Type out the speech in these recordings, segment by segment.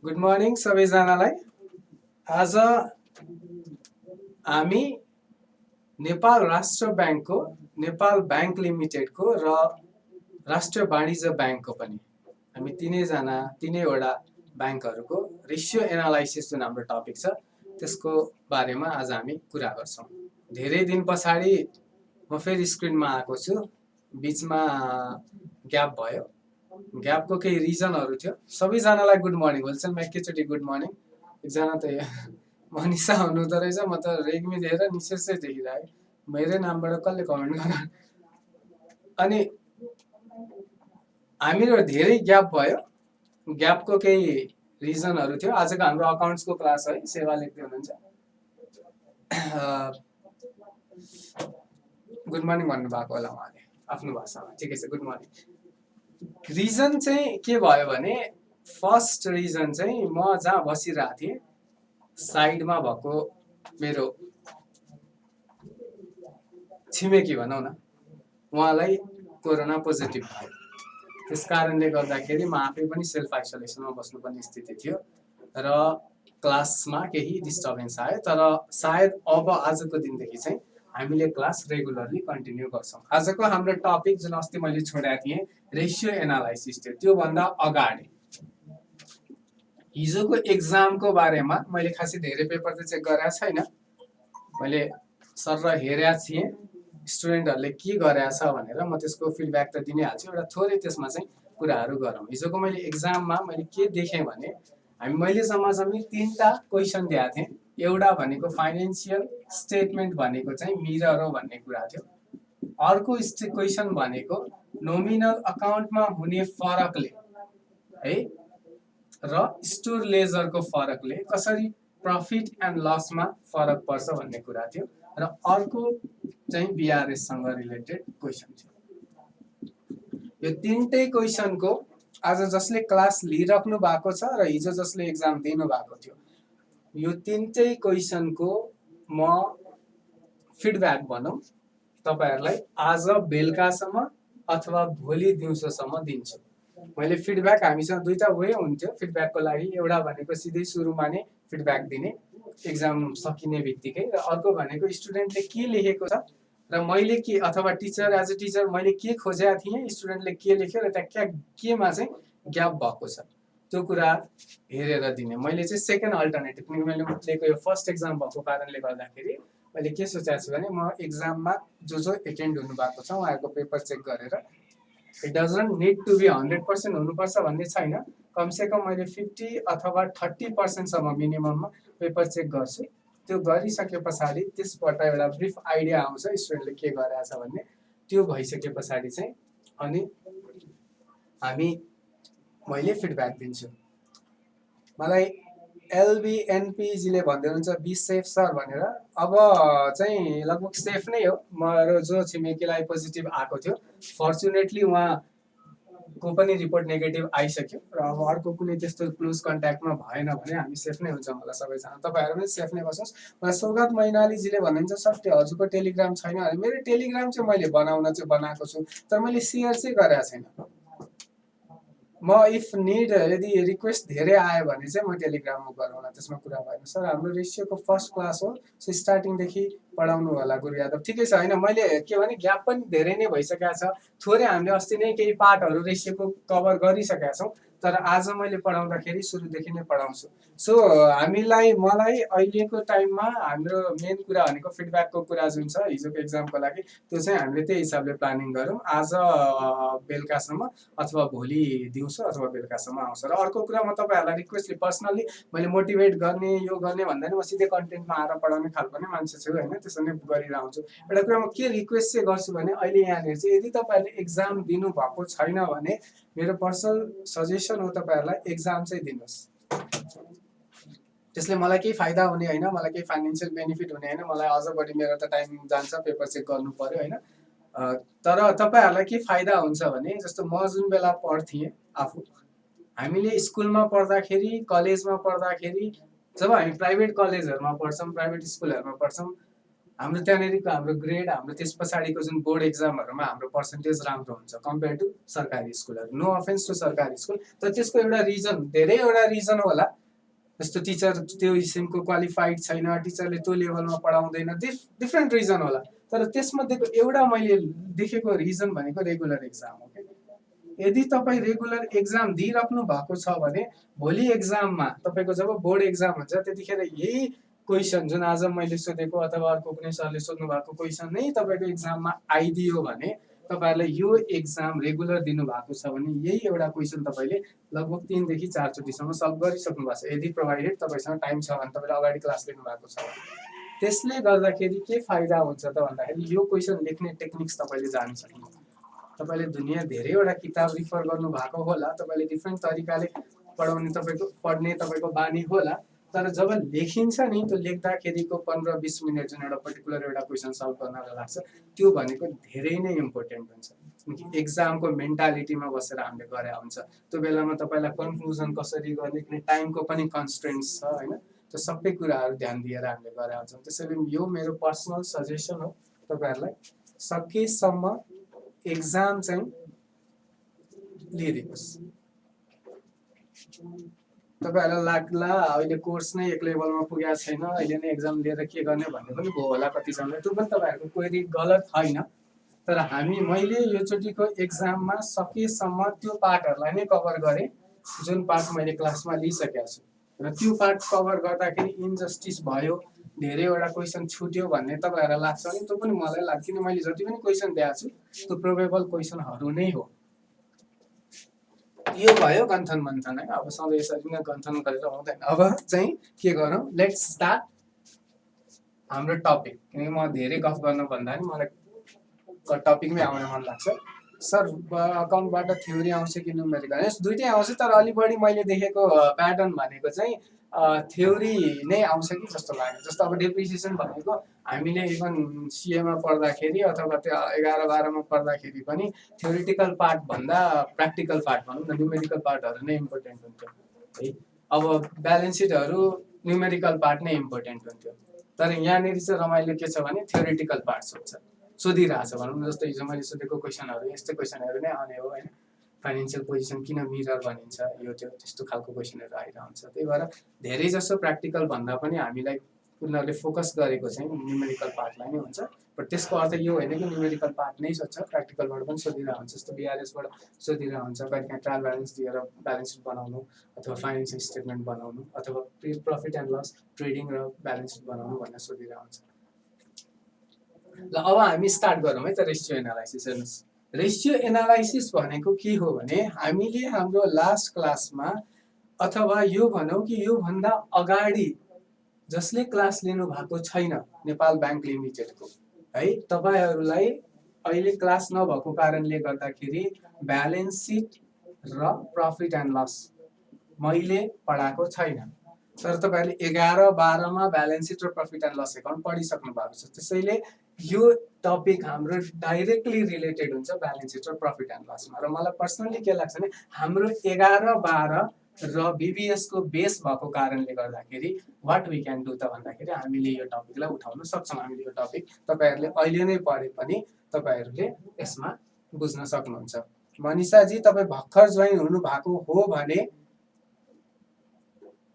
Good morning सबैजनालाई। आज हामी नेपाल राष्ट्र ब्याङ्कको, नेपाल ब्याङ्क लिमिटेडको र राष्ट्रिय वाणिज्य ब्याङ्कको पनि हामी तिनैवटा ब्याङ्कहरूको रेसियो एनालाइसिस जुन हाम्रो टपिक छ त्यसको बारेमा आज हामी कुरा गर्छौँ। धेरै दिन पछाडि म फेरि स्क्रिनमा आएको छु, बिचमा ग्याप भयो। ग्यापको केही रिजनहरू थियो। सबैजनालाई गुड मर्निङ होलसेलमा एकैचोटि गुड मर्निङ। एकजना त मनिषा हुनुहुँदो रहेछ, म त रेग्मी दिएर निशेषै देखिरहेँ, मेरै नामबाट कसले कमेन्ट गर्नु। अनि हामीहरू धेरै ग्याप भयो, ग्यापको केही रिजनहरू थियो। आजको हाम्रो अकाउन्ट्सको क्लास है, सेवा लेख्दै हुनुहुन्छ। गुड मर्निङ भन्नुभएको होला उहाँले आफ्नो भाषामा, ठिकै छ, गुड मर्निङ। रिजन चाहिँ के भयो भने फर्स्ट रिजन चाहिँ म जहाँ बसिरहेको थिएँ साइडमा भएको मेरो छिमेकी भनौँ न, उहाँलाई कोरोना पोजिटिभ भयो। त्यस कारणले गर्दाखेरि म आफै पनि सेल्फ आइसोलेसनमा बस्नुपर्ने स्थिति थियो र क्लासमा केही डिस्टर्बेन्स आयो। तर सायद अब आजको दिनदेखि चाहिँ हामीले क्लास रेगुलरली कन्टिन्यू गर्छौँ। आजको हाम्रो टपिक जुन अस्ति मैले छोडेको थिएँ रेसियो एनालाइसिस थियो, त्योभन्दा अगाडि हिजोको एक्जामको बारेमा मैले खासै धेरै पेपर त चेक गरेको छैन। मैले सर हेरेको थिएँ स्टुडेन्टहरूले के गरेछ भनेर, म त्यसको फिडब्याक त दिनै हाल्छु। एउटा थोरै त्यसमा चाहिँ कुराहरू गरौँ। हिजोको मैले एक्जाममा मैले के देखेँ भने मैले जम्मा 3टा क्वेसन दिएको थिएँ। एउटा भनेको फाइनेन्सियल स्टेटमेन्ट भनेको चाहिँ मिरर हो भन्ने कुरा थियो। अर्को क्वेसन भनेको नोमिनल अकाउन्टमा हुने फरकले है र स्टोर लेजरको फरकले कसरी प्रफिट एन्ड लसमा फरक पर्छ भन्ने कुरा थियो। र अर्को चाहिँ बीआरएससँग रिलेटेड क्वेसन थियो। यो 3टै क्वेसनको आज जसले क्लास लिइराख्नु भएको छ र हिजो जसले एक्जाम दिनु भएको थियो, यो 3टै क्वेसनको म फिडब्याक भनौँ तपाईहरुलाई आज बेलुकासम्म अथवा भोलि दिउँसोसम्म दिन्छु। मैले फिडब्याक हामीसँग दुईटा वे हुन्थ्यो फिडब्याकको लागि। एउटा भनेको सिधै सुरुमा नै फिडब्याक दिने एक्जाम सकिने बित्तिकै, र अर्को भनेको स्टुडेन्टले के लेखेको छ र मैले के, अथवा टिचर एज अ टिचर मैले के खोजेको थिएँ, स्टुडेन्टले के लेख्यो र त्यहाँ केमा चाहिँ ग्याप भएको छ त्यो कुरा हेरेर दिने। मैले चाहिँ सेकेन्ड अल्टरनेटिभ, किनकि मैले लिएको यो फर्स्ट एक्जाम भएको कारणले गर्दाखेरि मैले के सोचेको छु भने म एक्जाममा जो एटेन्ड हुनुभएको छ उहाँहरूको पेपर चेक गरेर it doesn't need to be 100% हुनुपर्छ भन्ने छैन, कमसेकम मैले 50 अथवा 30% मिनिमममा पेपर चेक गर्छु। त्यो गरिसके पछाडि त्यसबाट एउटा ब्रिफ आइडिया आउँछ स्टुडेन्टले के गरेछ भन्ने। त्यो भइसके पछाडि चाहिँ अनि मैले फिडब्याक दिन्छु। मलाई एलबीएनपीजीले भन्दै हुनुहुन्छ बी सेफ सर भनेर। अब चाहिँ लगभग सेफ नै हो। मेरो जो छिमेकीलाई पोजिटिभ आएको थियो, फर्चुनेटली उहाँको पनि रिपोर्ट नेगेटिभ आइसक्यो र अब अर्को कुनै त्यस्तो क्लोज कन्ट्याक्टमा भएन भने हामी सेफ नै हुन्छौँ होला सबैजना। तपाईँहरू पनि सेफ नै बस्नुहोस्। मलाई सौगात मैनालीजीले भन्नुहुन्छ सर हजुरको टेलिग्राम छैन भने। मेरो टेलिग्राम चाहिँ मैले बनाएको छु, तर मैले सेयर चाहिँ गरेको छैन। म इफ निड यदि रिक्वेस्ट धेरै आयो भने चाहिँ म टेलिग्राममा गरौँला, त्यसमा कुरा भएन। सर हाम्रो रेसियोको फर्स्ट क्लास हो, सो स्टार्टिङदेखि पढाउनु होला गुरु यादव। ठिकै छ, होइन मैले के भने ग्याप पनि धेरै नै भइसकेको छ। थोरै हामीले अस्ति नै केही पार्टहरू रेसियोको कभर गरिसकेका छौँ, तर आज मैले पढाउँदाखेरि सुरुदेखि नै पढाउँछु। सो मलाई अहिलेको टाइममा हाम्रो मेन कुरा भनेको फिडब्याकको कुरा जुन छ हिजोको एक्जामको लागि, त्यो चाहिँ हामीले त्यही हिसाबले प्लानिङ गरौँ। आज बेलुकासम्म अथवा भोलि दिउँसो अथवा बेलुकासम्म आउँछ। र अर्को कुरा म तपाईँहरूलाई रिक्वेस्टली पर्सनली मैले मोटिभेट गर्ने यो गर्ने भन्दा नि म सिधै कन्टेन्टमा आएर पढाउने खालको नै मान्छे छु, होइन, त्यसो नै गरिरहन्छु। एउटा कुरा म के रिक्वेस्ट चाहिँ गर्छु भने अहिले यहाँनिर चाहिँ यदि तपाईँहरूले एक्जाम दिनुभएको छैन भने मेरो पर्सनल सजेसन हो तपाईँहरूलाई एक्जाम चाहिँ दिनुहोस्। त्यसले मलाई केही फाइदा हुने होइन, मलाई केही फाइनेन्सियल बेनिफिट हुने होइन। मलाई अझ बढी मेरो त टाइम जान्छ, पेपर चेक गर्नु पर्यो, होइन। तर तपाईँहरूलाई के फाइदा हुन्छ भने जस्तो म जुन बेला पढ्थेँ आफू, हामीले स्कुलमा पढ्दाखेरि कलेजमा पढ्दाखेरि जब हामी प्राइभेट कलेजहरूमा पढ्छौँ प्राइभेट स्कुलहरूमा पढ्छौँ हाम्रो त्यहाँनिरको हाम्रो ग्रेड हाम्रो त्यस पछाडिको जुन बोर्ड एक्जामहरूमा हाम्रो पर्सेन्टेज राम्रो हुन्छ कम्पेयर टु सरकारी स्कुलहरू। नो अफेन्स टु सरकारी स्कुल, तर त्यसको एउटा रिजन, धेरैवटा रिजन होला। जस्तो टिचर त्यो किसिमको क्वालिफाइड छैन, टिचरले त्यो लेभलमा पढाउँदैन, डिफ्रेन्ट रिजन होला। तर त्यसमध्येको एउटा मैले देखेको रिजन भनेको रेगुलर एक्जाम हो। यदि तपाईँ रेगुलर एक्जाम दिइराख्नु भएको छ भने भोलि एक्जाममा तपाईँको जब बोर्ड एक्जाम हुन्छ त्यतिखेर यही क्वेसन जुन आज मैले सोधेको अथवा अर्को कुनै सरले सोध्नु भएको क्वेसन नै तपाईँको एक्जाममा आइदियो भने तपाईँहरूले यो एक्जाम रेगुलर दिनुभएको छ भने यही एउटा क्वेसन तपाईँले लगभग 3 देखि 4 चोटिसम्म सल्भ गरिसक्नु भएको छ। यदि प्रोभाइडेड तपाईँसँग टाइम छ भने, तपाईँले अगाडि क्लास लिनु भएको छ भने। त्यसले गर्दाखेरि के फाइदा हुन्छ त भन्दाखेरि यो क्वेसन लेख्ने टेक्निक्स तपाईँले जान्न सक्नुहुन्छ। तपाईँले दुनियाँ धेरैवटा किताब रिफर गर्नु भएको होला, तपाईँले डिफ्रेन्ट तरिकाले पढाउने पढ्ने तपाईँको बानी होला, तर जब लेखिन्छ नि त्यो लेख्दाखेरिको 15-20 मिनट जुन एउटा पर्टिकुलर एउटा क्वेसन सल्भ गर्नलाई लाग्छ त्यो भनेको धेरै नै इम्पोर्टेन्ट हुन्छ। किनकि एक्जामको मेन्टालिटीमा बसेर हामीले गरे हुन्छ। त्यो बेलामा तपाईँलाई कन्क्लुजन कसरी गर्ने, किन टाइमको पनि कन्स्ट्रेन्ट्स छ होइन, त्यो सबै कुराहरू ध्यान दिएर हामीले गरे हुन्छौँ। त्यसैले यो मेरो पर्सनल सजेसन हो तपाईँहरूलाई, सकेसम्म एक्जाम चाहिँ लिइदिनुहोस्। तपाईँहरूलाई लाग्ला अहिले कोर्स नै एक लेभलमा पुगेको छैन, अहिले नै एक्जाम लिएर के गर्ने भन्ने पनि भयो होला कतिजनाले, त्यो पनि तपाईँहरूको क्वेरी गलत होइन। तर मैले योचोटिको एक्जाममा सकेसम्म त्यो पार्टहरूलाई नै कभर गरेँ जुन पार्ट मैले क्लासमा लिइसकेको छु। र त्यो पार्ट कभर गर्दाखेरि इन्जस्टिस भयो, धेरैवटा क्वेसन छुट्यो भन्ने तपाईँहरूलाई लाग्छ भने त्यो पनि मलाई लाग्छ, किन मैले जति पनि क्वेसन दिएको छु त्यो प्रोबेबल क्वेसनहरू नै हो। यो भयो गन्थन मन्थन है। अब सधैँ यसरी नै गन्थन गरेर हुँदैन। अब चाहिँ के गरौँ, लेट्स स्टार्ट हाम्रो टपिक। किनकि म धेरै गफ गर्नु भन्दा नि मलाई टपिकमै आउन मन लाग्छ। सर अकाउन्टबाट थ्योरी आउँछ कि न्युमेरिकल? यस दुइटै आउँछ, तर अलि बढी मैले देखेको प्याटर्न भनेको चाहिँ थ्योरी नै आउँछ कि जस्तो लाग्यो। जस्तो अब डेप्रिसिएसन भनेको हामीले इभन सिएमा पढ्दाखेरि अथवा त्यो 11-12मा पढ्दाखेरि पनि थ्योरिटिकल पार्ट भन्दा प्र्याक्टिकल पार्ट भनौँ न, न्युमेरिकल पार्टहरू नै इम्पोर्टेन्ट हुन्थ्यो है। अब ब्यालेन्स सिटहरू न्युमेरिकल पार्ट नै इम्पोर्टेन्ट हुन्थ्यो, तर यहाँनिर चाहिँ रमाइलो के छ भने थ्योरिटिकल पार्ट्स हुन्छ, सोधिरहेछ भनौँ न। जस्तो हिजो मैले सोधेको क्वेसनहरू यस्तै क्वेसनहरू नै आउने हो होइन। फाइनेन्सियल पोजिसन किन मिरर भनिन्छ, यो त्यो त्यस्तो खालको क्वेसनहरू आइरहन्छ। त्यही भएर धेरै जसो प्र्याक्टिकल भन्दा पनि हामीलाई उनीहरूले फोकस गरेको चाहिँ न्युमेरिकल पार्टलाई नै हुन्छ। बट त्यसको अर्थ यो होइन कि न्युमेरिकल पार्ट नै सोध्छ, प्र्याक्टिकलबाट पनि सोधिरहेको हुन्छ। जस्तो बिआरएसबाट सोधिरहेको हुन्छ, कहिले काहीँ ट्रायल ब्यालेन्स दिएर ब्यालेन्स सिट बनाउनु अथवा फाइनेन्सियल स्टेटमेन्ट बनाउनु अथवा प्रफिट एन्ड लस ट्रेडिङ र ब्यालेन्स सिट बनाउनु भनेर सोधिरहेको हुन्छ। ल अब हामी स्टार्ट गरौँ है त रेसियो एनालाइसिस। हेर्नुहोस्, रेसियो एनालाइसिस भनेको के हो भने हामीले हाम्रो लास्ट क्लासमा अथवा यो भनौँ कि योभन्दा अगाडि जसले क्लास लिनु भएको छैन नेपाल ब्याङ्क लिमिटेडको है, तपाईँहरूलाई अहिले क्लास नभएको कारणले गर्दाखेरि ब्यालेन्स सिट र प्रफिट एन्ड लस मैले पढाएको छैन, तर तपाईँहरूले 11-12मा ब्यालेन्स सिट र प्रफिट एन्ड लस एकाउन्ट पढिसक्नु भएको छ। त्यसैले यो टपिक हाम्रो डाइरेक्टली रिलेटेड हुन्छ ब्यालेन्स सिट र प्रफिट एन्ड लसमा। र मलाई पर्सनली के लाग्छ भने हाम्रो 11-12 र बिबिएस को बेस भएको कारणले गर्दाखेरि वाट वी क्यान डु त भन्दाखेरि हामीले यो टपिकलाई उठाउन सक्छौँ। हामीले यो टपिक तपाईँहरूले अहिले नै पढे पनि तपाईँहरूले यसमा बुझ्न सक्नुहुन्छ। मनिषाजी तपाईँ भर्खर जोइन हुनु भएको हो भने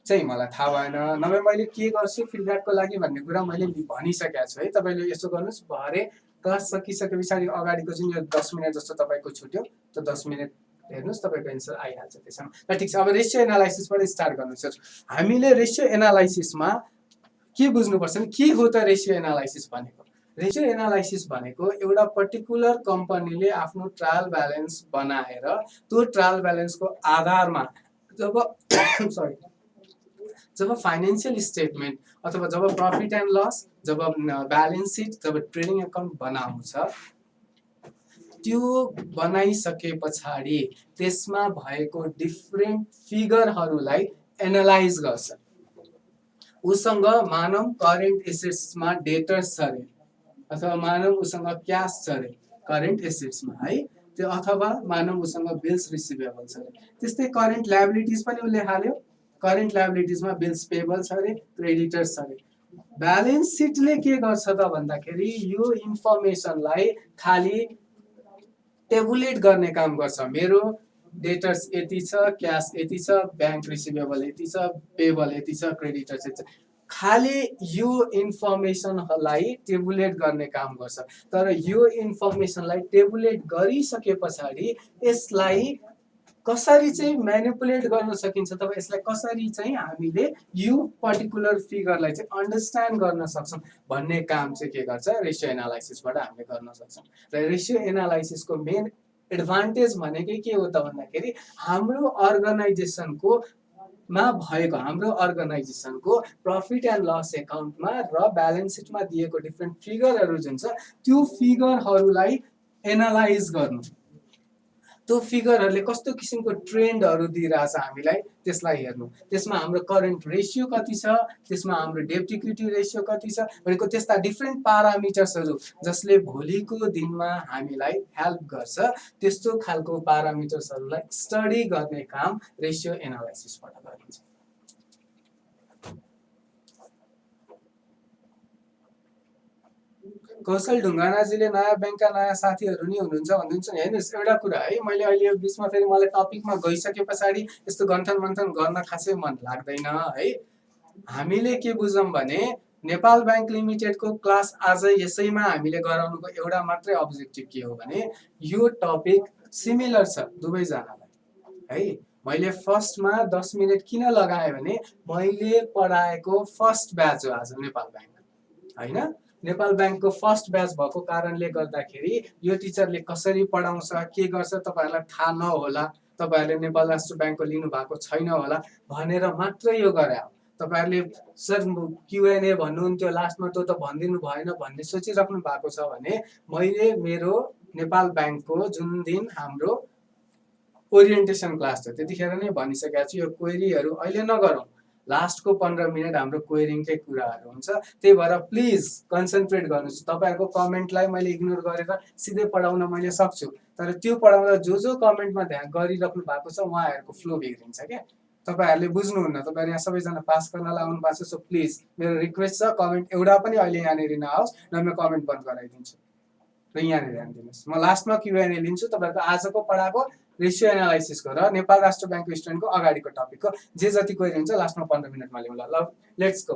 चाहिँ मलाई थाहा भएन, नभए मैले के गर्छु फिडब्याकको लागि भन्ने कुरा मैले भनिसकेको छु है। तपाईँले यसो गर्नुहोस्, भरे क्लास सकिसके पछाडि अगाडिको जुन यो 10 मिनट जस्तो तपाईँको छुट्यो त्यो 10 मिनट हेर्नुहोस्, तपाईँको एन्सर आइहाल्छ त्यसमा। ल ठिक छ, अब रेसियो एनालाइसिसबाट स्टार्ट गर्नुहोस्। हामीले रेसियो एनालाइसिसमा के बुझ्नुपर्छ नि, के हो त रेसियो एनालाइसिस भनेको? रेसियो एनालाइसिस भनेको एउटा पर्टिकुलर कम्पनीले आफ्नो ट्रायल ब्यालेन्स बनाएर त्यो ट्रायल ब्यालेन्सको आधारमा जब फाइनेन्शियल स्टेटमेन्ट अथवा जब प्रफिट एन्ड लस, जब ब्यालेन्स सिट, जब ट्रेडिङ एकाउन्ट बनाउँछ, त्यो बनाइसके पछाडि त्यसमा भएको डिफ्रेन्ट फिगरहरूलाई एनालाइज गर्छ। उसँग मानव करेन्ट एसेट्समा डेटर्स छ अरे, अथवा मानव उसँग क्यास छ अरे करेन्ट एसेट्समा है, त्यो अथवा मानव उसँग बिल्स रिसिभेबल छ अरे। त्यस्तै करेन्ट लायबिलिटिज पनि उसले हाल्यो, करेन्ट लायबिलिटिजमा बिल्स पेबल छ अरे, क्रेडिटर्स छ अरे। ब्यालेन्स सिटले के गर्छ त भन्दाखेरि यो इन्फर्मेसनलाई खाली टेबुलेट गर्ने काम गर्छ। मेरो डेटर्स यति छ, क्यास यति छ, ब्याङ्क रिसिभेबल यति छ, पेबल यति छ, क्रेडिटर्स यति छ, खाली यो इन्फर्मेसनलाई टेबुलेट गर्ने काम गर्छ। तर यो इन्फर्मेसनलाई टेबुलेट गरिसके पछाडि यसलाई कसरी चाहिँ म्यानिपुलेट गर्न सकिन्छ त यसलाई कसरी चाहिँ हामीले यो पर्टिकुलर फिगरलाई चाहिँ अन्डरस्ट्यान्ड गर्न सक्छौँ भन्ने काम चाहिँ के गर्छ रेसियो एनालाइसिसबाट हामीले गर्न सक्छौँ। र रेसियो एनालाइसिसको मेन एडभान्टेज भनेकै के हो त भन्दाखेरि हाम्रो अर्गनाइजेसनको हाम्रो अर्गनाइजेसनको प्रफिट एन्ड लस एकाउन्टमा र ब्यालेन्स सिटमा दिएको डिफ्रेन्ट फिगरहरू जुन छ त्यो फिगरहरूलाई एनालाइज गर्नु, त्यो फिगरहरूले कस्तो किसिमको ट्रेन्डहरू दिइरहेछ हामीलाई त्यसलाई हेर्नु, त्यसमा हाम्रो करेन्ट रेसियो कति छ, त्यसमा हाम्रो डेब्ट इक्विटी रेसियो कति छ भनेको त्यस्ता डिफ्रेन्ट पारामिटर्सहरू जसले भोलिको दिनमा हामीलाई हेल्प गर्छ त्यस्तो खालको पारामिटर्सहरूलाई स्टडी गर्ने काम रेसियो एनालाइसिसबाट गरिन्छ। कौशल ढुङ्गानाजीले नयाँ ब्याङ्कका नयाँ साथीहरू नि हुनुहुन्छ भन्नुहुन्छ नि। हेर्नुहोस् एउटा कुरा है, मैले अहिले यो बिचमा फेरि मलाई टपिकमा गइसके पछाडि यस्तो गन्थन मन्थन गर्न खासै मन लाग्दैन है। हामीले के बुझौँ भने नेपाल ब्याङ्क लिमिटेडको क्लास आज यसैमा हामीले गराउनुको एउटा मात्रै अब्जेक्टिभ के हो भने यो टपिक सिमिलर छ दुवैजनालाई है। मैले फर्स्टमा 10 मिनट किन लगाएँ भने मैले पढाएको फर्स्ट ब्याच हो आज नेपाल ब्याङ्क होइन। नेपाल ब्याङ्कको फर्स्ट ब्याच भएको कारणले गर्दाखेरि यो टिचरले कसरी पढाउँछ के गर्छ तपाईँहरूलाई थाहा नहोला, तपाईँहरूले नेपाल राष्ट्र ब्याङ्कको लिनु भएको छैन होला भनेर मात्रै यो गरे। तपाईँहरूले सर क्युएनए भन्नुहुन्थ्यो लास्टमा त्यो त भनिदिनु भएन भन्ने सोचिराख्नु भएको छ भने मैले मेरो नेपाल ब्याङ्कको जुन दिन हाम्रो ओरिएन्टेसन क्लास थियो त्यतिखेर नै भनिसकेको छु यो क्वेरीहरू अहिले नगरौँ, लास्टको 15 मिनट हाम्रो क्वेरिङकै कुराहरू हुन्छ। त्यही भएर प्लिज कन्सन्ट्रेट गर्नुहोस्। तपाईँहरूको कमेन्टलाई मैले इग्नोर गरेर सिधै पढाउन मैले सक्छु, तर त्यो पढाउँदा जो कमेन्टमा ध्यान गरिराख्नु भएको छ उहाँहरूको फ्लो बिग्रिन्छ क्या। तपाईँहरूले बुझ्नुहुन्न, तपाईँहरू यहाँ सबैजना पास गर्नलाई आउनु भएको छ। सो प्लिज मेरो रिक्वेस्ट छ कमेन्ट एउटा पनि अहिले यहाँनिर नआओस्, न म कमेन्ट बन्द गराइदिन्छु र यहाँनिर ध्यान दिनुहोस्। म लास्टमा क्युएनए लिन्छु तपाईँहरूको आजको पढाएको रेसियो एनालाइसिसको र नेपाल राष्ट्र ब्याङ्कको स्टुडेन्टको अगाडिको टपिकको जे जति क्वेरी हुन्छ लास्टमा 15 मिनटमा ल्याउँ। ल लेट्स गो।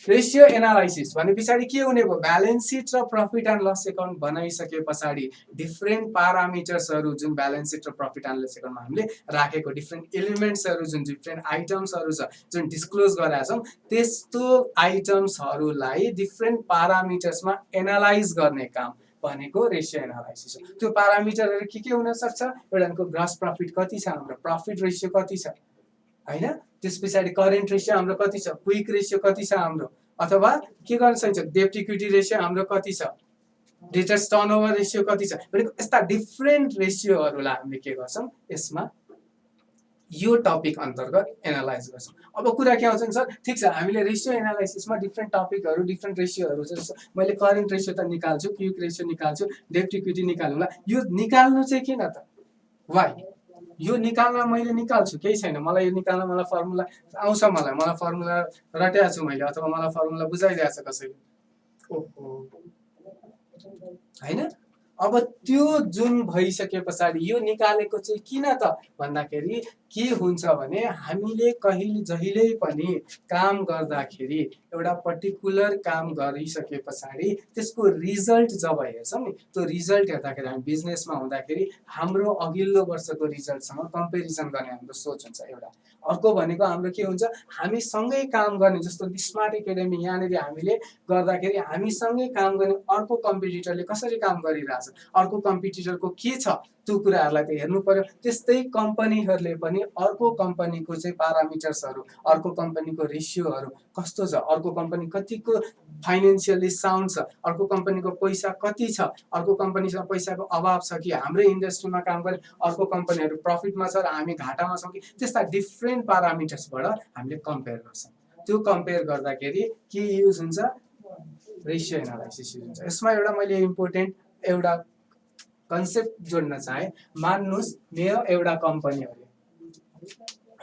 रेसियो एनालाइसिस भने पछाडि के हुने भयो, ब्यालेन्स सिट र प्रफिट एन्ड लस एकाउन्ट बनाइसके पछाडि डिफ्रेन्ट पारामिटर्सहरू जुन ब्यालेन्स सिट र प्रफिट एन्ड लस एकाउन्टमा हामीले राखेको डिफ्रेन्ट एलिमेन्ट्सहरू जुन डिफ्रेन्ट आइटम्सहरू छ जुन डिस्क्लोज गरेका छौँ त्यस्तो आइटम्सहरूलाई डिफ्रेन्ट पारामिटर्समा एनालाइज गर्ने काम भनेको रेसियो एनालाइसिस हो। त्यो पारामिटरहरू के हुन सक्छ, एउटाको ग्रस प्रफिट कति छ, हाम्रो प्रफिट रेसियो कति छ हैन, त्यस पछाडि करेन्ट रेसियो हाम्रो कति छ, क्विक रेसियो कति छ हाम्रो, अथवा के गर्न सकिन्छ डेब्ट इक्विटी रेसियो हाम्रो कति छ, डेटर्स टर्नओभर रेसियो कति छ भनेको यस्ता डिफ्रेन्ट रेसियोहरूलाई हामीले के गर्छौँ यसमा यो टपिक अन्तर्गत एनालाइज गर्छौँ। अब कुरा के आउँछ सर ठिक छ हामीले रेसियो एनालाइसिसमा डिफ्रेन्ट टपिकहरू डिफ्रेन्ट रेसियोहरू जस्तो मैले करेन्ट रेसियो त निकाल्छु, क्विक रेसियो निकाल्छु, डेब्ट इक्विटी निकाल्नुला, यो निकाल्नु चाहिँ किन त, वाइ यो निकाल्न मैले निकाल्छु केही छैन, मलाई यो निकाल्न मलाई फर्मुला आउँछ, मलाई फर्मुला रटेको छु मैले अथवा मलाई फर्मुला बुझाइदिएको छ कसैले ओहो हैन। अब त्यो जुन भइसके पछाडि यो निकालेको चाहिँ किन त भन्दाखेरि के हुन्छ भने हामीले जहिल्यै पनि काम गर्दाखेरि एउटा पर्टिकुलर काम गरिसके पछाडि त्यसको रिजल्ट जब हेर्छौँ नि त्यो रिजल्ट हेर्दाखेरि हामी बिजनेसमा हुँदाखेरि हाम्रो अघिल्लो वर्षको रिजल्टसँग कम्पेरिजन गर्ने हाम्रो सोच हुन्छ एउटा। अर्को भनेको हाम्रो के हुन्छ, हामी सँगै काम गर्ने जस्तो स्मार्ट एकाडेमी यहाँनिर हामीले गर्दाखेरि हामी सँगै काम गर्ने अर्को कम्पिटिटरले कसरी काम गरिरहेछ, अर्को कम्पिटिटरको के छ त्यो कुराहरूलाई त हेर्नु पर्यो। त्यस्तै कम्पनीहरूले पनि अर्को कम्पनीको चाहिँ पारामिटर्सहरू, अर्को कम्पनीको रेसियोहरू कस्तो छ, अर्को कम्पनी कतिको फाइनेन्सियली साउन्ड छ, अर्को कम्पनीको पैसा कति छ, अर्को कम्पनीसँग पैसाको अभाव छ कि हाम्रै इन्डस्ट्रीमा काम गर्ने अर्को कम्पनीहरू प्रफिटमा छ र हामी घाटामा छौँ कि, त्यस्ता डिफ्रेन्ट पारामिटर्सबाट हामीले कम्पेयर गर्छौँ। त्यो कम्पेयर गर्दाखेरि के युज हुन्छ, रेसियो एनालाइसिस युज हुन्छ। यसमा एउटा मैले इम्पोर्टेन्ट एउटा कन्सेप्ट जोड्न चाहे, मान्नुहोस् मेरो एउटा कम्पनी हो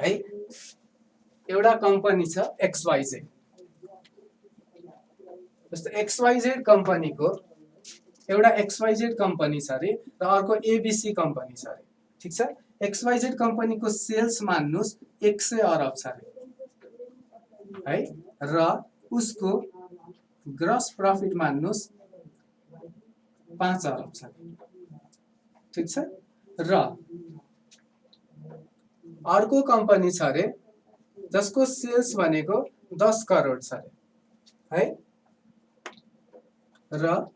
है, एउटा कम्पनी छ XYZ जस्तो XYZ कम्पनीको एउटा XYZ कम्पनी छ अरे र अर्को ABC कम्पनी छ अरे, ठिक छ। XYZ कम्पनीको सेल्स मान्नुस् 100 अरब छ अरे है, र उसको ग्रस प्रफिट मान्नुस् 5 अरब छ, ठिक छ। र अर्को कम्पनी छ अरे जसको सेल्स भनेको 10 करोड छ अरे है, र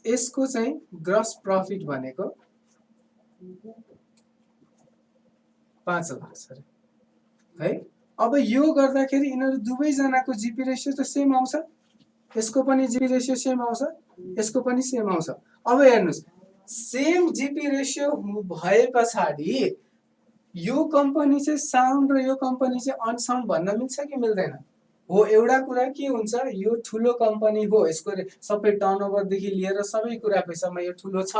यसको चाहिँ ग्रस प्रफिट भनेको 5,00,000 छ अरे है। अब यो गर्दाखेरि यिनीहरू दुवैजनाको जीपी रेशियो त सेम आउँछ, यसको पनि जीपी रेशियो सेम आउँछ, यसको पनि सेम आउँछ। अब हेर्नुस्, सेम जीपी रेशियो भए पछाडि यो कम्पनी चाहिँ साउन्ड र यो कम्पनी चाहिँ अनसाउन्ड भन्न मिल्छ कि मिल्दैन? हो, एउटा कुरा के हुन्छ, यो ठुलो कम्पनी हो, यसको सबै टर्नओभरदेखि लिएर सबै कुरा पैसामा यो ठुलो छ,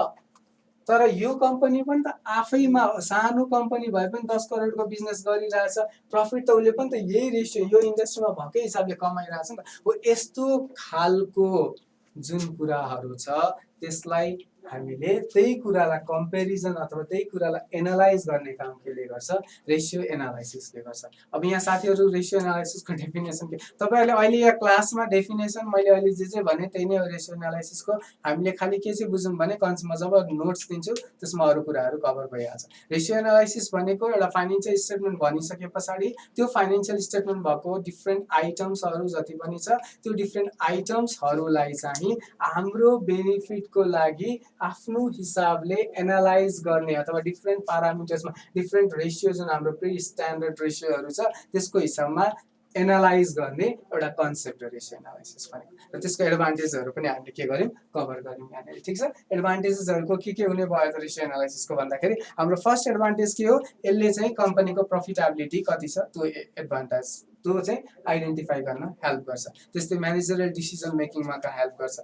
तर यो कम्पनी पनि त आफैमा सानो कम्पनी भए पनि 10 करोडको बिजनेस गरिरहेछ, प्रफिट त उसले पनि त यही रेशियो यो इन्डस्ट्रीमा भएकै हिसाबले कमाइरहेछ नि त। हो, यस्तो खालको जुन कुराहरू छ त्यसलाई हामीले त्यही कुरालाई कम्पेरिजन अथवा त्यही कुरालाई एनालाइज गर्ने काम केले गर्छ, रेशियो एनालाइसिसले गर्छ। अब यहाँ साथीहरू रेशियो एनालाइसिसको डेफिनेसन के, तपाईहरुले अहिले यहाँ क्लासमा डेफिनेसन मैले अहिले जे भने त्यही नै हो रेशियो एनालाइसिसको। हामीले खाली के चाहिँ बुझौँ भने म जब नोट्स दिन्छु त्यसमा अरु कुराहरू कभर भइहाल्छ। रेशियो एनालाइसिस भनेको एउटा फाइनान्शियल स्टेटमेन्ट भनिसके पछाडि त्यो फाइनान्शियल स्टेटमेन्ट भएको डिफ्रेन्ट आइटम्सहरू जति पनि छ त्यो डिफ्रेन्ट आइटम्सहरूलाई चाहिँ हाम्रो बेनिफिटको लागि आफ्नो हिसाबले एनालाइज गर्ने अथवा डिफ्रेन्ट प्यारामिटर्समा डिफ्रेन्ट रेशियो जुन हाम्रो प्री स्ट्यान्डर्ड रेशियोहरू छ त्यसको हिसाबमा एनालाइज गर्ने एउटा कन्सेप्ट हो रेशियो एनालाइसिस भनेको। र त्यसको एडभान्टेजहरू पनि हामीले के गर्यौं, कभर गर्यौं यहाँनिर, ठिक छ। एडभान्टेजेसहरूको के हुने भयो त रेशियो एनालाइसिसको भन्दाखेरि हाम्रो फर्स्ट एडभान्टेज के हो, यसले चाहिँ कम्पनीको प्रफिटेबिलिटी कति छ त्यो एडभान्टेज त्यो चाहिँ आइडेन्टिफाई गर्न हेल्प गर्छ। त्यस्तै म्यानेजरियल डिसिजन मेकिङमा त हेल्प गर्छ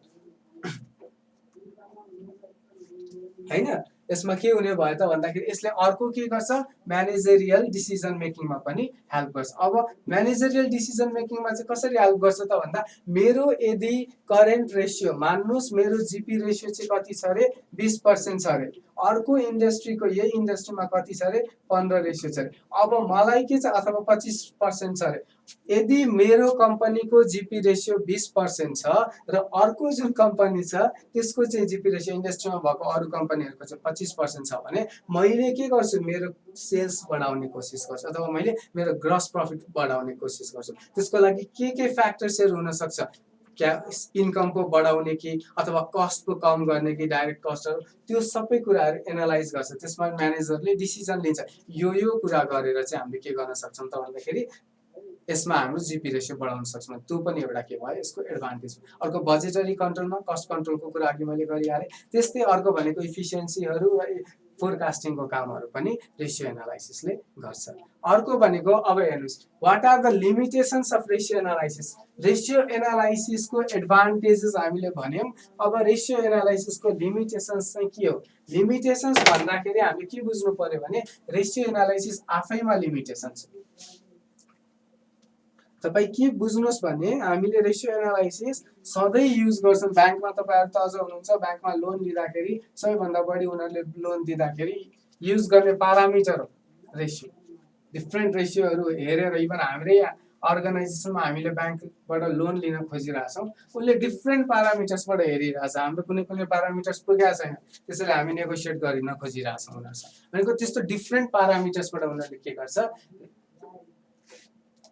हैन। यसमा के हुने भयो त भन्दाखेरि यसले अर्को के गर्छ, म्यानेजरियल डिसिजन मेकिङमा पनि हेल्प गर्छ। अब म्यानेजरियल डिसिजन मेकिङमा चाहिँ कसरी हेल्प गर्छ त भन्दा, मेरो यदि करेन्ट रेशियो मान्नुस् मेरो जीपी रेशियो चाहिँ कति छ अरे 20% छ अरे, अर्को इन्डस्ट्रीको यही इन्डस्ट्रीमा कति छ अरे 15 रेशियो छ अरे। अब मलाई के छ, अथवा 25% छ अरे, यदि मेरो कम्पनीको जीपी रेशियो 20% छ र अर्को जुन कम्पनी छ त्यसको चाहिँ जीपी रेशियो इन्डस्ट्रीमा भएको अरु कम्पनीहरुको चाहिँ 25% छ भने मैले के गर्छु, मेरो सेल्स बढाउने कोसिस गर्छु अथवा मैले मेरो ग्रस प्रफिट बढाउने कोसिस गर्छु। त्यसको लागि के फ्याक्टर्सहरु हुन सक्छ, क्या इन्कमको बढाउने कि अथवा कस्टको कम गर्ने कि डाइरेक्ट कस्टहरु, त्यो सबै कुराहरु एनालाइज गर्छ। त्यसमा म्यानेजरले डिसिजन लिन्छ यो कुरा गरेर चाहिँ हामीले के गर्न सक्छौं त भन्दाखेरि यसमा हाम्रो जीपी रेशियो बढाउन सक्छौं। त्यो पनि एउटा के भयो यसको एडभान्टेज। अर्को बजेटरी कन्ट्रोलमा कस्ट कन्ट्रोलको कुरा अघि मैले गरिहालेँ। त्यस्तै अर्को भनेको इफिसिएन्सीहरु र फोरकास्टिङको कामहरु पनि रेशियो एनालाइसिसले गर्छ। अर्को भनेको अब हेर्नुस्, what are the limitations of ratio analysis. Ratio एनालाइसिसको एडभान्टेजेस हामीले भन्यौं। अब रेशियो एनालाइसिसको लिमिटेशन्स चाहिँ के हो? लिमिटेशन्स भन्दाखेरि हामीले के बुझ्नु पर्यो भने रेशियो एनालाइसिस आफैमा लिमिटेशन छ। तपाई के बुझ्नुस् भने हामीले रेशियो एनालाइसिस सधैं युज गर्छौं। ब्याङ्कमा तपाईहरु त अझ हुनुहुन्छ, ब्याङ्कमा लोन लिँदाखेरि सबैभन्दा बढी उनीहरुले लोन दिँदाखेरि युज गर्ने प्यारामिटर हो रेशियो। डिफ्रेन्ट रेशियोहरु हेरेर इभन हाम्रै अर्गनाइजेसनमा हामीले ब्याङ्कबाट लोन लिन खोजिरहेछौं, उले डिफ्रेन्ट प्यारामिटर्सबाट हेरिरहेछ, हाम्रो कुनै प्यारामिटर्स पुगेको छैन, त्यसैले हामी नेगोसिएट गर्न खोजिरहेछौं उनीहरुसँग। भनेको त्यस्तो डिफ्रेन्ट प्यारामिटर्सबाट उनीहरुले के गर्छ,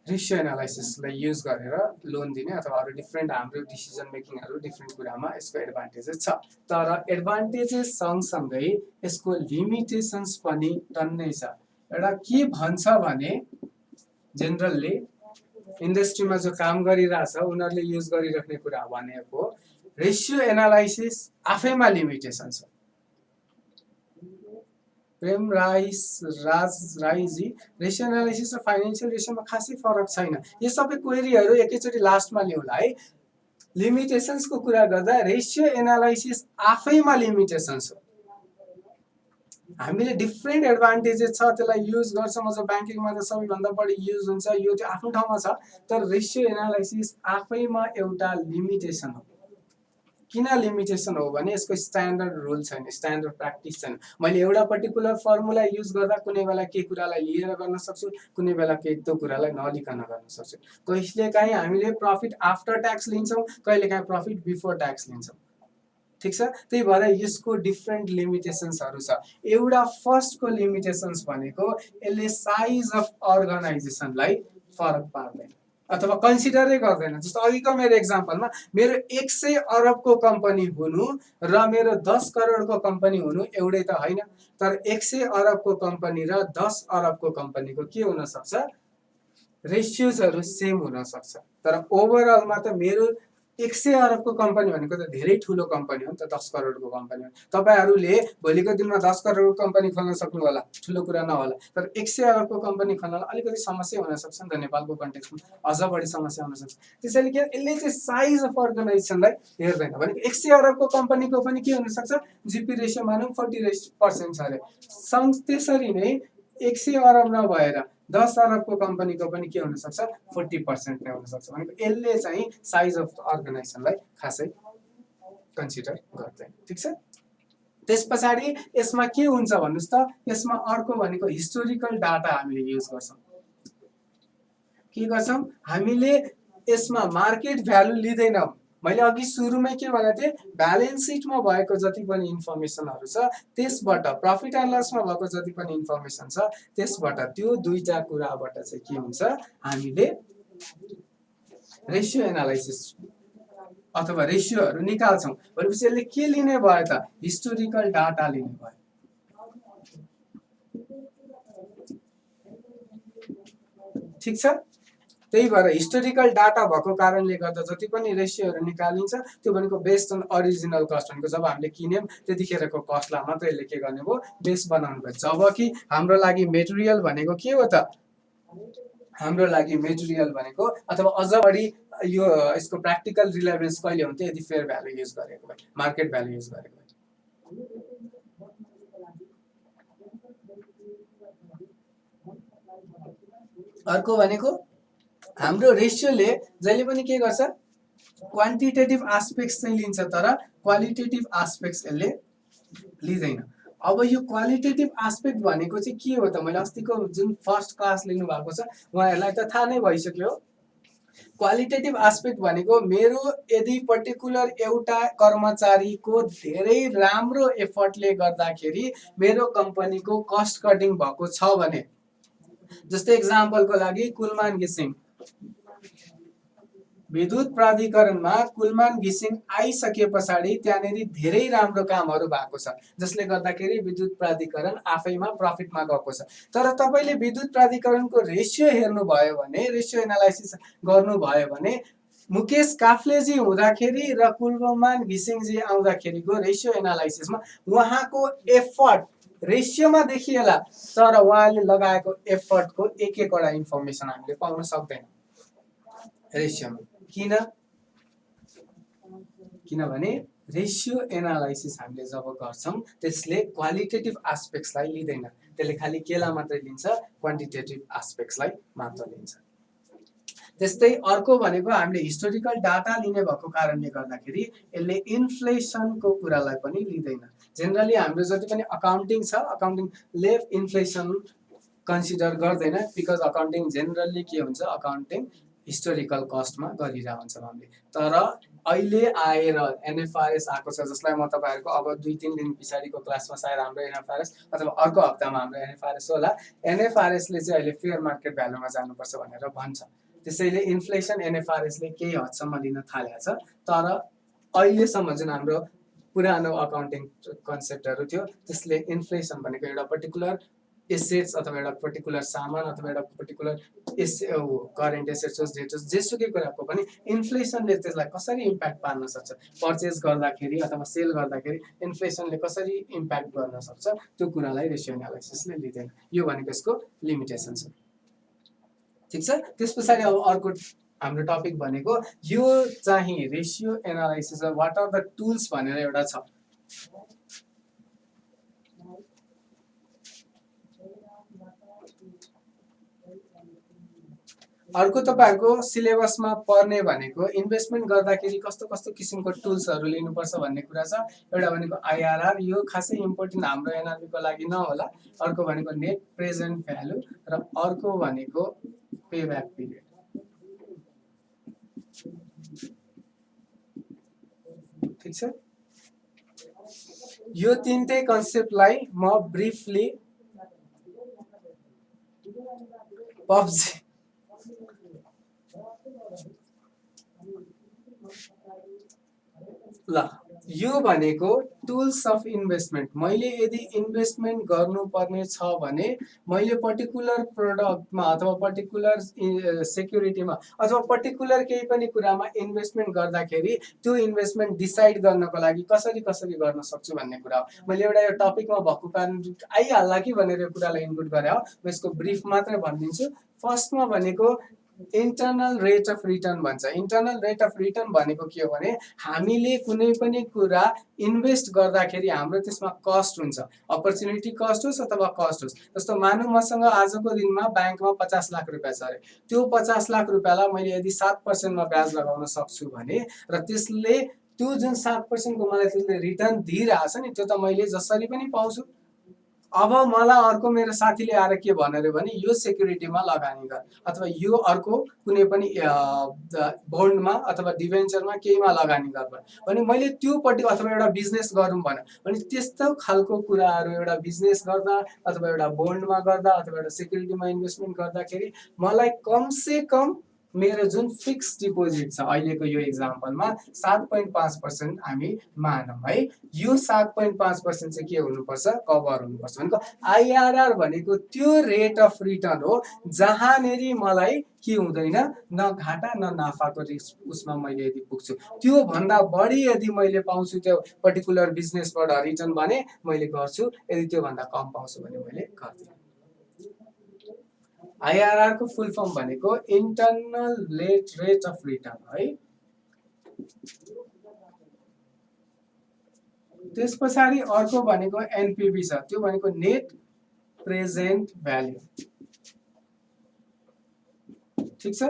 रेशियो एनालाइसिसलाई युज गरेर लोन दिने अथवा अरु डिफ्रेन्ट हाम्रो डिसिजन मेकिङहरु डिफ्रेन्ट कुरामा यसको एडभान्टेजेस छ। तर एडभान्टेजेस सँगसँगै यसको लिमिटेशन्स पनि टन्नै छ। एउटा के भन्छ भने जेनरली इन्डस्ट्रीमा जो काम गरिरहेछ उनीहरुले युज गरिराख्ने कुरा भनेको रेशियो एनालाइसिस आफैमा लिमिटेशन छ। प्रेम राईजी, रेशियो एनालाइसिस र फाइनान्शियल रेशियोमा खासै फरक छैन। यो सबै क्वेरीहरु एकैचोटी लास्टमा ल्याउँला है। लिमिटेशन्सको कुरा गर्दा रेशियो एनालाइसिस आफैमा लिमिटेशन्स हो। हामीले डिफ्रेन्ट एडभान्टेजेस छ, त्यसलाई युज गर्छौं। अझ ब्याङ्किङमा त सबैभन्दा बढी युज हुन्छ, यो चाहिँ आफ्नो ठाउँमा छ, तर रेशियो एनालाइसिस आफैमा एउटा लिमिटेशन हो। किन लिमिटेसन हो भने यसको स्ट्यान्डर्ड रुल छैन, स्ट्यान्डर्ड प्र्याक्टिस छैन। मैले एउटा पर्टिकुलर फर्मुला युज गर्दा कुनै बेला केही कुरालाई लिएर गर्न सक्छु, कुनै बेला केही त्यो कुरालाई नलिकन गर्न सक्छु। कहिलेकाहीँ हामीले प्रफिट आफ्टर ट्याक्स लिन्छौँ, कहिलेकाहीँ प्रफिट बिफोर ट्याक्स लिन्छौँ, ठिक छ। त्यही भएर यसको डिफ्रेन्ट लिमिटेसन्सहरू छ। एउटा फर्स्टको लिमिटेसन्स भनेको यसले साइज अफ अर्गनाइजेसनलाई फरक पार्दैन अथवा कन्सिडरै गर्दैन। जस्तो अघिको मेरो एक्जाम्पलमा मेरो 100 अरबको कम्पनी हुनु र मेरो 10 करोडको कम्पनी हुनु एउटै त होइन। तर 100 अरबको कम्पनी र 10 अरबको कम्पनीको के हुन सक्छ, रेसियोजहरू सेम हुन सक्छ। तर ओभरअलमा त मेरो 100 अरबको कम्पनी भनेको त धेरै ठुलो कम्पनी हो नि त, 10 करोडको कम्पनी हो। तपाईहरूले भोलिको दिनमा 10 करोडको कम्पनी खोल्न सक्नु होला, ठुलो कुरा नहोला। तर 100 अरबको कम्पनी खोल्नलाई अलिकति समस्या हुन सक्छ नि त, नेपालको कन्टेक्स्टमा अझ बढी समस्या हुन सक्छ। त्यसैले के यसले चाहिँ साइज अफ अर्गनाइजेसनलाई हेर्दैन। भने 100 अरबको कम्पनीको पनि के हुन सक्छ, जिपी रेसियो मानौँ 40% छ अरे। त्यसरी नै 100 अरब नभएर 10 अरबको कम्पनीको पनि के हुन सक्छ, 40% नै हुन सक्छ। भनेको यसले चाहिँ साइज अफ अर्गनाइजेसनलाई खासै कन्सिडर गर्दैन, ठिक छ। त्यस पछाडि यसमा के हुन्छ भन्नुस् त, यसमा अर्को भनेको हिस्टोरिकल डाटा हामीले युज गर्छौँ। के गर्छौँ हामीले, यसमा मार्केट भ्यालु लिँदैनौँ। मैले अघि सुरुमै के भनेको थिएँ, ब्यालेन्स सिटमा भएको जति पनि इन्फर्मेसनहरू छ त्यसबाट, प्रफिट एन्ड लसमा भएको जति पनि इन्फर्मेसन छ त्यसबाट, त्यो दुईटा कुराबाट चाहिँ के हुन्छ, हामीले रेसियो एनालाइसिस अथवा रेसियोहरू निकाल्छौँ। भनेपछि यसले के लिने भयो त, हिस्टोरिकल डाटा लिने भयो, ठिक छ। त्यही भएर हिस्टोरिकल डाटा भएको कारणले गर्दा जति पनि रेसियोहरू निकालिन्छ त्यो भनेको बेस्ड अन अरिजिनल कस्ट भनेको जब हामीले किन्यौँ त्यतिखेरको कस्टलाई मात्रै यसले के गर्ने भयो, बेस बनाउनु भयो। जबकि हाम्रो लागि मेटेरियल भनेको के हो त, हाम्रो लागि मेटेरियल भनेको अथवा अझ बढी यो यसको प्र्याक्टिकल रिलेभेन्स कहिले हुन्थ्यो, यदि फेयर भ्यालु युज गरेको भए, मार्केट भ्यालु युज गरेको भए। अर्को भनेको हाम्रो रेसियोले जहिले पनि के गर्छ, क्वान्टिटेटिभ आस्पेक्ट्स चाहिँ लिन्छ तर क्वालिटेटिभ आस्पेक्ट्स यसले लिँदैन। अब यो क्वालिटेटिभ आस्पेक्ट भनेको चाहिँ के हो त, मैले अस्तिको जुन फर्स्ट क्लास लिनु भएको छ उहाँहरूलाई त थाहा नै भइसक्यो। क्वालिटेटिभ आस्पेक्ट भनेको मेरो यदि पर्टिकुलर एउटा कर्मचारीको धेरै राम्रो एफर्टले गर्दाखेरि मेरो कम्पनीको कस्ट कटिङ भएको छ भने, जस्तै एक्जाम्पलको लागि कुलमान घिसिङ विद्युत प्राधिकरणमा कुलमान घिसिङ आइसके पछाडि त्यहाँनेरि धेरै राम्रो कामहरू भएको छ जसले गर्दाखेरि विद्युत प्राधिकरण आफैमा प्रफिटमा गएको छ। तर तपाईले विद्युत प्राधिकरणको रेसियो हेर्नुभयो भने, रेसियो एनालाइसिस गर्नुभयो भने, मुकेश काफ्लेजी हुँदाखेरि र कुलमान घिसिङजी आउँदाखेरिको रेसियो एनालाइसिसमा उहाँको एफर्ट रेसियोमा देखिएला, तर उहाँले लगाएको एफर्टको एक एकवटा इन्फर्मेसन हामीले पाउन सक्दैनौँ रेसियोमा। किनभने रेसियो एनालाइसिस हामीले जब गर्छौँ त्यसले क्वालिटेटिभ आस्पेक्ट्सलाई लिँदैन, त्यसले खालि केलाई मात्रै लिन्छ, क्वान्टिटेटिभ आस्पेक्ट्सलाई मात्र लिन्छ। त्यस्तै अर्को भनेको हामीले हिस्टोरिकल डाटा लिने भएको कारणले गर्दाखेरि यसले इन्फ्लेसनको कुरालाई पनि लिँदैन। जेनरली हाम्रो जति पनि अकाउन्टिङ छ, अकाउन्टिङले इन्फ्लेसन कन्सिडर गर्दैन, बिकज अकाउन्टिङ जेनरली के हुन्छ, अकाउन्टिङ हिस्टोरिकल कस्टमा गरिरहेको हुन्छ हामीले। तर अहिले आएर एनएफआरएस आएको छ, जसलाई म तपाईँहरूको अब 2-3 दिन पछाडिको क्लासमा सायद हाम्रो एनएफआरएस अथवा अर्को हप्तामा हाम्रो एनएफआरएस होला। एनएफआरएसले चाहिँ अहिले फेयर मार्केट भ्यालुमा जानुपर्छ भनेर भन्छ। त्यसैले इन्फ्लेसन एनएफआरएसले केही हदसम्म लिन थालेको छ। तर अहिलेसम्म जुन हाम्रो पुरानो अकाउन्टिङ कन्सेप्टहरू थियो त्यसले इन्फ्लेसन भनेको एउटा पर्टिकुलर एसेट्स अथवा एउटा पर्टिकुलर सामान अथवा एउटा पर्टिकुलर करेन्ट एसेट्स होस्, डेट होस्, जेसुकै कुराको पनि इन्फ्लेसनले त्यसलाई कसरी इम्प्याक्ट पार्न सक्छ, पर्चेस गर्दाखेरि अथवा सेल गर्दाखेरि इन्फ्लेसनले कसरी इम्प्याक्ट गर्न सक्छ, त्यो कुरालाई रेसियो एनालाइसिसले लिँदैन। यो भनेको यसको लिमिटेसन छ, ठिक छ। त्यस पछाडि अब अर्को हाम्रो टपिक भनेको यो चाहिँ ratio analysis what are the tools भनेर एउटा छ। अर्को तपाईहरुको सिलेबसमा पर्ने भनेको इन्भेस्टमेन्ट गर्दाखेरि कस्तो कस्तो किसिमको टुल्सहरु लिनुपर्छ भन्ने कुरा छ। एउटा भनेको आईआरआर, यो खासै इम्पोर्टेन्ट हाम्रो एनआरबी को लागि नहोला। अर्को भनेको नेट प्रेजेन्ट भ्यालु र अर्को भनेको पेब्याक पिरियड। ठीक छ, यो तीनटै कन्सेप्टलाई म ब्रिफली पब्जी ल यो भनेको टुल्स अफ इन्भेस्टमेन्ट। मैले यदि इन्भेस्टमेन्ट गर्नुपर्ने छ भने मैले पर्टिकुलर प्रोडक्टमा अथवा पर्टिकुलर सेक्युरिटीमा अथवा पर्टिकुलर केही पनि कुरामा इन्भेस्टमेन्ट गर्दाखेरि त्यो इन्भेस्टमेन्ट डिसाइड गर्नको लागि कसरी कसरी गर्न सक्छु भन्ने कुरा हो। मैले एउटा यो टपिकमा भएको कारण आइहाल्ला कि भनेर यो कुरालाई इन्क्लुड गरे हो। म यसको ब्रिफ मात्रै भनिदिन्छु। फर्स्टमा भनेको इन्टरनल रेट अफ रिटर्न भन्छ। इन्टरनल रेट अफ रिटर्न भनेको के हो भने हामीले कुनै पनि कुरा इन्भेस्ट गर्दाखेरि हाम्रो त्यसमा कस्ट हुन्छ, अपर्च्युनिटी कस्ट होस् अथवा कस्ट होस्। जस्तो मानौँ मसँग आजको दिनमा ब्याङ्कमा 50 लाख रुपैयाँ छ अरे, त्यो 50 लाख रुपैयाँलाई मैले यदि 7% मा ब्याज लगाउन सक्छु भने र त्यसले त्यो जुन 7% को मलाई त्यसले रिटर्न दिइरहेछ नि, त्यो त मैले जसरी पनि पाउँछु। अब मलाई अर्को मेरो साथीले आएर के भन्यो भने यो सेक्युरिटीमा लगानी गर अथवा यो अर्को कुनै पनि बोन्डमा अथवा डिभेन्चरमा केहीमा लगानी गर भने मैले त्यो पट्टि अथवा एउटा बिजनेस गरौँ भने त्यस्तो खालको कुराहरू एउटा बिजनेस गर्दा अथवा एउटा बोन्डमा गर्दा अथवा एउटा सेक्युरिटीमा इन्भेस्टमेन्ट गर्दाखेरि मलाई कम से कम मेरो जुन फिक्स डिपोजिट छ अहिलेको यो एक्जाम्पलमा 7.5% हामी मानौँ है, यो 7.5% चाहिँ के हुनुपर्छ, कभर हुनुपर्छ। भनेको आईआरआर भनेको त्यो रेट अफ रिटर्न हो जहाँनेरि मलाई के हुँदैन, न घाटा न नाफाको उसमा मैले यदि पुग्छु। त्यो भन्दा बढी यदि मैले पाउँछु त्यो पर्टिकुलर बिजनेसबाट रिटर्न भने मैले गर्छु, यदि त्यो भन्दा कम पाउँछु भने मैले गर्दिनँ। आईआरआर को फुल फर्म भनेको इन्टरनल रेट अफ रिटर्न है। त्यस पछाडि अर्को भनेको एनपीवी छ, त्यो भनेको नेट प्रेजेन्ट भ्यालु। ठीक छ,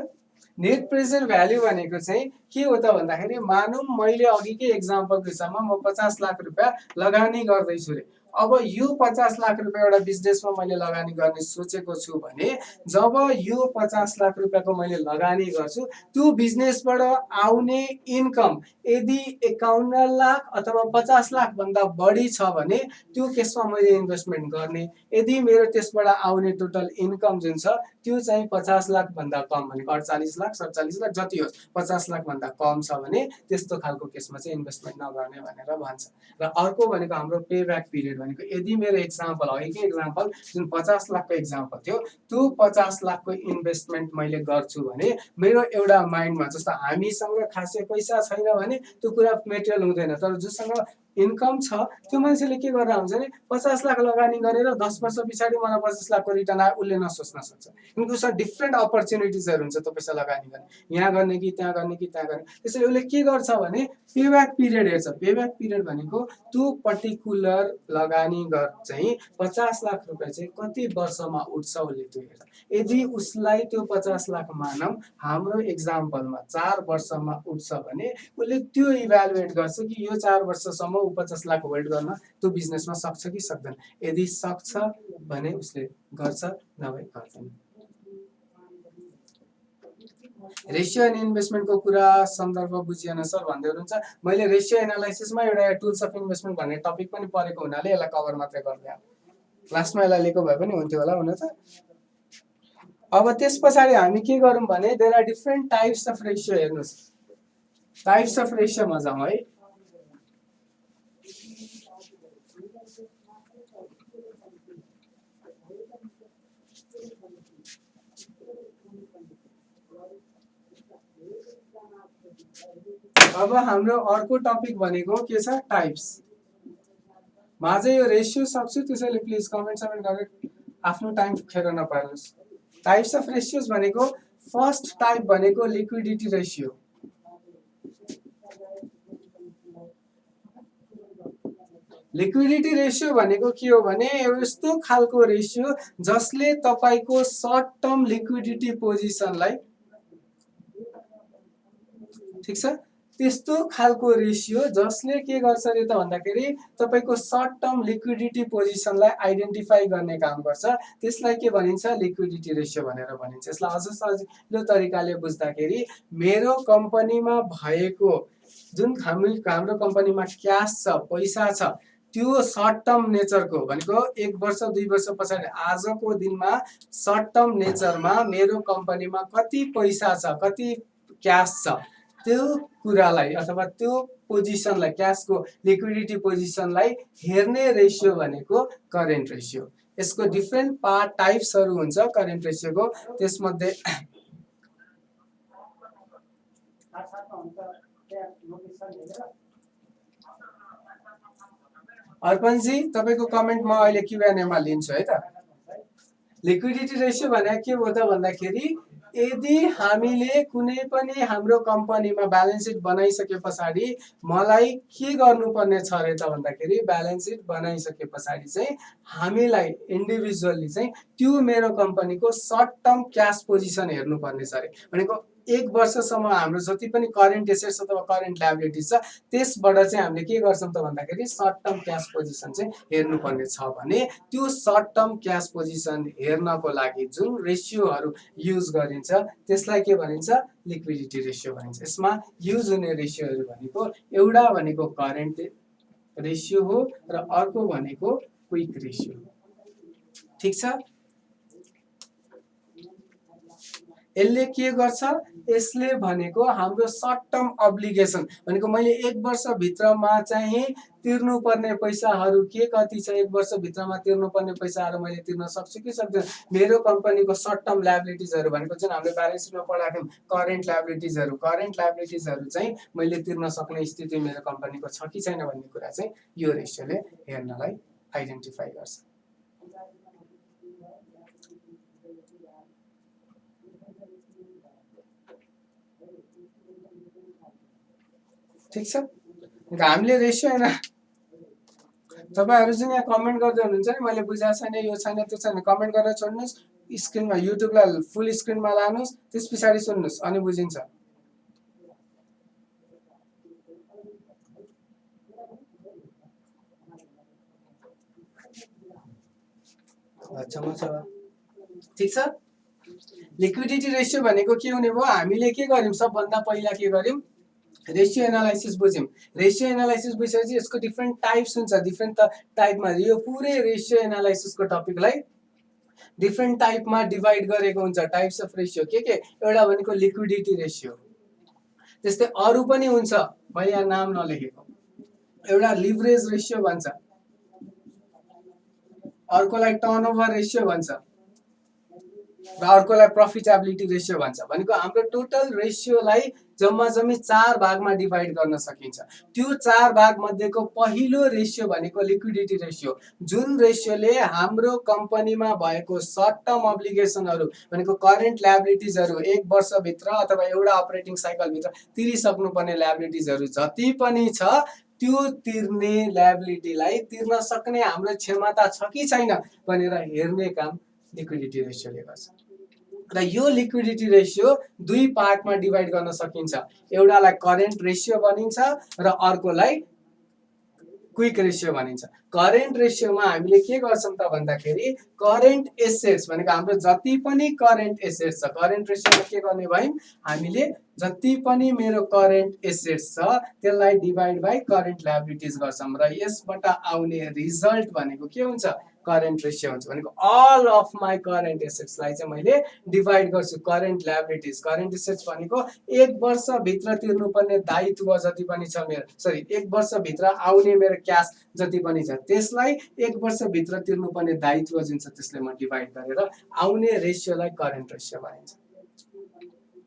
नेट प्रेजेन्ट भ्यालु भनेको चाहिँ के हो त भन्दाखेरि मानौँ मैले अघिकै एक्जाम्पलको हिसाबमा म 50 लाख रुपैयाँ लगानी गर्दैछु रे। अब यो 50 लाख रुपैयाँ एउटा बिजनेसमा मैले लगानी गर्ने सोचेको छु भने जब यो 50 लाख रुपैयाँको मैले लगानी गर्छु त्यो बिजनेसबाट आउने इन्कम यदि 51 लाख अथवा 50 लाख भन्दा बढी छ भने त्यो केसमा मैले इन्भेस्टमेन्ट गर्ने। यदि मेरो त्यसबाट आउने टोटल इन्कम जुन छ त्यो चाहिँ 50 लाख भन्दा कम भनेको 48 लाख 47 लाख जति होस् 50 लाख भन्दा कम छ भने त्यस्तो खालको केसमा चाहिँ इन्भेस्टमेन्ट नगर्ने भनेर भन्छ। र अर्को भनेको हाम्रो पेब्याक पिरियड भनेको यदि मेरो एक्जाम्पल अघिकै एक्जाम्पल जुन 50 लाखको एक्जाम्पल थियो त्यो 50 लाखको इन्भेस्टमेन्ट मैले गर्छु भने मेरो एउटा माइन्डमा जस्तो हामीसँग खासै पैसा छैन भने त्यो कुरा मेटेरियल हुँदैन, तर जोसँग इन्कम छ त्यो मान्छेले के गरेर हुन्छ भने 50 लाख लगानी गरेर 10 वर्ष पछाडि मलाई 50 लाखको रिटर्न आयो उसले नसोच्न सक्छ। किनकि उसमा डिफ्रेन्ट अपर्च्युनिटिजहरू हुन्छ त्यो पैसा लगानी गर्ने, यहाँ गर्ने कि त्यहाँ गर्ने कि त्यहाँ गर्ने। त्यसैले उसले के गर्छ भने पेब्याक पिरियड हेर्छ। पेब्याक पिरियड भनेको त्यो पर्टिकुलर लगानी गर चाहिँ 50 लाख रुपैयाँ चाहिँ कति वर्षमा उठ्छ उसले त्यो हेर्छ। यदि उसलाई त्यो 50 लाख मानौँ हाम्रो एक्जाम्पलमा 4 वर्षमा उठ्छ भने उसले त्यो इभ्यालुएट गर्छ कि यो 4 वर्षसम्म ऊ 50 लाख होल्ड गर्न त्यो बिजनेसमा सक्छ कि सक्दैन। यदि सक्छ भने उसले गर्छ, नभए गर्दैन। रेशियो एन्ड इन्भेस्टमेन्टको कुरा सन्दर्भ बुझिएन सर भन्दै हुनुहुन्छ। मैले रेशियो एनालाइसिसमा एउटा टुल्स अफ इन्भेस्टमेन्ट भन्ने टपिक पनि पढेको हुनाले यसलाई कभर मात्रै गर्दै लास्टमा यसलाई लिएको भए पनि हुन्थ्यो होला हुन त। अब त्यस पछाडि हामी के गरौँ भने there are different types of ratio. हेर्नुस्, टाइप्स अफ रेशियोमा जाउँ है। अब हाम्रो अर्को टपिक भनेको के छ, टाइप्स। माझै यो रेशियो सक्छु, त्यसैले प्लिज कमेन्ट गरेर आफ्नो टाइम खेर नपार्नुस्। टाइप्स अफ रेशियोज भनेको फर्स्ट टाइप भनेको लिक्विडिटी रेशियो। लिक्विडिटी रेशियो भनेको के हो भने यस्तो खालको रेशियो जसले तपाईको सर्ट टर्म लिक्विडिटी पोजिसनलाई ठिक छ। त्यस्तो खालको रेसियो जसले के गर्छ रे त भन्दाखेरि तपाईँको सर्ट टर्म लिक्विडिटी पोजिसनलाई आइडेन्टिफाई गर्ने काम गर्छ। त्यसलाई के भनिन्छ? लिक्विडिटी रेसियो भनेर भनिन्छ। यसलाई अझ सजिलो तरिकाले बुझ्दाखेरि मेरो कम्पनीमा भएको जुन हाम्रो कम्पनीमा क्यास छ, पैसा छ, त्यो सर्ट टर्म नेचरको भनेको 1 वर्ष 2 वर्ष पछाडि आजको दिनमा सर्ट टर्म नेचरमा मेरो कम्पनीमा कति पैसा छ, कति क्यास छ, त्यो कुरालाई अथवा त्यो पोजिसनलाई, क्यासको लिक्विडिटी पोजिसनलाई हेर्ने रेसियो भनेको करेन्ट रेसियो। यसको डिफ्रेन्ट पार्ट टाइप्सहरू हुन्छ करेन्ट रेसियोको। त्यसमध्ये अर्पणजी तपाईँको कमेन्ट म अहिले क्युएनएमा लिन्छु है त। लिक्विडिटी रेसियो भने के हो त भन्दाखेरि यदि हामीले कुनै पनि हाम्रो कम्पनीमा ब्यालेन्स सिट बनाइसके पछाडि मलाई के गर्नुपर्ने छ रे त भन्दाखेरि ब्यालेन्स सिट बनाइसके पछाडि चाहिँ हामीलाई इन्डिभिजुअली चाहिँ त्यो मेरो कम्पनीको सर्ट टर्म क्यास पोजिसन हेर्नुपर्ने छ रे। भनेको 1 वर्षसम्म हाम्रो जति पनि करेन्ट एसेट्स अथवा करेन्ट लायबिलिटिज छ त्यसबाट चाहिँ हामीले के गर्छौं त भन्दाखेरि सर्ट टर्म क्यास पोजिसन चाहिँ हेर्नुपर्ने छ भने त्यो सर्ट टर्म क्यास पोजिसन हेर्नको लागि जुन रेसियोहरू युज गरिन्छ त्यसलाई के भनिन्छ? लिक्विडिटी रेसियो भनिन्छ। यसमा युज हुने रेसियोहरू भनेको एउटा भनेको करेन्ट रेसियो हो र अर्को भनेको क्विक रेसियो। ठीक छ। यसले के गर्छ? यसले भनेको हाम्रो सर्ट टर्म अब्लिगेसन भनेको मैले 1 वर्ष भित्रमा चाहिँ तिर्नुपर्ने पैसाहरू के कति छ, 1 वर्ष भित्रमा तिर्नुपर्ने पैसाहरू मैले तिर्न सक्छु कि सक्दैन, मेरो कम्पनीको सर्ट टर्म लायबिलिटिजहरू भनेको जुन हामीले ब्यालेन्स सिटमा पढाएको करेन्ट लायबिलिटिजहरू चाहिँ मैले तिर्न सक्ने स्थिति मेरो कम्पनीको छ कि छैन भन्ने कुरा चाहिँ यो रेसियोले हेर्नलाई आइडेन्टिफाई गर्छ। ठीक छ। हामीले रेसियो हैन तपाईहरु चाहिँ यहाँ कमेन्ट गर्दै हुनुहुन्छ नि मैले बुझाएको छैन, यो छैन, त्यो छैन, कमेन्ट गर्न छोड्नुस्, स्क्रिनमा युट्युबलाई फुल स्क्रिनमा लानुस्, त्यसपछि सुन्नुस् अनि बुझिन्छ। अच्छा ठीक छ। लिक्विडिटी रेसियो भनेको के हुने भयो? हामीले के गर्यौं? सबभन्दा पहिला के गर्यौं? रेशियो एनालाइसिस बुझ्यौं। रेशियो एनालाइसिस बुझेपछि यसको डिफ्रेन्ट टाइप्स हुन्छ। डिफ्रेन्ट टाइपमा यो पुरै रेशियो एनालाइसिसको टपिकलाई डिफ्रेन्ट टाइपमा डिभाइड गरेको हुन्छ। टाइप्स अफ रेशियो के? एउटा भनेको लिक्विडिटी रेशियो, त्यस्तै अरु पनि हुन्छ, मैले यहाँ नाम नलेखेको। एउटा लिभरेज रेशियो भन्छ, अर्कोलाई टर्नओभर रेशियो भन्छ र अर्कोलाई प्रफिटेबिलिटी रेशियो भन्छ। भनेको हाम्रो टोटल रेशियोलाई जम्मा जम्मी 4 भागमा डिभाइड गर्न सकिन्छ। त्यो 4 भाग मध्येको पहिलो रेशियो भनेको लिक्विडिटी रेशियो, जुन रेशियोले हाम्रो कम्पनीमा भएको सर्ट टर्म अब्लिगेसनहरु भनेको करेन्ट लायबिलिटिजहरु 1 वर्ष भित्र अथवा एउटा अपरेटिङ साइकल भित्र तिरिसक्नु पर्ने लायबिलिटिजहरु जति पनि छ त्यो तिर्ने लायबिलिटीलाई तिर्न सक्ने हाम्रो क्षमता छ कि छैन भनेर हेर्ने काम लिक्विडिटी रेशियोले गर्छ। र यो लिक्विडिटी रेशियो 2 पार्टमा डिभाइड गर्न सकिन्छ। एउटालाई करेन्ट रेशियो भनिन्छ र अर्कोलाई क्विक रेशियो भनिन्छ। करेन्ट रेशियोमा हामीले के गर्छौं त भन्दाखेरि करेन्ट एसेट्स भनेको हाम्रो जति पनि करेन्ट एसेट्स छ, करेन्ट रेशियोमा के गर्ने भयौं? हामीले जति पनि मेरो करेन्ट एसेट्स छ त्यसलाई डिभाइड बाइ करेन्ट लायबिलिटिज गर्छौं र यसबाट आउने रिजल्ट भनेको के हुन्छ? करेन्ट रेशियो हुन्छ। भनेको all of my current assets लाई चाहिँ मैले डिभाइड गर्छु करेन्ट लायबिलिटिज। करेन्ट एसेट्स भनेको 1 वर्ष भित्र तिर्नुपर्ने दायित्व जति पनि छ मेरो, सरी 1 वर्ष भित्र आउने मेरो क्याश जति पनि छ त्यसलाई 1 वर्ष भित्र तिर्नुपर्ने दायित्व जुन छ त्यसले म डिभाइड गरेर आउने रेशियोलाई करेन्ट रेशियो भनिन्छ।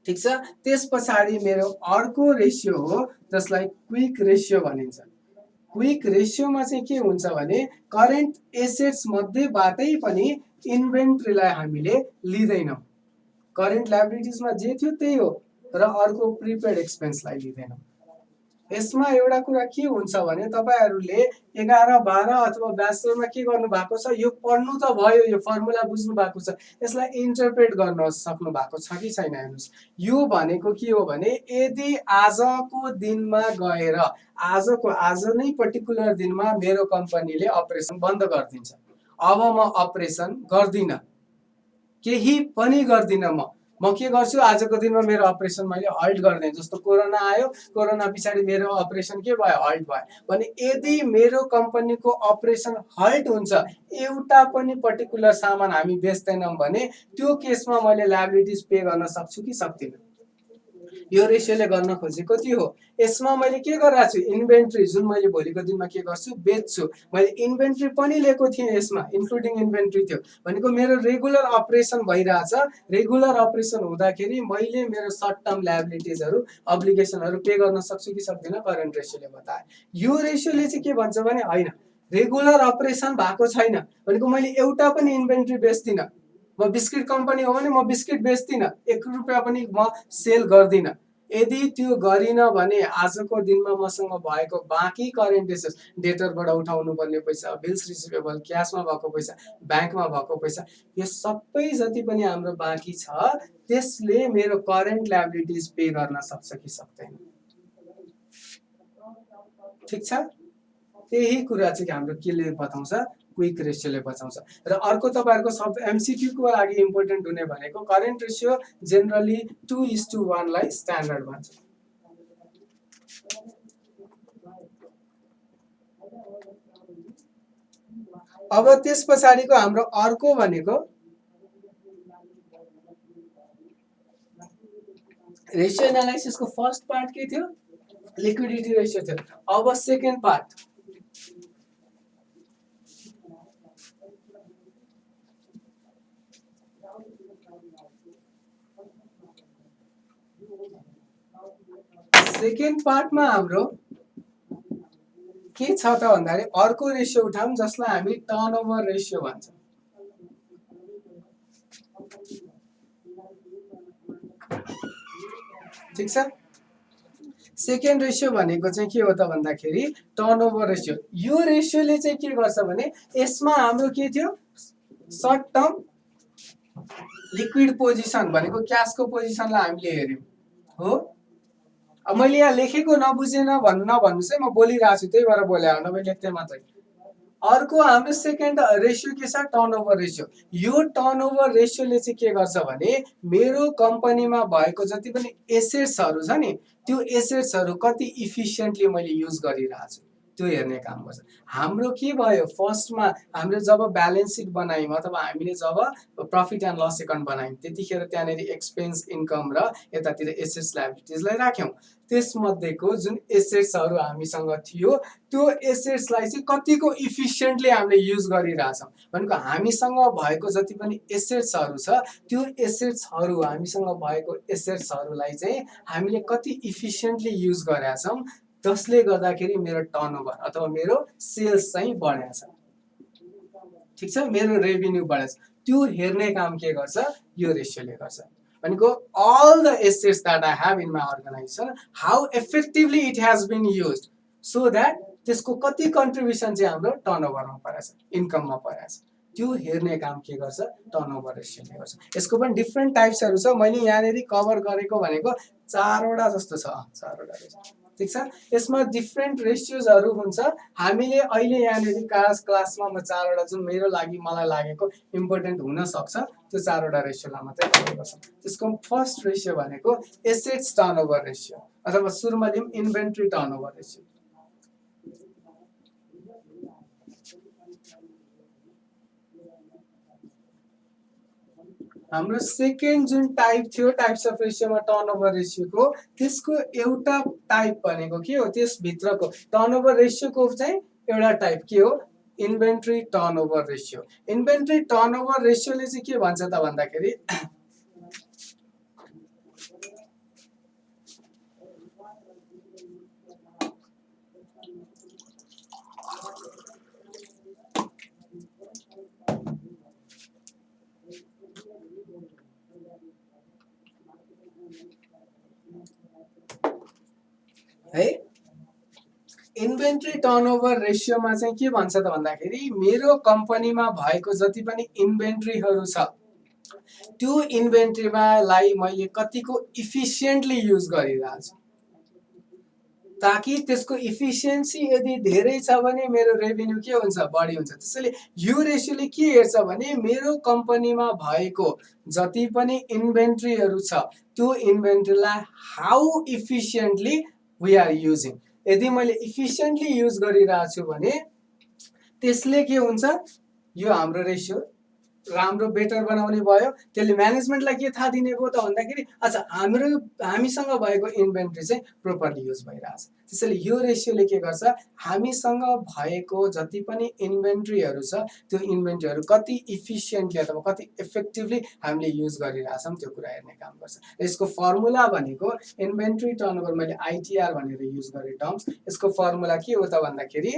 ठीक छ। त्यसपछि मेरो अर्को रेशियो हो जसलाई क्विक रेशियो भनिन्छ। क्विक रेशियोमा चाहिँ के हुन्छ भने करेन्ट एसेट्स मध्येबाटै पनि इन्भेन्ट्रीलाई हामीले लिदैनौं। करेन्ट लायबिलिटिजमा जे थियो त्यही हो र अर्को प्रिपेड एक्सपेन्सलाई लिदैनौं। यसमा एउटा कुरा के हुन्छ भने तपाईँहरूले 11, 12 अथवा ब्याचलरमा के गर्नु भएको छ, यो पढ्नु त भयो, यो फर्मुला बुझ्नु भएको छ, यसलाई इन्टरप्रेट गर्न सक्नु भएको छ कि छैन हेर्नुहोस्। यो भनेको के हो भने यदि आजको दिनमा गएर आज नै पर्टिकुलर दिनमा मेरो कम्पनीले अपरेसन बन्द गरिदिन्छ, अब म अपरेसन गर्दिनँ, केही पनि गर्दिनँ, म के गर्छु, आजको दिनमा मेरो अपरेसन मैले हल्ट गरिदिएँ। जस्तो कोरोना आयो, कोरोना पछाडि मेरो अपरेसन के भयो, हल्ट भयो भने यदि मेरो कम्पनीको अपरेसन हल्ट हुन्छ, एउटा पनि पर्टिकुलर सामान हामी बेच्दैनौँ भने त्यो केसमा मैले लायबिलिटिज पे गर्न सक्छु कि सक्दिनँ। यो रेसियोले गर्न खोजेको त्यो हो। यसमा मैले के गरिरहेको छु, इन्भेन्ट्री जुन मैले भोलिको दिनमा के गर्छु, बेच्छु, मैले इन्भेन्ट्री पनि लिएको थिएँ, यसमा इन्क्लुडिङ इन्भेन्ट्री थियो भनेको मेरो रेगुलर अपरेसन भइरहेछ। रेगुलर अपरेसन हुँदाखेरि मैले मेरो सर्ट टर्म लायबिलिटिजहरू अब्लिगेसनहरू पे गर्न सक्छु कि सक्दिनँ, करेन्ट रेसियोले बताए। यो रेसियोले चाहिँ के भन्छ भने होइन, रेगुलर अपरेसन भएको छैन भनेको मैले एउटा पनि इन्भेन्ट्री बेच्दिनँ। म बिस्किट कम्पनी हो भने म बिस्किट बेच्दिनँ, 1 रुपियाँ पनि म सेल गर्दिनँ। यदि त्यो गरिनँ भने आजको दिनमा मसँग भएको बाँकी करेन्ट एसेट्स, डेटरबाट उठाउनु पर्ने पैसा, बिल्स रिसिभेबल, क्यासमा भएको पैसा, ब्याङ्कमा भएको पैसा, यो सबै जति पनि हाम्रो बाँकी छ त्यसले मेरो करेन्ट लायबिलिटिज पे गर्न सक्छ कि सक्दैन। ठिक छ, त्यही कुरा चाहिँ हाम्रो केले बताउँछ, क्विक रेसियोले बताउँछ। र अर्को तपाईँहरूको सब MCQ को लागि इम्पोर्टेन्ट हुने भनेको करेन्ट रेसियो जेनरली 2:1 लाई स्ट्यान्डर्ड भन्छ। अब त्यस पछाडिको हाम्रो अर्को भनेको रेसियो एनालाइसिसको फर्स्ट पार्ट के थियो, लिक्विडिटी रेसियो थियो। अब सेकेन्ड पार्ट पार्टमा हाम्रो के छ त भन्दाखेरि अर्को रेसियो उठाउँ जसलाई हामी टर्नओभर रेसियो भन्छौँ। ठिक छ, सेकेन्ड रेसियो भनेको चाहिँ के हो त भन्दाखेरि टर्नओभर रेसियो। यो रेसियोले चाहिँ के गर्छ भने यसमा हाम्रो के थियो, सर्ट टर्म लिक्विड पोजिसन भनेको क्यासको पोजिसनलाई हामीले हेर्यौँ हो। अब मैले यहाँ लेखेको नबुझेन भन्नुहोस् है, म बोलिरहेको छु त्यही भएर बोले हो, नभए लेख्थेँ मात्रै। अर्को हाम्रो सेकेन्ड रेसियो के छ, टर्नओभर रेसियो। यो टर्नओभर रेसियोले चाहिँ के गर्छ भने मेरो कम्पनीमा भएको जति पनि एसेट्सहरू छ नि, त्यो एसेट्सहरू कति इफिसियन्टली मैले युज गरिरहेको छु त्यो हेर्ने काम गर्छ। हाम्रो के भयो, फर्स्टमा हामीले जब ब्यालेन्स सिट बनायौँ अथवा हामीले जब प्रफिट एन्ड लस एकाउन्ट बनायौँ त्यतिखेर त्यहाँनिर एक्सपेन्स इन्कम र यतातिर एसेट्स लायबिलिटिजलाई राख्यौँ। त्यसमध्येको जुन एसेट्सहरू हामीसँग थियो त्यो एसेट्सलाई चाहिँ कतिको इफिसियन्टली हामीले युज गरिरहेछौँ भनेको हामीसँग भएको जति पनि एसेट्सहरू छ त्यो एसेट्सहरू हामीसँग भएको एसेट्सहरूलाई चाहिँ हामीले कति इफिसियन्टली युज गरेका छौँ, जसले गर्दाखेरि मेरो टर्नओभर अथवा मेरो सेल्स चाहिँ बढेको छ। ठिक छ, मेरो रेभिन्यू बढेको छ, त्यो हेर्ने काम के गर्छ, यो रेसियोले गर्छ। भनेको all the assets that I have in my organization, how effectively it has been used so that त्यसको कति कन्ट्रिब्युसन चाहिँ हाम्रो टर्नओभरमा परेको छ, इन्कममा परेको छ, त्यो हेर्ने काम के गर्छ, टर्नओभर रेसियोले गर्छ। यसको पनि डिफ्रेन्ट टाइप्सहरू छ, मैले यहाँनिर कभर गरेको भनेको 4वटा जस्तो छ, 4वटा रेसियो। ठिक छ, यसमा डिफ्रेन्ट रेसियोजहरू हुन्छ। हामीले अहिले यहाँनिर क्लासमा म 4वटा जुन मेरो लागि मलाई लागेको इम्पोर्टेन्ट हुन सक्छ त्यो 4वटा रेसियोलाई मात्रै कभर गर्छ। त्यसको फर्स्ट रेसियो भनेको एसेट्स टर्नओभर रेसियो अथवा सुरुमा लियौँ इन्भेन्ट्री टर्नओभर रेसियो। हाम्रो सेकेन्ड जुन टाइप थियो टाइप्स अफ रेसियोमा टर्नओभर रेसियोको, त्यसको एउटा टाइप भनेको के हो, त्यसभित्रको टर्नओभर रेसियोको चाहिँ एउटा टाइप के हो, inventory turnover ratio. Inventory turnover रेसियोले चाहिँ के भन्छ त भन्दाखेरि है इन्भेन्ट्री टर्नओभर रेसियोमा चाहिँ के भन्छ त भन्दाखेरि मेरो कम्पनीमा भएको जति पनि इन्भेन्ट्रीहरू छ त्यो इन्भेन्ट्रीमालाई मैले कतिको इफिसियन्टली युज गरिरहेको छु, ताकि त्यसको इफिसियन्सी यदि धेरै छ भने मेरो रेभेन्यू के हुन्छ, बढी हुन्छ। त्यसैले यो रेसियोले के हेर्छ भने मेरो कम्पनीमा भएको जति पनि इन्भेन्ट्रीहरू छ त्यो इन्भेन्ट्रीलाई how efficiently we are using. यदि मैले इफिसियन्टली युज गरिरहेको छु भने त्यसले के हुन्छ, यो हाम्रो रेसियो राम्रो बेटर बनाउने भयो। त्यसले म्यानेजमेन्टलाई के थाहा दिने भयो त भन्दाखेरि अच्छा हामीसँग भएको इन्भेन्ट्री चाहिँ प्रोपरली युज भइरहेछ। त्यसैले यो रेसियोले के गर्छ, हामीसँग भएको जति पनि इन्भेन्ट्रीहरू छ त्यो इन्भेन्ट्रीहरू कति इफिसियन्टली अथवा कति इफेक्टिभली हामीले युज गरिरहेछौँ त्यो कुरा हेर्ने काम गर्छ। यसको फर्मुला भनेको इन्भेन्ट्री टर्नओभर, मैले आइटिआर भनेर युज गरेँ टर्म्स। यसको फर्मुला के हो त भन्दाखेरि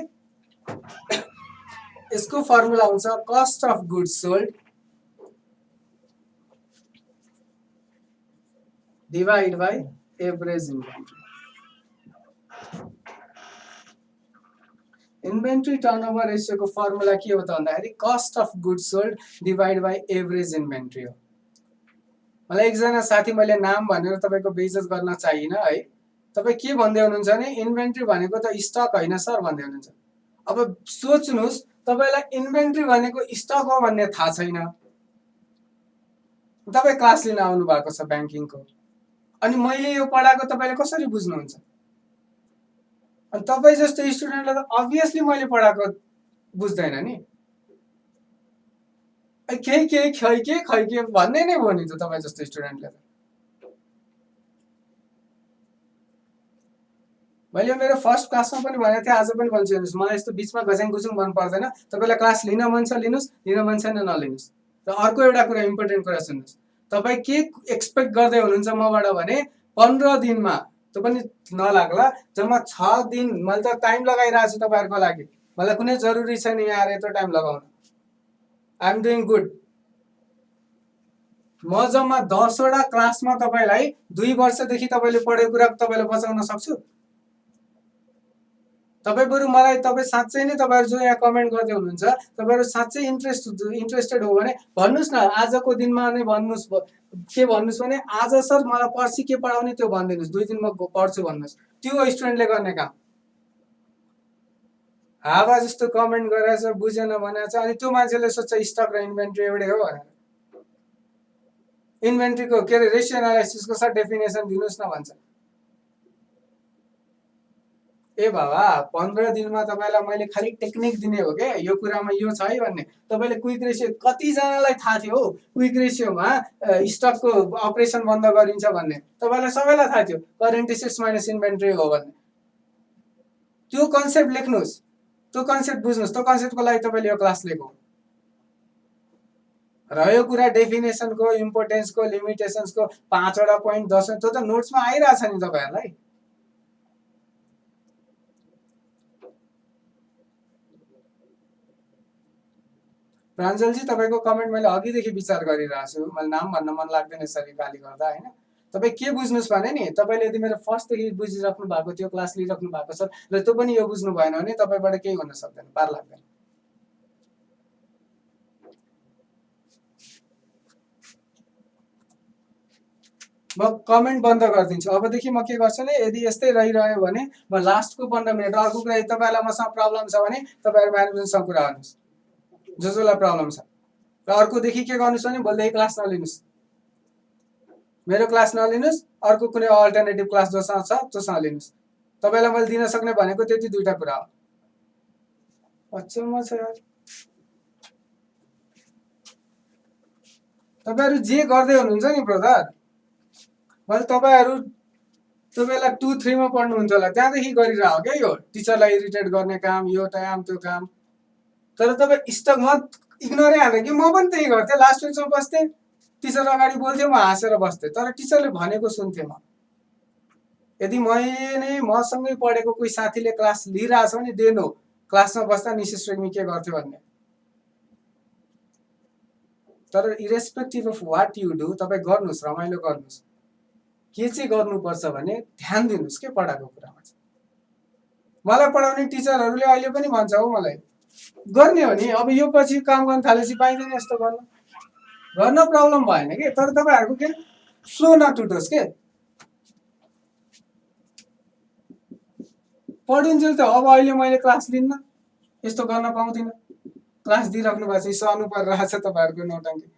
यसको फर्मुला हुन्छ cost of goods sold divide by average inventory. Inventory turnover रेसियोको फर्मुला के हो त भन्दाखेरि cost of goods sold divide by average inventory हो। मलाई एकजना साथी, मैले नाम भनेर तपाईँको बेइज्जत गर्न चाहिन है, तपाईँ के भन्दै हुनुहुन्छ भने इन्भेन्ट्री भनेको त स्टक होइन सर भन्दै हुनुहुन्छ। अब सोच्नुहोस्, तपाईँलाई इन्भेन्ट्री भनेको स्टक हो भन्ने थाहा छैन, तपाईँ क्लास लिन आउनु भएको छ ब्याङ्किङको, अनि मैले यो पढाएको तपाईँले कसरी बुझ्नुहुन्छ? अनि तपाईँ जस्तो स्टुडेन्टलाई त अभियसली मैले पढाएको बुझ्दैन नि, के भन्ने नै भयो नि त तपाईँ जस्तो स्टुडेन्टले त। मैले मेरो फर्स्ट क्लासमा पनि भनेको थिएँ, आज पनि भन्छु हेर्नुहोस्, मलाई यस्तो बिचमा घस्याङ घुसुङ मन पर्दैन। तपाईँलाई क्लास लिन मन छ लिनुहोस्, लिन मन छैन नलिनुहोस्। र अर्को एउटा कुरा, इम्पोर्टेन्ट कुरा सुन्नुहोस्, तपाईँ के एक्सपेक्ट गर्दै हुनुहुन्छ मबाट भने 15 दिनमा, त्यो पनि नलाग्ला, जम्मा 6 दिन मैले त टाइम लगाइरहेको छु तपाईँहरूको लागि, मलाई कुनै जरुरी छैन यहाँ आएर यत्रो टाइम लगाउन। I am doing good. म जम्मा 10 वटा क्लासमा तपाईँलाई 2 वर्षदेखि तपाईँले पढेको कुरा तपाईँलाई बचाउन सक्छु। तपाईँ बरु मलाई, तपाईँ साँच्चै नै तपाईँहरू जो यहाँ कमेन्ट गर्दै हुनुहुन्छ तपाईँहरू साँच्चै इन्ट्रेस्टेड हो भने भन्नुहोस् न, आजको दिनमा नै भन्नुहोस्। के भन्नुहोस् भने आज सर मलाई पर्सि के पढाउने त्यो भनिदिनुहोस्, 2 दिन म पढ्छु भन्नुहोस्। त्यो हो स्टुडेन्टले गर्ने काम। हावा जस्तो कमेन्ट गरेछ, बुझेन भनेछ, अनि त्यो मान्छेले सोध्छ स्टक र इन्भेन्ट्री एउटै हो भनेर। इन्भेन्ट्रीको के अरे रेसियो एनालाइसिसको सर डेफिनेसन दिनुहोस् न भन्छ। ए बाबा, 15 दिनमा तपाईँलाई मैले खालि टेक्निक दिने हो क्या, यो कुरामा यो छ है भन्ने। तपाईँले क्विक रेसियो, कतिजनालाई थाहा थियो हौ क्विक रेसियोमा स्टकको अपरेसन बन्द गरिन्छ भन्ने? तपाईँलाई सबैलाई थाहा थियो करेन्ट एसेट्स माइनस इन्भेन्ट्री हो भन्ने। त्यो कन्सेप्ट लेख्नुहोस्, त्यो कन्सेप्ट बुझ्नुहोस्, त्यो कन्सेप्टको लागि तपाईँले यो क्लास लिएको। रह्यो कुरा डेफिनेसनको, इम्पोर्टेन्सको, लिमिटेसन्सको 5 वटा पोइन्ट 10, त्यो त नोट्समा आइरहेछ नि तपाईँहरूलाई। प्राञ्जलजी, तपाईँको कमेन्ट मैले अघिदेखि विचार गरिरहेको छु, मैले नाम भन्न मन लाग्दैन यसरी गाली गर्दा होइन। तपाईँ के बुझ्नुहोस् भने नि, तपाईँले यदि मेरो फर्स्टदेखि बुझिराख्नु भएको थियो, क्लास लिइराख्नु भएको छ र त्यो पनि यो बुझ्नु भएन भने तपाईँबाट केही हुन सक्दैन, पार लाग्दैन। म कमेन्ट बन्द गरिदिन्छु अबदेखि। म के गर्छु भने यदि यस्तै रहिरह्यो भने म लास्टको 15 मिनट, अर्को कुरा यदि तपाईँलाई मसँग प्रब्लम छ भने तपाईँहरू म्यानेजमेन्टसँग कुरा गर्नुहोस्, जसलाई प्रब्लम छ। र अर्कोदेखि के गर्नुहोस् भने भोलिदेखि क्लास नलिनुहोस्, मेरो क्लास नलिनुहोस्, अर्को कुनै अल्टरनेटिभ क्लास जोसँग छ त्योसँग लिनुहोस्। तपाईँलाई मैले दिन सक्ने भनेको त्यति 2टा कुरा हो। अचम्म छ यार, तपाईँहरू जे गर्दै हुनुहुन्छ नि ब्रदर, मैले तपाईँहरू त्यो बेला 2-3 मा पढ्नुहुन्छ होला, त्यहाँदेखि गरिरह क्या यो टिचरलाई इरिटेट गर्ने काम, यो काम त्यो काम। तर तपाईँ स्टकमा इग्नोरै हाल्यो कि, म पनि त्यही गर्थेँ। लास्ट बेन्चमा बस्थेँ, टिचर अगाडि बोल्थ्यो, म हाँसेर बस्थेँ, तर टिचरले भनेको सुन्थेँ म। यदि मैले नै मसँगै पढेको कोही साथीले क्लास लिइरहेछ भने दे नो क्लासमा बस्दा निशेष रेग्मी के गर्थ्यो भन्ने। तर irrespective of what you do, तपाईँ गर्नुहोस्, रमाइलो गर्नुहोस्। के चाहिँ गर्नुपर्छ भने ध्यान दिनुहोस् के पढाएको कुरामा चाहिँ। मलाई पढाउने टिचरहरूले अहिले पनि भन्छ हो मलाई गर्ने हो नि, अब यो पछि काम गर्न थालेपछि पाइँदैन यस्तो गर्न प्रब्लम भएन कि, तर तपाईँहरूको के फ्लो नटुटोस् के। पढुन्जेल त अब अहिले मैले क्लास लिन्न, यस्तो गर्न पाउँदिनँ। क्लास दिइराख्नु भएको छ, सहनु परिरहेछ तपाईँहरूको नौटङ्की।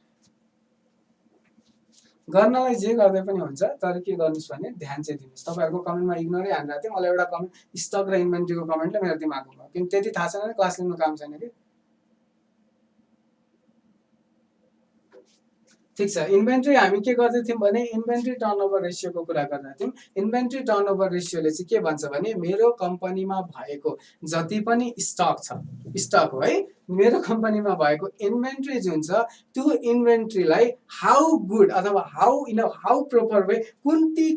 गर्नलाई जे गर्दै पनि हुन्छ, तर के गर्नुहोस् भने ध्यान चाहिँ दिनुहोस्। तपाईँहरूको कमेन्टमा इग्नोरै हानिरहेको थियो, मलाई एउटा कमेन्ट स्टक र इन्भेन्ट्रीको कमेन्टले मेरो दिमागमा भयो, किन त्यति थाहा छैन, क्लास लिनु काम छैन कि। ठिक छ, इन्भेन्ट्री हामी के गर्दै थियौँ भने इन्भेन्ट्री टर्नओभर रेसियोको कुरा गर्दै थियौँ। इन्भेन्ट्री टर्नओभर रेसियोले चाहिँ के भन्छ भने मेरो कम्पनीमा भएको जति पनि स्टक छ, स्टक हो है, मेरो कम्पनीमा भएको इन्भेन्ट्री जुन छ त्यो इन्भेन्ट्रीलाई हाउ गुड अथवा हाउ प्रोपर वे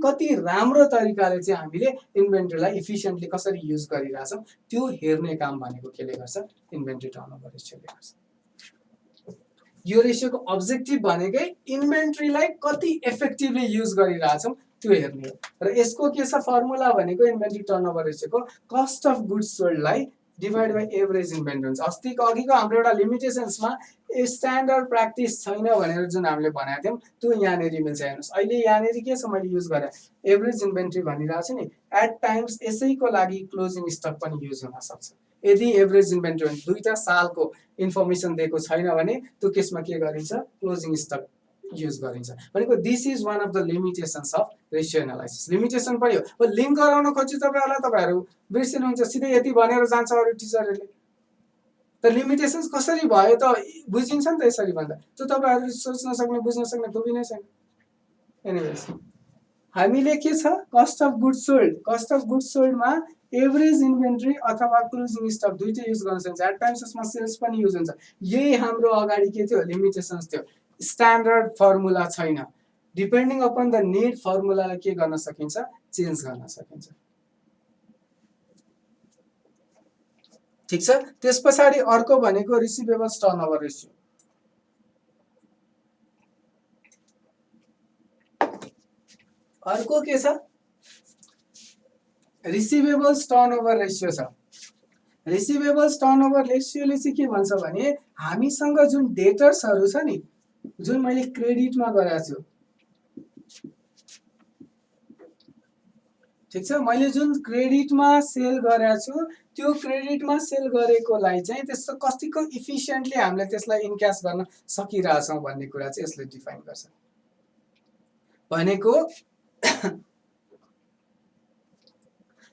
कति राम्रो तरिकाले चाहिँ हामीले इन्भेन्ट्रीलाई इफिसियन्टली कसरी युज गरिरहेछौँ त्यो हेर्ने काम भनेको केले गर्छ, इन्भेन्ट्री टर्नओभर रेसियोले गर्छ। यो रेसियोको अब्जेक्टिभ भनेकै इन्भेन्ट्रीलाई कति इफेक्टिभली युज गरिरहेछौँ त्यो हेर्ने हो। र यसको के छ फर्मुला भनेको इन्भेन्ट्री टर्नओभर रेसियोको कस्ट अफ गुड्स सोल्डलाई डिभाइड बाई एभरेज इन्भेन्ट्री हुन्छ। अस्तिको अघिको हाम्रो एउटा लिमिटेसन्समा स्ट्यान्डर्ड प्र्याक्टिस छैन भनेर जुन हामीले भनेको थियौँ त्यो यहाँनिर मिल्छ। हेर्नुहोस् अहिले यहाँनिर के छ मैले युज गरेँ एभरेज इन्भेन्ट्री भनिरहेको छु नि, एट टाइम्स यसैको लागि क्लोजिङ स्टक पनि युज हुन सक्छ। यदि एभरेज इन्भेन्ट्री दुईटा सालको इन्फर्मेसन दिएको छैन भने त्यो केसमा के गरिन्छ क्लोजिङ स्टक युज गरिन्छ भनेको this is one of the limitations of ratio analysis. Limitation पनि हो, लिङ्क गराउन खोज्छु तपाईँहरू बिर्सिनुहुन्छ, सिधै यति भनेर जान्छ अरू टिचरहरूले। त लिमिटेसन्स कसरी भयो त बुझिन्छ नि त यसरी भन्दा, त्यो तपाईँहरू सोच्न सक्ने बुझ्न सक्ने थोपी नै छैन। एनिवेज हामीले के छ cost of goods sold, cost of goods सोल्डमा एभरेज इन्भेन्ट्री अथवा क्लोजिङ स्टक दुईटै युज गर्न सकिन्छ। एट टाइम्स यसमा सेल्स पनि युज हुन्छ। यही हाम्रो अगाडि के थियो लिमिटेसन्स थियो, स्ट्यान्डर्ड फर्मुला छैन, डिपेन्डिङ अपन द निड फर्मुलालाई के गर्न सकिन्छ चेन्ज गर्न सकिन्छ। ठिक छ, त्यस पछाडि अर्को भनेको रिसिभेबल्स टर्नओभर रेसियो। अर्को के छ रिसिभेबल्स टर्नओभर रेसियो छ। रिसिभेबल्स टर्नओभर रेसियोले चाहिँ के भन्छ भने हामीसँग जुन डेटर्सहरू छ नि, जुन मैले क्रेडिटमा गरेको छु, ठिक छ, मैले जुन क्रेडिटमा सेल गरेको छु त्यो क्रेडिटमा सेल गरेकोलाई चाहिँ त्यसको कतिको इफिसियन्टली हामीले त्यसलाई इनक्यास गर्न सकिरहेछौँ भन्ने कुरा चाहिँ यसले डिफाइन गर्छ। भनेको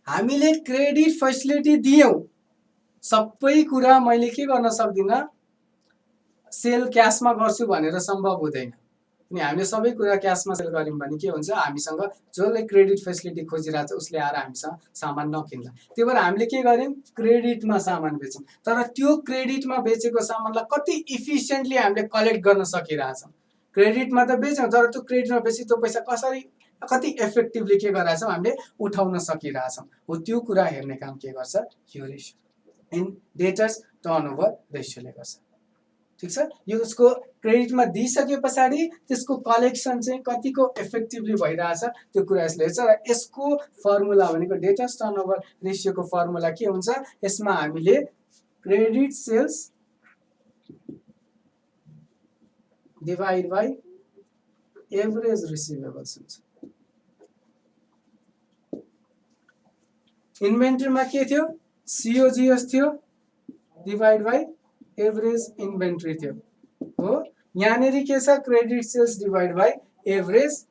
हामीले क्रेडिट फेसिलिटी दियौँ, सबै कुरा मैले के गर्न सक्दिनँ सेल क्यासमा गर्छु भनेर सम्भव हुँदैन। अनि हामीले सबै कुरा क्यासमा सेल गऱ्यौँ भने के हुन्छ हामीसँग जसले क्रेडिट फेसिलिटी खोजिरहेको छ उसले आएर हामीसँग सामान नकिन्ला। त्यही भएर हामीले के गर्यौँ क्रेडिटमा सामान बेच्यौँ, तर त्यो क्रेडिटमा बेचेको सामानलाई कति इफिसियन्टली हामीले कलेक्ट गर्न सकिरहेछौँ। क्रेडिटमा त बेच्यौँ तर त्यो क्रेडिटमा बेची त्यो पैसा कसरी कति इफेक्टिभली के गरिरहेछौँ हामीले उठाउन सकिरहेछौँ हो, त्यो कुरा हेर्ने काम के गर्छ यो रेसियो इन डेटर्स टर्नओभर रेसियोले गर्छ। ठिक छ, यो उसको क्रेडिटमा दिइसके पछाडि त्यसको कलेक्सन चाहिँ कतिको इफेक्टिभली भइरहेछ त्यो कुरा यसले हेर्छ। र यसको फर्मुला भनेको डेटर्स टर्नओभर रेसियोको फर्मुला के हुन्छ, यसमा हामीले credit sales divide by average receivables हुन्छ। इन्भेन्ट्रीमा के थियो सिओजिएस थियो डिभाइड बाई एभरेज इन्भेन्ट्री थियो हो, यहाँनिर के छ credit sales divide by average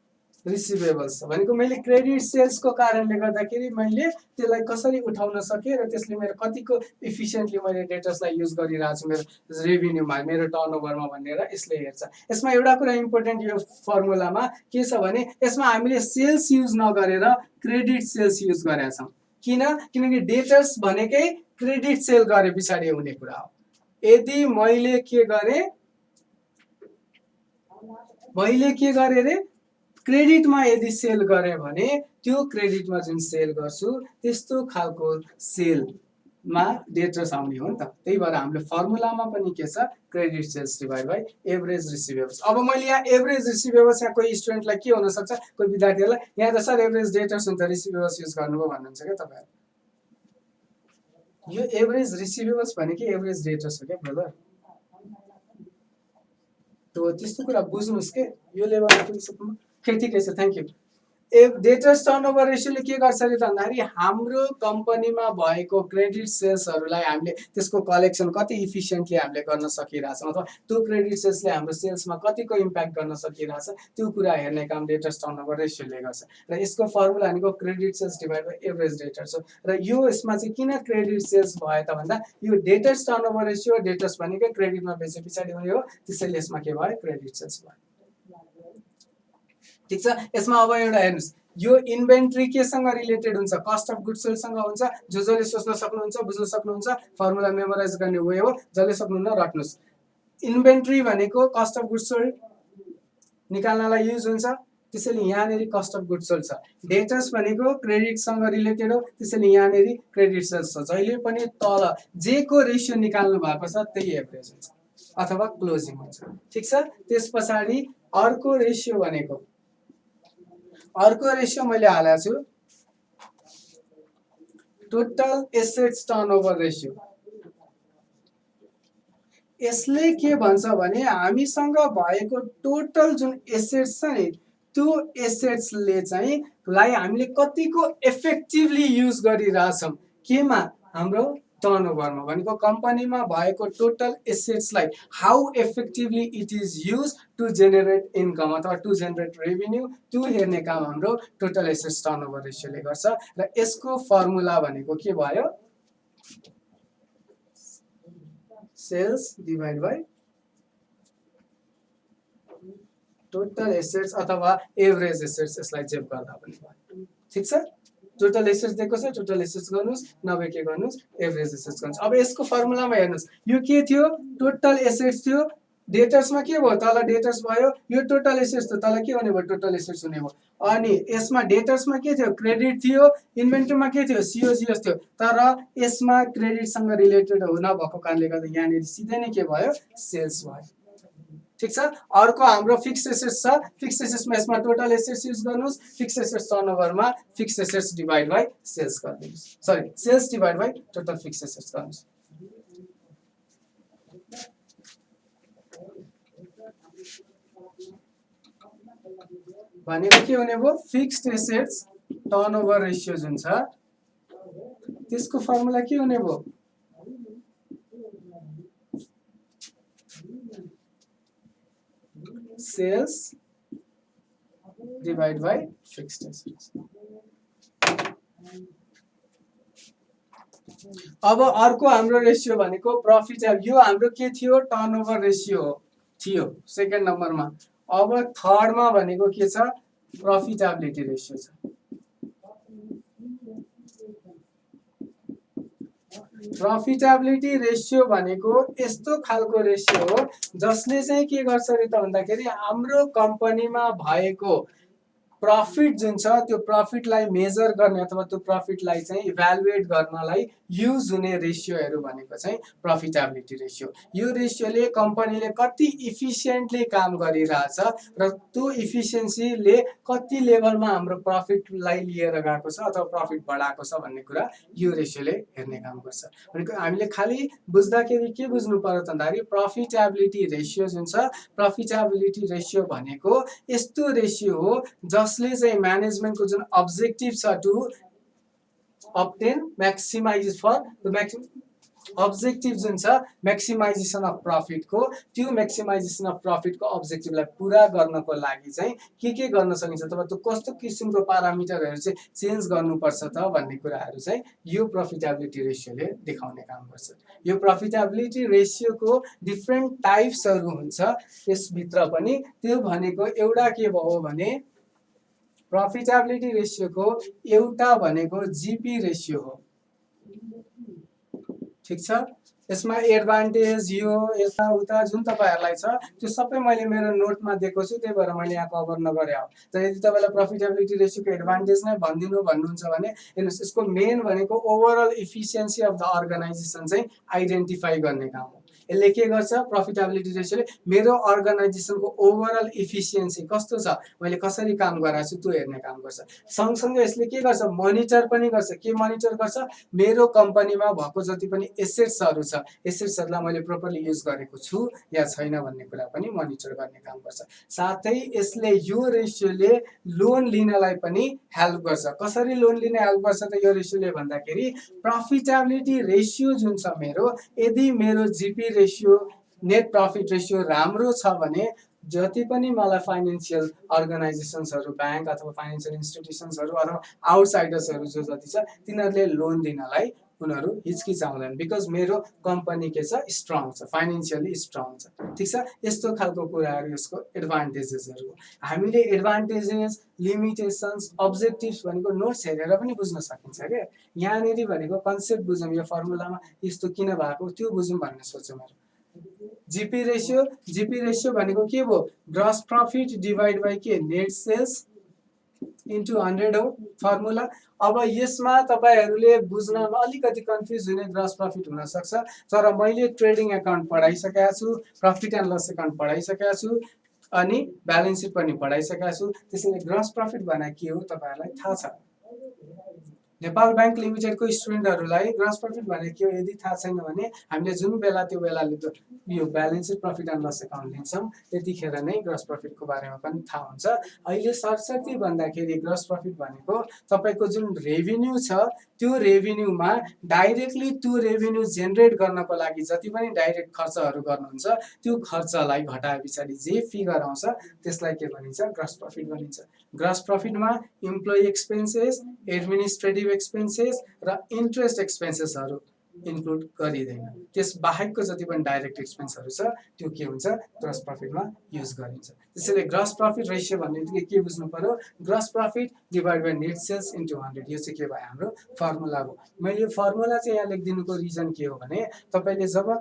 receivables. भनेको मैले क्रेडिट सेल्सको कारणले गर्दाखेरि मैले त्यसलाई कसरी उठाउन सकेँ र त्यसले मेरो कतिको इफिसियन्टली मैले डेटर्सलाई युज गरिरहेको छु मेरो रेभिन्यूमा मेरो टर्नओभरमा भनेर यसले हेर्छ। यसमा एउटा कुरा इम्पोर्टेन्ट यो फर्मुलामा के छ भने यसमा हामीले सेल्स युज नगरेर क्रेडिट सेल्स युज गरेका छौँ। किनकि डेटर्स भनेकै क्रेडिट सेल गरे पछाडि हुने कुरा हो। यदि मैले के गरे रे क्रेडिटमा यदि सेल गरेँ भने त्यो क्रेडिटमा जुन सेल गर्छु त्यस्तो खालको सेलमा डेटर्स आउने हो नि त। त्यही भएर हाम्रो फर्मुलामा पनि के छ credit sales divide by average receivables. अब मैले यहाँ एभरेज रिसिभेबल्स यहाँ कोही स्टुडेन्टलाई के हुनसक्छ कोही विद्यार्थीहरूलाई यहाँ त सर एभरेज डेटर्स हुन्छ रिसिभेबल्स युज गर्नुभयो भन्नुहुन्छ क्या तपाईँहरू। यो एभरेज रिसिभेबल्स भनेको एभरेज डेटर्स हो क्या ब्रदर। त्यो त्यस्तो कुरा बुझ्नुहोस् के यो लेभलमा पुगिसक्नु। ठिकै छ, थ्याङ्क यू। डेटर्स टर्नओभर रेसियोले के गर्छ अरे भन्दाखेरि हाम्रो कम्पनीमा भएको क्रेडिट सेल्सहरूलाई हामीले त्यसको कलेक्सन कति इफिसियन्टली हामीले गर्न सकिरहेछौँ अथवा त्यो क्रेडिट सेल्सले हाम्रो सेल्समा कतिको इम्प्याक्ट गर्न सकिरहेछ त्यो कुरा हेर्ने काम डेटर्स टर्नओभर रेसियोले गर्छ। र यसको फर्मुला भनेको credit sales divide by average debtors हो। र यो यसमा चाहिँ किन क्रेडिट सेल्स भयो त भन्दा यो डेटर्स टर्नओभर रेसियो, डेटर्स भनेकै क्रेडिटमा बेचे पछाडि हुने हो, त्यसैले यसमा के भयो क्रेडिट सेल्स भयो। ठिक छ। यसमा अब एउटा हेर्नुहोस्, यो इन्भेन्ट्री केसँग रिलेटेड हुन्छ, कस्ट अफ गुड्स सोल्डसँग हुन्छ। जसले सोच्न सक्नुहुन्छ बुझ्न सक्नुहुन्छ फर्मुला मेमोराइज गर्ने वे हो, जसले सक्नुहुन्न रट्नुहोस्। इन्भेन्ट्री भनेको कस्ट अफ गुड्स सोल्ड निकाल्नलाई युज हुन्छ, त्यसैले यहाँनेरि कस्ट अफ गुड्स सोल्ड छ। डेटर्स भनेको क्रेडिटसँग रिलेटेड हो, त्यसैले यहाँनेरि क्रेडिट सेल्स छ। जहिले पनि तल जे को रेसियो निकाल्नु भएको छ त्यही एभरेज हुन्छ अथवा क्लोजिङ हुन्छ। ठिक छ। त्यस पछाडि अर्को रेसियो भनेको मैले हालेको छु टोटल एसेट्स टर्नओभर रेसियो। यसले के भन्छ भने हामीसँग भएको टोटल जुन एसेट्स छ नि त्यो एसेट्सले चाहिँ लाई हामीले कतिको इफेक्टिभली युज गरिरहेछौँ केमा हाम्रो टर्नओभरमा, भनेको कम्पनीमा भएको टोटल एसेट्सलाई how effectively it is use to generate income अथवा टु जेनेरेट रेभिन्यू, त्यो हेर्ने काम हाम्रो टोटल एसेट्स टर्नओभर रेसियोले गर्छ। र यसको फर्मुला भनेको के भयो sales divide by total assets अथवा एभरेज एसेट्स, यसलाई जेब गर्दा पनि भयो। ठिक छ। टोटल एसेट्स दिएको छ, टोटल एसेट्स गर्नुस्, नभए के गर्नुस् एभरेज एसेट्स गर्नुस्। अब यसको फर्मुलामा हेर्नुस्, यो के थियो टोटल एसेट्स थियो, डेटर्समा के भयो तल डेटर्स भयो, यो टोटल एसेट्स थियो तल के हुने भयो टोटल एसेट्स हुने भयो। अनि यसमा डेटर्समा के थियो क्रेडिट थियो, इन्भेन्ट्रीमा के थियो सिओजिएस थियो, तर यसमा क्रेडिटसँग रिलेटेड नभएको कारणले गर्दा यहाँनिर सिधै नै के भयो सेल्स भयो। ठिक छ। अर्को हाम्रो फिक्स एसेट्स छ, फिक्स एसेट्समा यसमा टोटल एसेट्स युज गर्नुस्, फिक्स एसेट्स टर्नओभरमा fixed assets divide by sales गर्नुस्, sorry sales divide by total fixed assets गर्नुस्। भनेको के हुने भयो फिक्स्ड एसेट्स टर्नओभर रेशियो जुन छ त्यसको फर्मुला के हुने भयो sales divide by fixed assets. अब अर्को हाम्रो रेशियो भनेको प्रॉफिट, यो हाम्रो के थियो टर्नओभर रेशियो थियो सेकेन्ड नम्बरमा। अब थर्डमा भनेको के छ प्रॉफिटेबिलिटी रेशियो छ। प्रॉफिटेबिलिटी रेशियो भनेको यस्तो खालको रेशियो हो जसले चाहिँ के गर्छ रे त भन्दाखेरि हाम्रो कम्पनीमा भएको प्रॉफिट जुन छ त्यो प्रॉफिटलाई मेजर गर्ने अथवा त्यो प्रॉफिटलाई चाहिँ इभ्यालुएट गर्नलाई युज हुने रेशियोहरु भनेको चाहिँ प्रॉफिटेबिलिटी रेशियो। यो रेशियोले कम्पनीले कति इफिसिएन्टली काम गरिरहेछ र त्यो इफिसिएन्सीले कति लेभलमा हाम्रो प्रॉफिटलाई लिएर गएको छ अथवा प्रॉफिट बढाएको छ भन्ने कुरा यो रेशियोले हेर्ने काम गर्छ। भनेको हामीले खाली बुझ्दाखेरि के बुझ्नु पर्यो भन्दाखेरि प्रॉफिटेबिलिटी रेशियो जुन छ प्रॉफिटेबिलिटी रेशियो भनेको यस्तो रेशियो हो जसले चाहिँ म्यानेजमेन्टको जुन अब्जेक्टिभ छ to obtain maximize for the objective जुन छ मैक्सिमाइजेसन अफ प्रॉफिट को त्यो मैक्सिमाइजेसन अफ प्रॉफिट को अब्जेक्टिभलाई पूरा गर्नको लागि चाहिँ के गर्न सकिन्छ अथवा त्यो कस्तो किसिमको प्यारामिटरहरु चाहिँ चेन्ज गर्नुपर्छ त भन्ने कुराहरु चाहिँ यो प्रॉफिटेबिलिटी रेशियोले देखाउने काम गर्छ। यो प्रॉफिटेबिलिटी रेशियोको डिफरेन्ट टाइप्सहरु हुन्छ यस भित्र पनि। त्यो भनेको एउटा के भयो भने प्रॉफिटेबिलिटी रेशियोको एउटा भनेको जीपी रेशियो हो। ठीक छ। यसमा एडभान्टेज यो यता उता जुन तपाईहरुलाई छ त्यो सबै मैले मेरो नोटमा दिएको छु, त्यही भएर मैले यहाँ कभर नगरे हो। तर यदि तपाईलाई प्रॉफिटेबिलिटी रेशियोको एडभान्टेज नै भन्दिनु भन्नुहुन्छ भने हेर्नुस् यसको मेन भनेको overall efficiency of the organization चाहिँ आइडेन्टिफाई गर्ने काम हो। यसले के गर्छ प्रफिटेबिलिटी रेसियोले मेरो अर्गनाइजेसनको ओभरअल इफिसियन्सी कस्तो छ मैले कसरी काम गराएको छु त्यो हेर्ने काम गर्छ सँगसँगै यसले के गर्छ मोनिटर पनि गर्छ के मोनिटर गर्छ मेरो कम्पनीमा भएको जति पनि एसेट्सहरू छ एसेट्सहरूलाई मैले प्रोपरली युज गरेको छु या छैन भन्ने कुरा पनि मोनिटर गर्ने काम गर्छ साथै यसले यो रेसियोले लोन लिनलाई पनि हेल्प गर्छ कसरी लोन लिन हेल्प गर्छ त यो रेसियोले भन्दाखेरि प्रफिटेबिलिटी रेसियो जुन छ मेरो यदि मेरो GP ratio net profit ratio राम्रो छ भने जति पनि मलाई फाइनेन्शियल अर्गनाइजेसन्सहरू ब्याङ्क अथवा फाइनेन्शियल इन्स्टिट्युसन्सहरू अथवा आउटसाइडर्सहरू जो जति छ तिनीहरूले लोन दिनलाई उनीहरू हिचकिचाउँदैन बिकज मेरो कम्पनी के छ स्ट्रङ छ फाइनेन्शियली स्ट्रङ छ ठिक छ यस्तो खालको कुराहरू यसको एडभान्टेजेसहरू हामीले एडभान्टेजेस लिमिटेसन्स अब्जेक्टिभ्स भनेको नोट्स हेरेर पनि बुझ्न सकिन्छ क्या यहाँनिर भनेको कन्सेप्ट बुझौँ यो फर्मुलामा यस्तो किन भएको त्यो बुझौँ भन्ने सोचौँ मेरो जीपी रेसियो भनेको के भयो ग्रस प्रफिट डिवाइड बाई के नेट सेल्स इन्टु 100 हो फर्मुला अब यसमा तपाईहरुले बुझ्नमा अलिकति कन्फ्युज हुने ग्रस प्रफिट हुन सक्छ तर मैले ट्रेडिङ अकाउन्ट पढाइसकेका छु प्रफिट एन्ड लस अकाउन्ट पढाइसकेका छु अनि ब्यालेन्स सिट पनि पढाइसकेका छु त्यसैले ग्रस प्रफिट भने के हो तपाईहरुलाई थाहा छ नेपाल बैंक लिमिटेड को स्टुडेन्टहरुलाई ग्रस प्रफिट भने के हो यदि थाहा छैन भने हामीले जुन बेला त्यो बेलाले यो balance sheet profit and loss account लिन्छौं त्यतिखेर नै ग्रस प्रफिट को बारेमा पनि थाहा हुन्छ अहिले सरसर्ती भन्दाखेरि ग्रस प्रफिट भनेको तपाईको जुन रेभिन्यू छ त्यो रेभिन्यूमा डाइरेक्टली त्यो रेभिन्यू जेनेरेट गर्नको लागि जति पनि डाइरेक्ट खर्चहरु गर्नुहुन्छ त्यो खर्चलाई घटाएपछि जे फिगर आउँछ त्यसलाई के भनिन्छ ग्रस प्रफिट भनिन्छ ग्रस प्रफिटमा एम्प्लोइ एक्सपेन्सेस एडमिनिस्ट्रेटिभ एक्सपेन्सेस र इन्ट्रेस्ट एक्सपेन्सेसहरु इन्क्लुड गरिदैन त्यस बाहेकको जति पनि डाइरेक्ट एक्सपेन्सहरु छ त्यो के हुन्छ ग्रस प्रफिटमा युज गरिन्छ त्यसैले ग्रस प्रफिट रेशियो भन्ने के बुझ्नु पर्यो gross profit divide by net sales into 100 यो चाहिँ के भयो हाम्रो फर्मुला हो मैले यो फर्मुला चाहिँ यहाँ लेखिदिनुको रिजन के हो भने तपाईले जब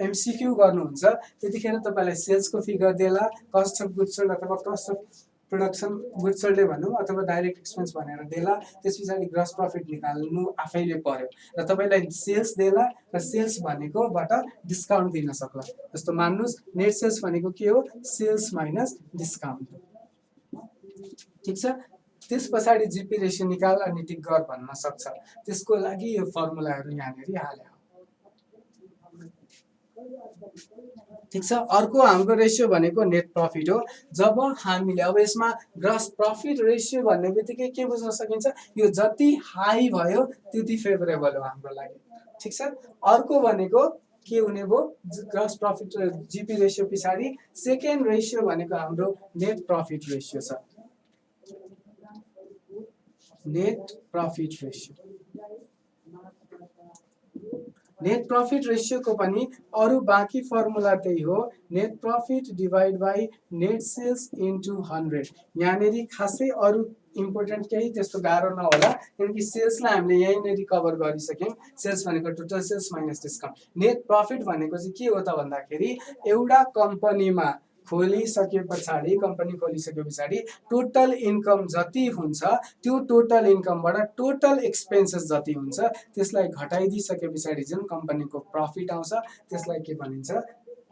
एमसीक्यू गर्नुहुन्छ त्यतिखेर तपाईलाई सेल्स को फिगर देला कस्ट अफ गुड्स सोल्ड अथवा cost of production goods sold भनौं अथवा डाइरेक्ट एक्सपेन्स भनेर देला त्यसपछि ग्रस प्रफिट निकाल्नु आफैले पर्यो र तपाईलाई सेल्स देला र सेल्स भनेकोबाट डिस्काउन्ट दिन सक्ला जस्तो मान्नुस् नेट सेल्स भनेको के हो सेल्स माइनस डिस्काउन्ट ठीक छ त्यसपछि जीपी रेशियो निकाल अनि टिक गर भन्न सक्छ त्यसको लागि यो फर्मुलाहरु यहाँनेरि हाले ठीक छ अर्को हाम्रो रेशियो भनेको नेट प्रफिट हो जब हामीले अब यसमा ग्रस प्रफिट रेशियो भन्ने बित्तिकै के बुझ्न सकिन्छ यो जति हाई भयो त्यति फेभरेबल हो हाम्रो लागि ठीक छ अर्को भनेको के हुने भो ग्रस प्रफिट जीपी रेशियो पछाडी सेकेन्ड रेशियो भनेको हाम्रो नेट प्रफिट रेशियो छ net profit ratio net profit ratio को पनि अरु बाँकी फर्मुला त्यही हो net profit divide by net sales into 100 यहाँनेरि खासै अरु इम्पोर्टेन्ट केही त्यस्तो गाह्रो नहोला किनकि सेल्सलाई हामीले यहीँनेरि कभर गरिसक्यौं सेल्स भनेको total sales minus discount net profit भनेको चाहिँ के हो त भन्दाखेरि एउटा कम्पनीमा खोलिसके पछाडी कम्पनी खोलिसके पछाडी टोटल इन्कम जति हुन्छ त्यो टोटल इन्कमबाट टोटल एक्सपेन्सेस जति हुन्छ त्यसलाई घटाइदिसके पछाडी जुन कम्पनीको प्रफिट आउँछ त्यसलाई के भनिन्छ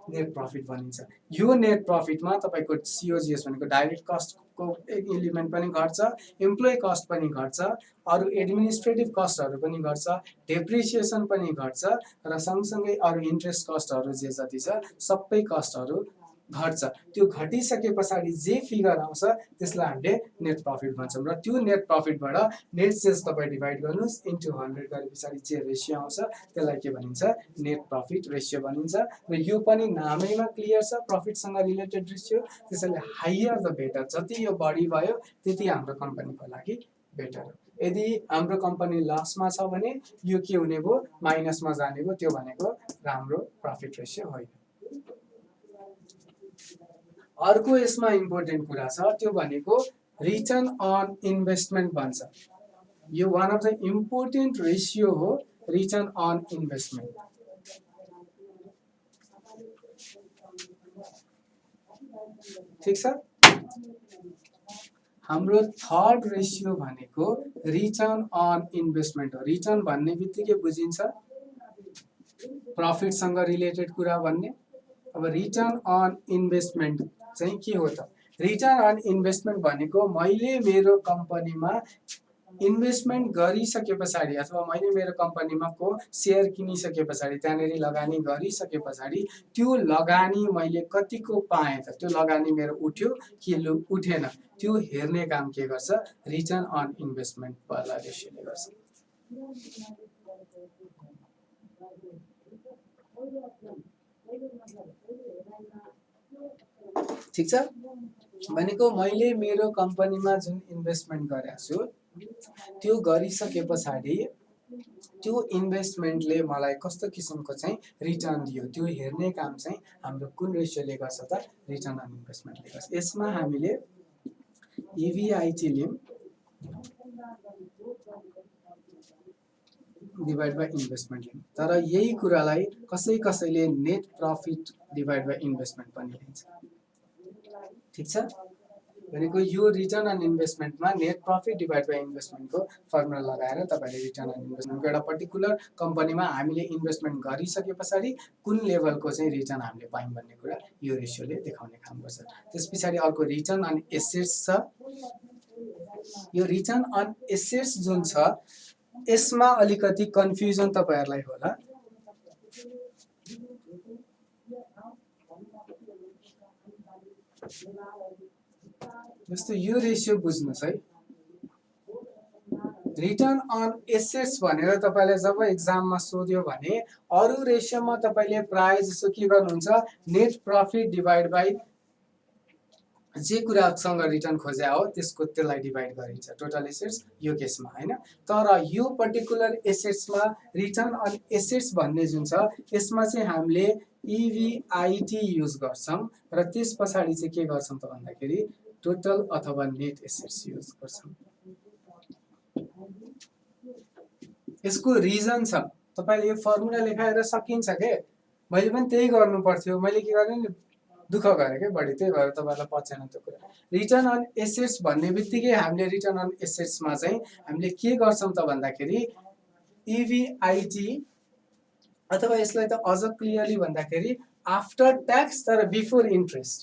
नेट प्रफिट भनिन्छ यो नेट प्रफिटमा तपाईको सीओजीएस भनेको डाइरेक्ट कस्ट को एक एलिमेन्ट पनि घट्छ एम्प्लोइ कस्ट पनि घट्छ अरु एडमिनिस्ट्रेटिभ कस्टहरु पनि घट्छ डेप्रिसिएसन पनि घट्छ र सँगसँगै अरु इन्ट्रेस्ट कस्टहरु जे जति छ सबै कस्टहरु घट्छ त्यो घटिसके पछाडी जे फिगर आउँछ त्यसलाई हामीले नेट प्रफिट भन्छौं र त्यो नेट प्रफिटबाट नेट सेल्स तपाई डिवाइड गर्नुस् इन्टु 100 गरेपछि जे रेशियो आउँछ त्यसलाई के भनिन्छ नेट प्रफिट रेशियो भनिन्छ र यो पनि नामैमा क्लियर छ प्रफिट सँग रिलेटेड रेशियो त्यसैले हायर द बेटर जति यो बढी भयो त्यति हाम्रो कम्पनीको लागि बेटर यदि हाम्रो कम्पनी लसमा छ भने यो के हुने भो माइनसमा जाने भो त्यो भनेको राम्रो प्रफिट रेशियो होइन अर्को यसमा इम्पोर्टेन्ट कुरा छ त्यो भनेको रिटर्न अन इन्भेस्टमेन्ट भन्छ यो one of the important ratio हो रिटर्न अन इन्भेस्टमेन्ट ठीक छ हाम्रो थर्ड रेशियो भनेको रिटर्न अन इन्भेस्टमेन्ट हो रिटर्न भन्ने बित्तिकै बुझिन्छ प्रफिटसँग रिलेटेड कुरा भन्ने। अब रिटर्न अन इन्भेस्टमेन्ट चाहिँ के हो त? रिटर्न अन इन्भेस्टमेन्ट भनेको मैले मेरो कम्पनीमा इन्भेस्टमेन्ट गरिसके पछाडि अथवा मैले मेरो कम्पनीमा को सेयर किनिसके पछाडि त्यहाँनिर लगानी गरिसके पछाडि त्यो लगानी मैले कतिको पाएँ त, त्यो लगानी मेरो उठ्यो कि उठेन, त्यो हेर्ने काम के गर्छ? रिटर्न अन इन्भेस्टमेन्ट वाला रेसियोले गर्छ। ठिक छ? भनेको मैले मेरो कम्पनीमा जुन इन्भेस्टमेन्ट गरेको छु त्यो गरिसके पछाडि त्यो इन्भेस्टमेन्टले मलाई कस्तो किसिमको चाहिँ रिटर्न दियो त्यो हेर्ने काम चाहिँ हाम्रो कुन रेसियोले गर्छ त? रिटर्न अन इन्भेस्टमेन्टले गर्छ। यसमा हामीले EV/IT लियौँ डिभाइड बाई इन्भेस्टमेन्ट लियौँ, तर यही कुरालाई कसैले net profit divide by investment पनि लिन्छ। ठिक छ? भनेको यो रिटर्न अन इन्भेस्टमेन्टमा नेट प्रफिट डिभाइड बाई इन्भेस्टमेन्टको फर्मुला लगाएर तपाईँले रिटर्न अन इन्भेस्टमेन्टको एउटा पर्टिकुलर कम्पनीमा हामीले इन्भेस्टमेन्ट गरिसके पछाडि कुन लेभलको चाहिँ रिटर्न हामीले पायौँ भन्ने कुरा यो रेसियोले देखाउने काम गर्छ। त्यस पछाडि अर्को रिटर्न अन एसेट्स छ। यो रिटर्न अन एसेट्स जुन छ यसमा अलिकति कन्फ्युजन तपाईहरुलाई होला। जस्तो यो रेशियो बुझ्नुस् है। रिटर्न अन एसेट्स भनेर तपाईले जब एक्जाममा सोध्यो भने अरु रेशियोमा तपाईले प्राय जसो के गर्नुहुन्छ, नेट प्रॉफिट डिवाइड बाइ जे कुरासँग रिटर्न खोजे हो त्यसको त्यसलाई डिवाइड गरिन्छ टोटल एसेट्स यो केसमा हैन। तर यो पर्टिकुलर एसेट्समा रिटर्न अन एसेट्स भन्ने जुन छ यसमा चाहिँ हामीले EV/IT युज गर्छौं र त्यसपछि चाहिँ के गर्छौं त भन्दाखेरि टोटल अथवा नेट एसेट्स युज गर्छौं। यसको रिजन छ, तपाईले यो फर्मुला लेखाएर सकिन्छ के, मैले पनि त्यही गर्नु पर्थ्यो, मैले के गर्ने नि दुःख गरे के बढी, त्यही भएर तपाईलाई पछेन त्यो कुरा। रिटर्न अन एसेट्स भन्ने बित्तिकै हामीले रिटर्न अन एसेट्समा चाहिँ हामीले के गर्छौं त भन्दाखेरि EV/IT अथवा यसलाई त अझ क्लियरली भन्दाखेरि आफ्टर ट्याक्स तर बिफोर इन्ट्रेस्ट।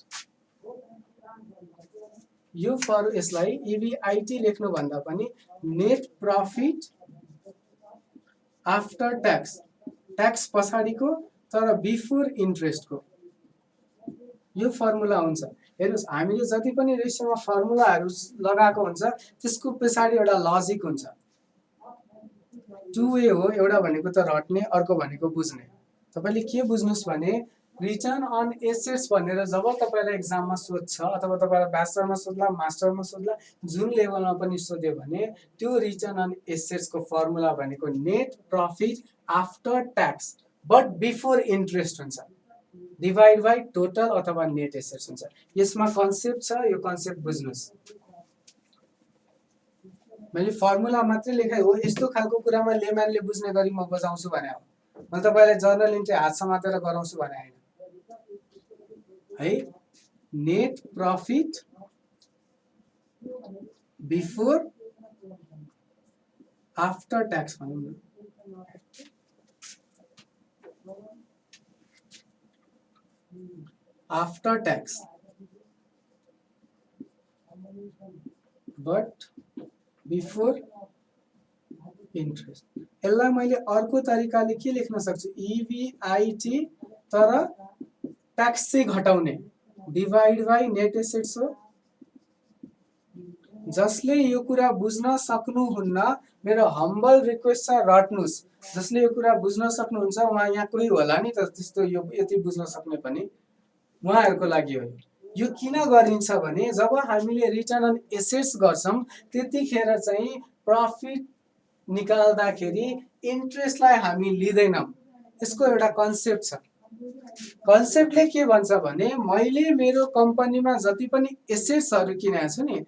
यो फर यसलाई EV/IT लेख्नु भन्दा पनि net profit after tax, tax पछाडीको तर बिफोर इन्ट्रेस्टको यो फर्मुला हुन्छ। हेर्नुस् हामीले जति पनि रेशियोमा फर्मुलाहरु लगाएको हुन्छ त्यसको पछाडी एउटा लजिक हुन्छ। टु वे हो, एउटा भनेको त रट्ने, अर्को भनेको बुझ्ने। तपाईले के बुझ्नुस् भने रिटर्न अन एसेट्स भनेर जब तपाईलाई एक्जाममा सोध्छ अथवा तपाईलाई ब्याचलरमा सोध्ला मास्टरमा सोध्ला जुन लेभलमा पनि सोध्यो भने त्यो रिटर्न अन एसेट्स को फर्मुला भनेको net profit after tax but before interest हुन्छ डिवाइड बाइ टोटल अथवा नेट एसेट्स हुन्छ। यसमा कन्सेप्ट छ, यो कन्सेप्ट बुझ्नुस्। मैले फर्मुला मात्रै लेखाइ हो, यस्तो खालको कुरामा लेम्यानले बुझ्ने गरी म बजाउँछु भने हो। मैले तपाईलाई जर्नल इन्ट्री हात समातेर गराउँछु भने हैन है। Net profit before after tax भनौं न। After tax but before interest. यसलाई मैले अर्को तरिकाले के लेख्न सक्छु, EV/IT तर ट्याक्स चाहिँ घटाउने डिवाइड बाइ नेट एसेट्स हो। जसले यो कुरा बुझ्न सक्नुहुन्न मेरो हम्बल रिक्वेस्ट छ रट्नुस्। जसले यो कुरा बुझ्न सक्नुहुन्छ उहाँ यहाँ कोही होला नि त त्यस्तो यो यति बुझ्न सक्ने पनि, उहाँहरुको लागि हो। यो किन गरिन्छ भने जब हामीले रिटर्न अन एसेट्स गर्छौं त्यतिखेर चाहिँ प्रॉफिट निकाल्दाखेरि इन्ट्रेस्टलाई हामी लिदैनौं। यसको एउटा कन्सेप्ट छ। कन्सेप्टले के भन्छ भने मैले मेरो कम्पनीमा जति पनि एसेट्सहरु किनेको छु नि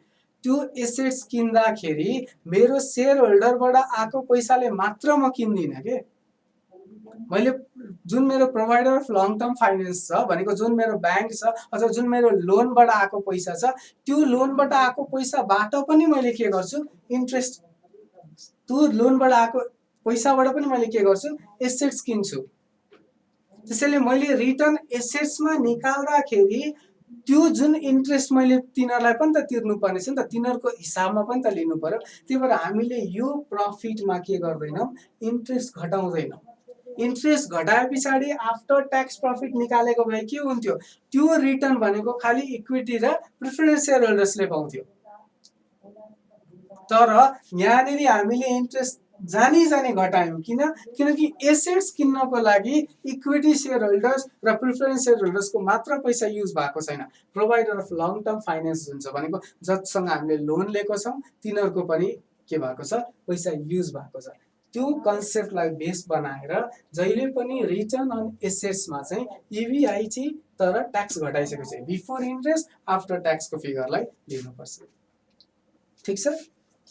त्यो एसेट्स किन्दाखेरि मेरो शेयर होल्डरबाट आएको पैसाले मात्र म किन्दिन के। मैले जुन मेरो provider of long term finance छ भनेको जुन मेरो बैंक छ अथवा जुन मेरो लोनबाट आएको पैसा छ त्यो लोनबाट आएको पैसाबाट पनि मैले के गर्छु इन्ट्रेस्ट, त्यो लोनबाट आएको पैसाबाट पनि मैले के गर्छु एसेट्स किन्छु। त्यसैले मैले रिटर्न एसेट्समा निकाल्दाखेरि त्यो जुन इन्ट्रेस्ट मैले तिनीहरूलाई पनि त तिर्नुपर्ने छ नि त, तिनीहरूको हिसाबमा पनि त लिनु पर्यो। त्यही भएर हामीले यो प्रफिटमा के गर्दैनौँ, इन्ट्रेस्ट घटाउँदैनौँ। इन्ट्रेस्ट घटाए पछाडि आफ्टर ट्याक्स प्रफिट निकालेको भए के हुन्थ्यो, त्यो रिटर्न भनेको खालि इक्विटी र प्रिफरेन्स सेयर होल्डर्सले पाउँथ्यो। तर यहाँनिर हामीले इन्ट्रेस्ट जानी घटायौँ। किनकि एसेट्स किन्नको लागि इक्विटी सेयर होल्डर्स र प्रिफरेन्स सेयर होल्डर्सको मात्र पैसा युज भएको छैन, provider of long term finance जुन छ भनेको जससँग हामीले लोन लिएको छौँ तिनीहरूको पनि के भएको छ, पैसा युज भएको छ। त्यो कन्सेप्टलाई बेस बनाएर जहिले पनि रिटर्न अन एसेट्समा चाहिँ इभिआइटी तर ट्याक्स घटाइसकेपछि बिफोर इन्ट्रेस्ट आफ्टर ट्याक्सको फिगरलाई लिनुपर्छ। ठिक छ।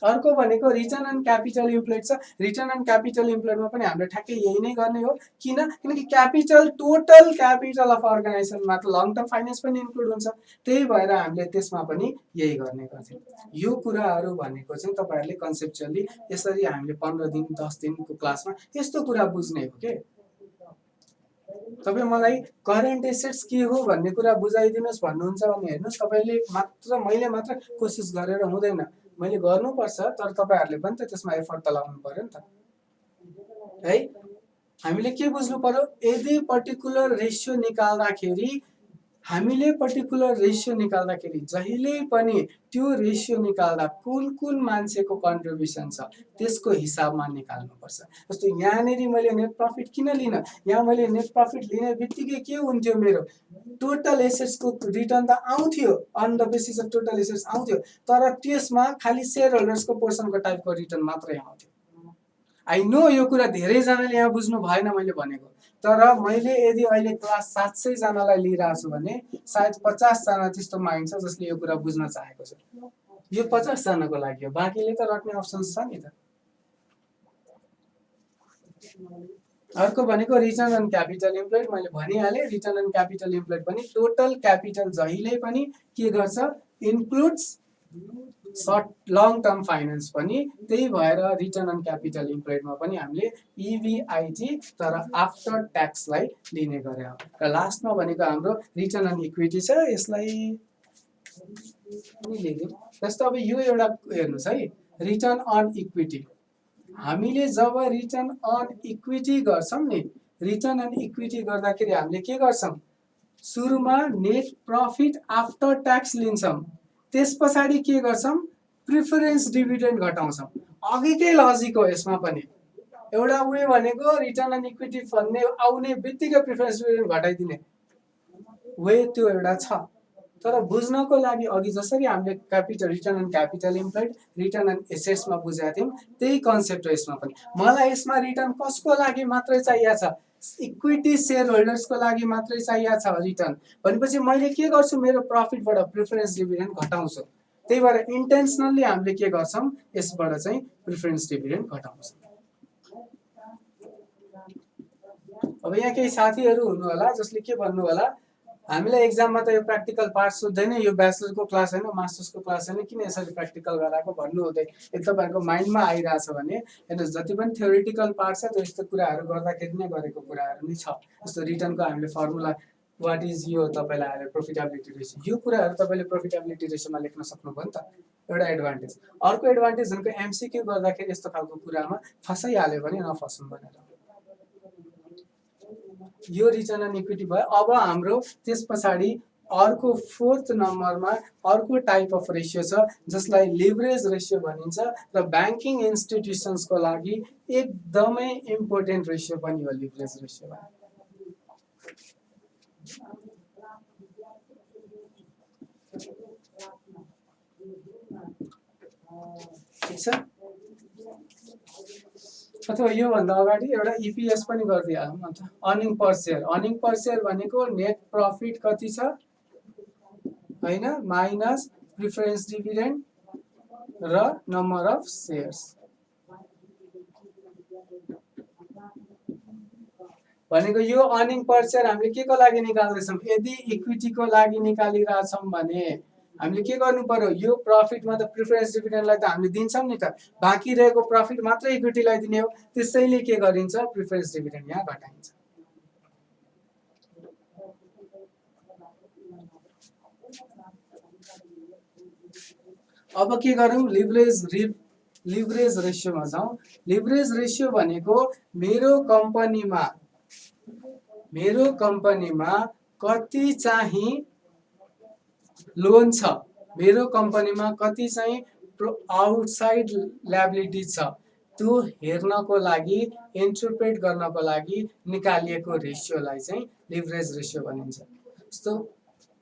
अर्को भनेको रिटर्न अन क्यापिटल इम्प्लोइड छ। रिटर्न अन क्यापिटल इम्प्लोइडमा पनि हामीले ठ्याक्कै यही नै गर्ने हो। किनकि क्यापिटल टोटल क्यापिटल अफ अर्गनाइजेसनमा त लङ टर्म फाइनेन्स पनि इन्क्लुड हुन्छ, त्यही भएर हामीले त्यसमा पनि यही गर्ने गर्थ्यौँ। यो कुराहरू भनेको चाहिँ तपाईँहरूले कन्सेप्चुअली यसरी हामीले 15 दिन 10 दिनको क्लासमा यस्तो कुरा बुझ्ने हो के। तपाईँ मलाई करेन्ट एसेट्स के हो भन्ने कुरा बुझाइदिनुहोस् भन्नुहुन्छ भने हेर्नुहोस्, तपाईँले मात्र मैले मात्र कोसिस गरेर हुँदैन, मैले गर्नुपर्छ, तर तपाईँहरूले पनि त त्यसमा एफर्ट त लाउनु पर्यो नि त है। हामीले के बुझ्नु पर्यो, यदि पर्टिकुलर रेसियो निकाल्दाखेरि हामीले पर्टिकुलर रेसियो निकाल्दाखेरि जहिले पनि त्यो रेसियो निकाल्दा कुन मान्छेको कन्ट्रिब्युसन छ त्यसको हिसाबमा निकाल्नुपर्छ। जस्तो यहाँनिर मैले नेट प्रफिट किन लिन, यहाँ मैले नेट प्रफिट लिने बित्तिकै के हुन्थ्यो, मेरो टोटल एसेट्सको रिटर्न त आउँथ्यो, on the basis of total assets आउँथ्यो, तर त्यसमा खालि सेयर होल्डर्सको पोर्सनको टाइपको रिटर्न मात्रै आउँथ्यो। आई नो यो कुरा धेरैजनाले यहाँ बुझ्नु भएन मैले भनेको, तर मैले यदि अहिले क्लास 700 जनालाई लिइरहेको छु भने सायद 50 जना त्यस्तो माइन्ड छ जसले यो कुरा बुझ्न चाहेको छ। यो 50 जनाको लागि हो, बाँकीले त रट्ने अप्सन छ नि त। अर्को भनेको रिटर्न अन क्यापिटल इम्प्लोइड। मैले भनिहालेँ रिटर्न अन क्यापिटल इम्प्लोइड पनि टोटल क्यापिटल जहिले पनि के गर्छ, includes short long term finance पनि। त्यही भएर रिटर्न अन क्यापिटल इम्प्लोइडमा पनि हामीले इभिआइटी तर आफ्टर ट्याक्सलाई लिने गरे हो। र लास्टमा भनेको हाम्रो रिटर्न अन इक्विटी छ, यसलाई पनि लिदिउँ। जस्तो अब यो एउटा हेर्नुहोस् है, रिटर्न अन इक्विटी। हामीले जब रिटर्न अन इक्विटी गर्छौँ नि, रिटर्न अन इक्विटी गर्दाखेरि हामीले के गर्छौँ, सुरुमा नेट प्रफिट आफ्टर ट्याक्स लिन्छौँ, त्यस पछाडि के गर्छौँ, प्रिफरेन्स डिभिडेन्ड घटाउँछौँ। अघिकै लजिक हो यसमा पनि। एउटा वे भनेको रिटर्न अन इक्विटी भन्ने आउने बित्तिकै प्रिफरेन्स डिभिडेन्ड घटाइदिने वे त्यो एउटा छ। तर बुझ्नको लागि अघि जसरी हामीले capital return on capital employed return on एसेट्समा बुझेका थियौँ त्यही कन्सेप्ट हो यसमा पनि। मलाई यसमा रिटर्न कसको लागि मात्रै चाहिएको छ, इक्विटी सेयर होल्डर्सको लागि मात्रै चाहिएको छ रिटर्न भनेपछि मैले के गर्छु, मेरो प्रफिटबाट प्रिफरेन्स डिभिडेन्ड घटाउँछु। त्यही भएर इन्टेन्सनली हामीले के गर्छौँ, यसबाट चाहिँ प्रिफरेन्स डिभिडेन्ड घटाउँछौँ। अब यहाँ केही साथीहरू हुनु होला जसले के भन्नु होला, हामीलाई एक्जाममा त यो प्र्याक्टिकल पार्ट सोध्दैन, यो ब्याचलरको क्लास होइन, मास्टर्सको क्लास होइन, किन यसरी प्र्याक्टिकल गराएको भन्नु हुँदै यदि तपाईँहरूको माइन्डमा आइरहेछ भने हेर्नुहोस्, जति पनि थ्योरिटिकल पार्ट छ त्यो यस्तो कुराहरू गर्दाखेरि नै गरेको कुराहरू नै छ। जस्तो रिटर्नको हामीले फर्मुला वाट इज यो तपाईँलाई आएर प्रोफिटेबिलिटी रेसियो, यो कुराहरू तपाईँले प्रोफिटेबिलिटी रेसियोमा लेख्न सक्नुभयो नि त, एउटा एडभान्टेज। अर्को एडभान्टेज भनेको एमसिक्यू गर्दाखेरि यस्तो खालको कुरामा फसाइहाल्यो भने नफसौँ भनेर। यो रिटर्न अन इक्विटी भयो। अब हाम्रो त्यस पछाडि अर्को 4th नम्बरमा अर्को टाइप अफ रेसियो छ जसलाई लिभरेज रेसियो भनिन्छ र ब्याङ्किङ इन्स्टिट्युसन्सको लागि एकदमै इम्पोर्टेन्ट रेसियो पनि हो लिभरेज रेसियो। ठिक छ। अथवा योभन्दा अगाडि एउटा इपिएस पनि गरिदिइहालौँ न त, अर्निङ पर सेयर। अर्निङ पर सेयर भनेको नेट प्रफिट कति छ होइन, माइनस प्रिफरेन्स डिभिडेन्ड र नम्बर अफ सेयर्स भनेको यो अर्निङ पर सेयर हामीले के को लागि निकाल्दैछौँ, यदि इक्विटीको लागि निकालिरहेछौँ भने हामीले के गर्नु पर्यो, यो प्रफिटमा त प्रिफरेन्स डिभिडेन्डलाई त हामीले दिन्छौँ नि त, बाँकी रहेको प्रफिट मात्रै इक्विटीलाई दिने हो, त्यसैले के गरिन्छ, प्रिफरेन्स डिभिडेन्ड यहाँ घटाइन्छ। अब के गरौँ, लिभरेज रेसियोमा जाउँ। लिभरेज रेसियो भनेको मेरो कम्पनीमा कति चाहिँ लोन छ, मेरो कम्पनीमा कति चाहिँ आउटसाइड ल्याबिलिटी छ, त्यो हेर्नको लागि, इन्टरप्रेट गर्नको लागि निकालिएको रेसियोलाई चाहिँ लिभरेज रेसियो भनिन्छ। जस्तो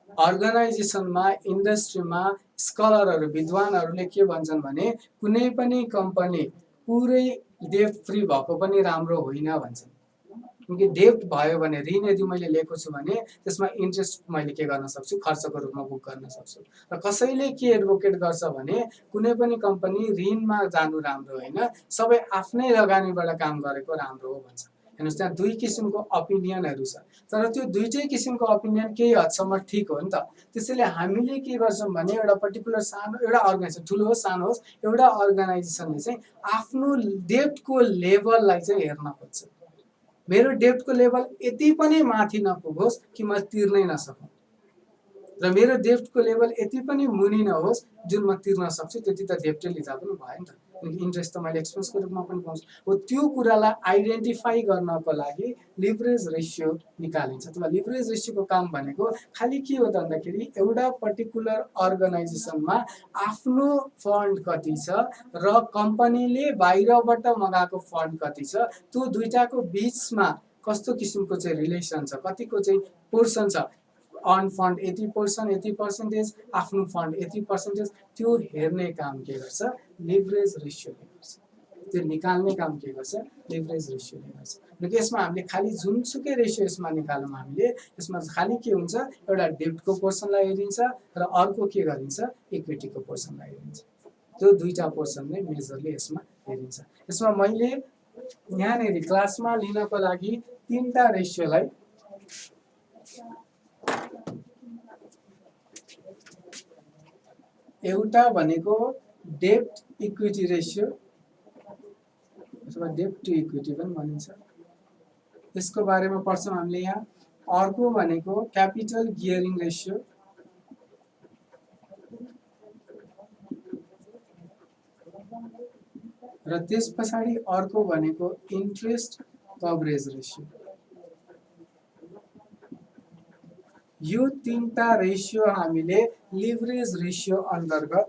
अर्गनाइजेसनमा, इन्डस्ट्रीमा स्कलरहरू, विद्वानहरूले के भन्छन् भने कुनै पनि कम्पनी पुरै डेब्ट फ्री भएको पनि राम्रो होइन भन्छन्। क्योंकि डेब्ट भयो भने, ऋण यदि मैले लिएको छु भने त्यसमा इन्ट्रेस्ट मैले के गर्न सक्छु, खर्चको रूपमा बुक गर्न सक्छु। र कसैले के एडभोकेट गर्छ भने कुनै पनि कम्पनी ऋणमा जानु राम्रो होइन, सबै आफ्नै लगानीबाट काम गरेको राम्रो हो भन्छ। हेर्नुहोस्, त्यहाँ दुई किसिमको ओपिनियनहरू छ, तर त्यो दुईटै किसिमको ओपिनियन केही हदसम्म ठिक हो नि त। त्यसैले हामीले के गर्छौँ भने एउटा पर्टिकुलर एउटा अर्गनाइजेसन, ठुलो होस् सानो होस्, एउटा अर्गनाइजेसनले चाहिँ आफ्नो डेब्टको लेभललाई चाहिँ हेर्न खोज्छ। मेरो डेब्टको लेभल यति पनि माथि नपुगोस् कि म तिर्नै नसकौँ, र मेरो डेब्टको लेभल यति पनि मुनि नहोस् जुन म तिर्न सक्छु, त्यति त डेब्टै लिँदा पनि भयो नि त। इन्ट्रेस्ट त मैले एक्सपेन्सको रूपमा पनि पाउँछु। हो, त्यो कुरालाई आइडेन्टिफाई गर्नको लागि लिभरेज रेसियो निकालिन्छ। अथवा लिभरेज रेसियोको काम भनेको खालि के हो त भन्दाखेरि एउटा पर्टिकुलर अर्गनाइजेसनमा आफ्नो फन्ड कति छ र कम्पनीले बाहिरबाट मगाएको फन्ड कति छ, त्यो दुईटाको बिचमा कस्तो किसिमको चाहिँ रिलेसन छ, कतिको चाहिँ पोर्सन छ, अन फन्ड यति पर्सेन्टेज, आफ्नो फन्ड यति पर्सेन्टेज, त्यो हेर्ने काम के गर्छ, लिभरेज रेसियोले गर्छ। त्यो निकाल्ने काम के गर्छ, लिभरेज रेसियोले गर्छ। र यसमा हामीले खालि जुनसुकै रेसियो यसमा निकालौँ, हामीले यसमा खालि के हुन्छ, एउटा डेब्टको पोर्सनलाई हेरिन्छ र अर्को के गरिन्छ, इक्विटीको पोर्सनलाई हेरिन्छ। त्यो दुईटा पोर्सन नै मेजरली यसमा हेरिन्छ। यसमा मैले यहाँनिर क्लासमा लिनको लागि तीनटा रेसियोलाई एउटा भनेको डेब्ट इक्विटी रेसियो अथवा डेब्ट टु इक्विटी पनि भनिन्छ, यसको बारेमा पढ्छौँ हामीले यहाँ। अर्को भनेको क्यापिटल गियरिङ रेसियो, र त्यस पछाडि अर्को भनेको इन्ट्रेस्ट कभरेज रेसियो। यो तीनटा रेसियो हामीले लिभरेज रेसियो अन्तर्गत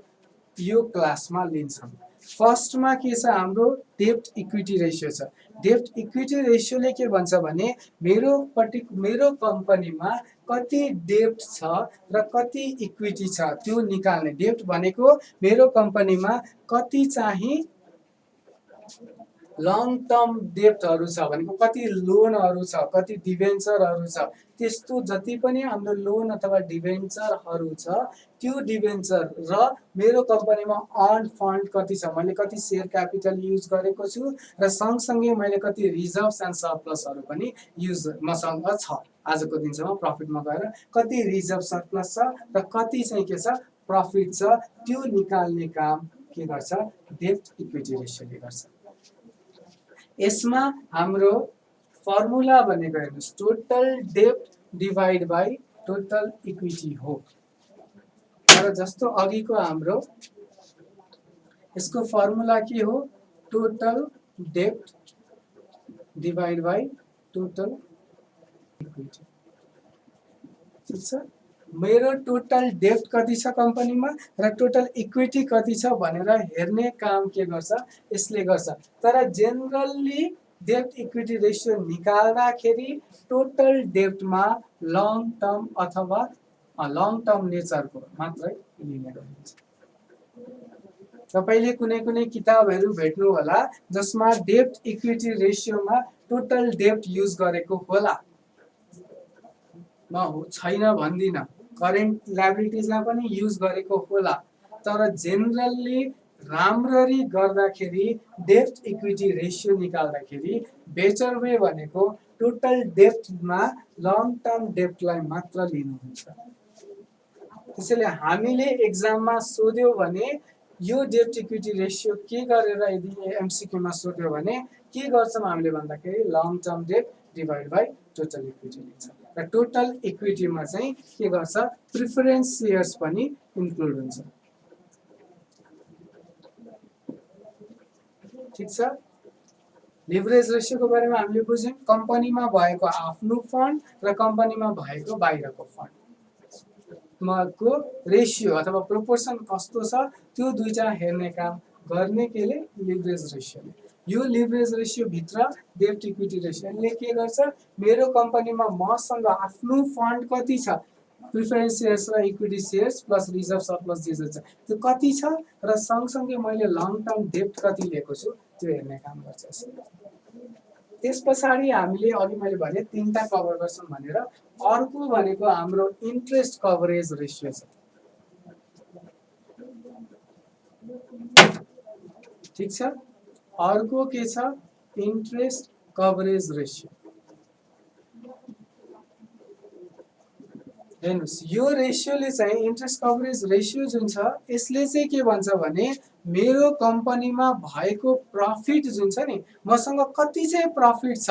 यो क्लासमा लिन्छौँ। फर्स्टमा के छ, हाम्रो डेब्ट इक्विटी रेसियो छ। डेब्ट इक्विटी रेसियोले के भन्छ भने मेरो कम्पनीमा कति डेब्ट छ र कति इक्विटी छ त्यो निकाल्ने। डेब्ट भनेको मेरो कम्पनीमा कति चाहिँ लङ टर्म डेब्टहरू छ भनेको, कति लोनहरू छ, कति डिभेन्चरहरू छ, त्यस्तो जति पनि हाम्रो लोन अथवा डिभेन्चरहरू छ, त्यो डिभेन्चर र मेरो कम्पनीमा अर्न फन्ड कति छ, मैले कति सेयर क्यापिटल युज गरेको छु, र सँगसँगै मैले कति रिजर्भ्स एन्ड सरप्लसहरू पनि युज मसँग छ। आजको दिनसम्म प्रफिटमा गएर कति रिजर्भ सरप्लस छ र कति चाहिँ के छ, प्रफिट छ, त्यो निकाल्ने काम के गर्छ, डेब्ट इक्विटी रेसियोले गर्छ। यसमा हाम्रो फर्मुला भनेको हेर्नुहोस्, टोटल डेब्ट डिभाइड बाई टोटल इक्विटी हो। तर जस्तो अघिको हाम्रो यसको फर्मुला के हो, टोटल डेब्ट डिभाइड बाई टोटल इक्विटी। ठीक छ, मेरो टोटल डेब्ट कति छ कम्पनीमा र टोटल इक्विटी कति छ भनेर हेर्ने काम के गर्छ, यसले गर्छ। तर जेनरली डेब्ट इक्विटी रेसियो निकाल्दाखेरि टोटल डेब्टमा लङ टर्म अथवा लङ टर्म नेचरको मात्रै लिने गरिन्छ। तपाईले कुनै किताबहरू भेट्नु होला जसमा डेब्ट इक्विटी रेसियोमा टोटल डेब्ट युज गरेको होला, म छैन भन्दिनँ, करेन्ट लायबिलिटिजलाई पनि युज गरेको होला, तर जेनरली राम्ररी गर्दाखेरि डेब्ट इक्विटी रेसियो निकाल्दाखेरि बेटर वे भनेको टोटल डेब्टमा लङ टर्म डेब्टलाई मात्र लिनुहुन्छ। त्यसैले हामीले एक्जाममा सोध्यो भने यो डेब्ट इक्विटी रेसियो के गरेर, यदि एमसीक्यूमा सोध्यो भने के गर्छौँ हामीले भन्दाखेरि लङ टर्म डेब्ट डिभाइड बाई टोटल इक्विटी लिन्छ। र टोटल इक्विटीमा चाहिँ के गर्छ, प्रिफरेन्स सेयर्स पनि इन्क्लुड हुन्छ। ठिक छ। लिभरेज रेसियोको बारेमा हामीले बुझ्यौँ, कम्पनीमा भएको आफ्नो फन्ड र कम्पनीमा भएको बाहिरको फन्डको रेसियो अथवा प्रोपोर्सन कस्तो छ त्यो दुईटा हेर्ने काम गर्ने केले लिभरेज रेसियो। यो लिभरेज रेसियो भित्र डेब्ट इक्विटी रेसियोले के गर्छ, मेरो कम्पनीमा मसँग आफ्नो फन्ड कति छ, प्रिफरेन्स सेयर्स र equity shares plus reserve surplus जे छ त्यो कति छ र सँगसँगै मैले लङ टर्म डेब्ट कति लिएको छु त्यो हेर्ने काम गर्छ। त्यस पछाडि हामीले अघि मैले भने तीनटा कभर गर्छौँ भनेर, अर्को भनेको हाम्रो इन्ट्रेस्ट कभरेज रेसियो छ। ठिक छ, अर्को के छ, इन्ट्रेस्ट कभरेज रेसियो। हेर्नुस्, यो रेसियोले चाहिँ इन्ट्रेस्ट कभरेज रेसियो जुन छ यसले चाहिँ के भन्छ भने मेरो कम्पनीमा भएको प्रफिट जुन छ नि, मसँग कति चाहिँ प्रफिट छ,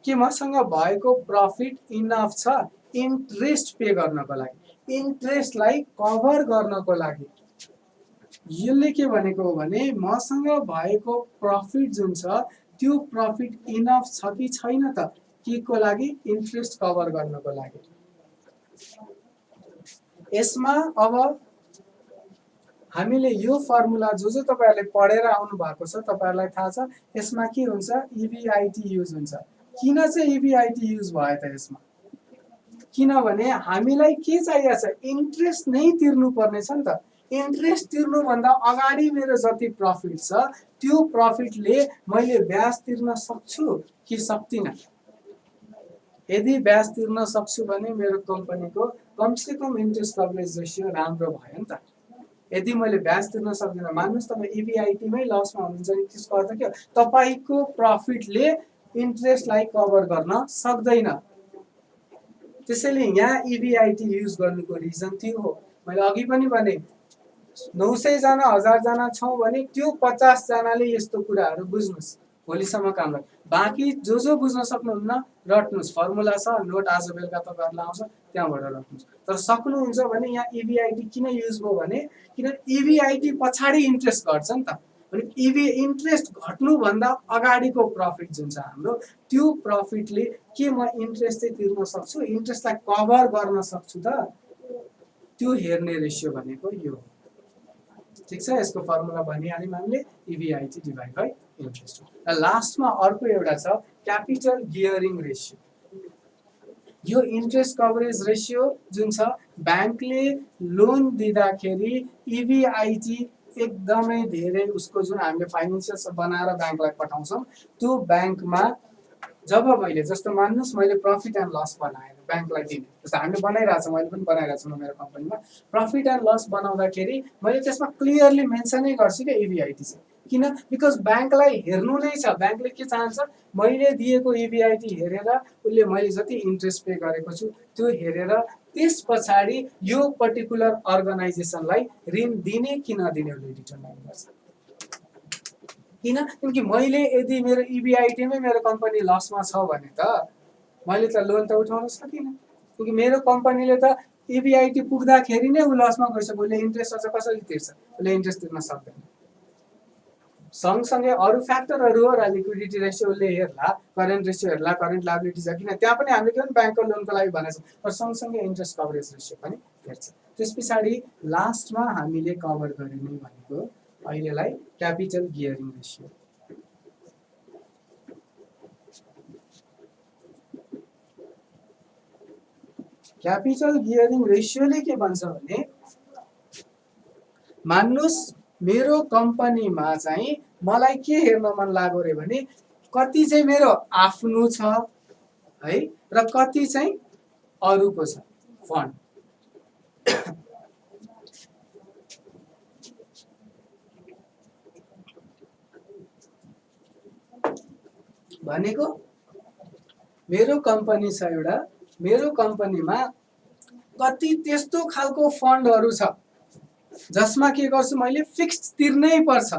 के मसँग भएको प्रफिट इनफ छ इन्ट्रेस्ट पे गर्नको लागि, इन्ट्रेस्टलाई कभर गर्नको लागि। यसले के भनेको हो भने मसँग भएको प्रफिट जुन छ त्यो प्रफिट इनफ छ कि छैन त के को लागि, इन्ट्रेस्ट कभर गर्नको लागि। यसमा अब हामीले यो फर्मुला जो तपाईहरुले पढेर आउनु भएको छ तपाईहरुलाई थाहा छ यसमा के हुन्छ, इबिआइटी युज हुन्छ। किन चाहिँ इबिआइटी युज भयो त यसमा, किनभने हामीलाई के चाहिएको छ, इन्ट्रेस्ट नै तिर्नु पर्ने छ नि त। इन्ट्रेस्ट तिर्नु भन्दा अगाडि मेरो जति प्रफिट छ त्यो प्रफिटले मैले ब्याज तिर्न सक्छु कि सक्दिनँ। यदि ब्याज तिर्न सक्छु भने मेरो कम्पनीको कमसे कम इन्ट्रेस्ट कभरेज रेसियो राम्रो भयो नि त। यदि मैले ब्याज तिर्न सक्दिनँ, मान्नुस् तपाईँ इबिआइटीमै लसमा हुनुहुन्छ नि, त्यसको अर्थ के हो, तपाईको प्रफिटले इन्ट्रेस्टलाई कभर गर्न सक्दैन। त्यसैले यहाँ इबिआइटी युज गर्नुको रिजन त्यो हो। मैले अघि पनि भने 900 जना 1000 जना छौं भने त्यो 50 जनाले यस्तो कुराहरू बुझ्नुस् भोलिसम्म काम लाग्छ। बाँकी जो बुझ्न सक्नुहुन्न रट्नुस्, फर्मुला छ, नोट आज बेलुका तपाईहरुलाई आउँछ त्यहाँबाट रट्नुस्। तर सक्नुहुन्छ भने यहाँ इबिआइटी किन युज भयो भने किन इबिआइटी पछाडि इन्ट्रेस्ट घट्छ नि त। अनि इन्ट्रेस्ट घट्नु भन्दा अगाडिको प्रफिट जुन छ हाम्रो त्यो प्रफिटले के म इन्ट्रेस्ट चाहिँ तिर्न सक्छु, इन्ट्रेस्टलाई कभर गर्न सक्छु त, त्यो हेर्ने रेशियो भनेको यो हो। ठिक छ, यसको फर्मुला भनिहाल्यौँ हामीले, इबिआइटी डिभाइड बाइ इन्ट्रेस्ट। र लास्टमा अर्को एउटा छ क्यापिटल गियरिङ रेशियो। यो इन्ट्रेस्ट कभरेज रेशियो जुन छ ब्याङ्कले लोन दिँदाखेरि इबिआइटी एकदमै धेरै उसको जुन हामीले फाइनान्सियल बनाएर ब्याङ्कलाई पठाउँछौँ त्यो ब्याङ्कमा जब मैले जस्तो मान्नुस् मैले प्रफिट एन्ड लस बनाएर ब्याङ्कलाई दिने, जस्तो हामीले बनाइरहेछौँ, मैले पनि बनाइरहेको छु मेरो कम्पनीमा, प्रफिट एन्ड लस बनाउँदाखेरि मैले त्यसमा क्लियरली मेन्सनै गर्छु कि इबिआइटी चाहिँ। किन, बिकज ब्याङ्कलाई हेर्नु नै छ, ब्याङ्कले के चाहन्छ, मैले दिएको इबिआइटी हेरेर उसले मैले जति इन्ट्रेस्ट पे गरेको छु त्यो हेरेर त्यस पछाडि यो पर्टिकुलर अर्गनाइजेसनलाई ऋण दिने कि नदिने उसले डिटरमाइन गर्छ। किनकि मैले यदि मेरो इबिआइटीमै मेरो कम्पनी लसमा छ भने त मैले त लोन त उठाउन सकिनँ, किनकि मेरो कम्पनीले त इबिआइटी पुग्दाखेरि नै उ लसमा गइसक्यो, उसले इन्ट्रेस्ट अझ कसरी तिर्छ, उसले इन्ट्रेस्ट तिर्न सक्दैन। सँगसँगै अरू फ्याक्टरहरू हो र लिक्विडिटी रेसियो उसले हेर्ला, करेन्ट रेसियो हेर्ला, करेन्ट लायबिलिटी छ किन, त्यहाँ पनि हामीले के ब्याङ्कको लोनको लागि भनेको छ, तर सँगसँगै इन्ट्रेस्ट कभरेज रेसियो पनि हेर्छ। त्यस पछाडि लास्टमा हामीले कभर गर्ने भनेको अहिलेलाई क्यापिटल गियरिङ रेसियो। क्यापिटल गियरिङ रेसियोले के भन्छ भने मान्नुस् मेरो कम्पनीमा चाहिँ मलाई के हेर्न मन लाग्यो रे भने कति चाहिँ मेरो आफ्नो छ है र कति चाहिँ अरूको छ फन्ड। भनेको मेरो कम्पनी छ एउटा, मेरो कम्पनीमा कति त्यस्तो खालको फन्डहरू छ जसमा के गर्छु मैले फिक्स्ड तिर्नै पर्छ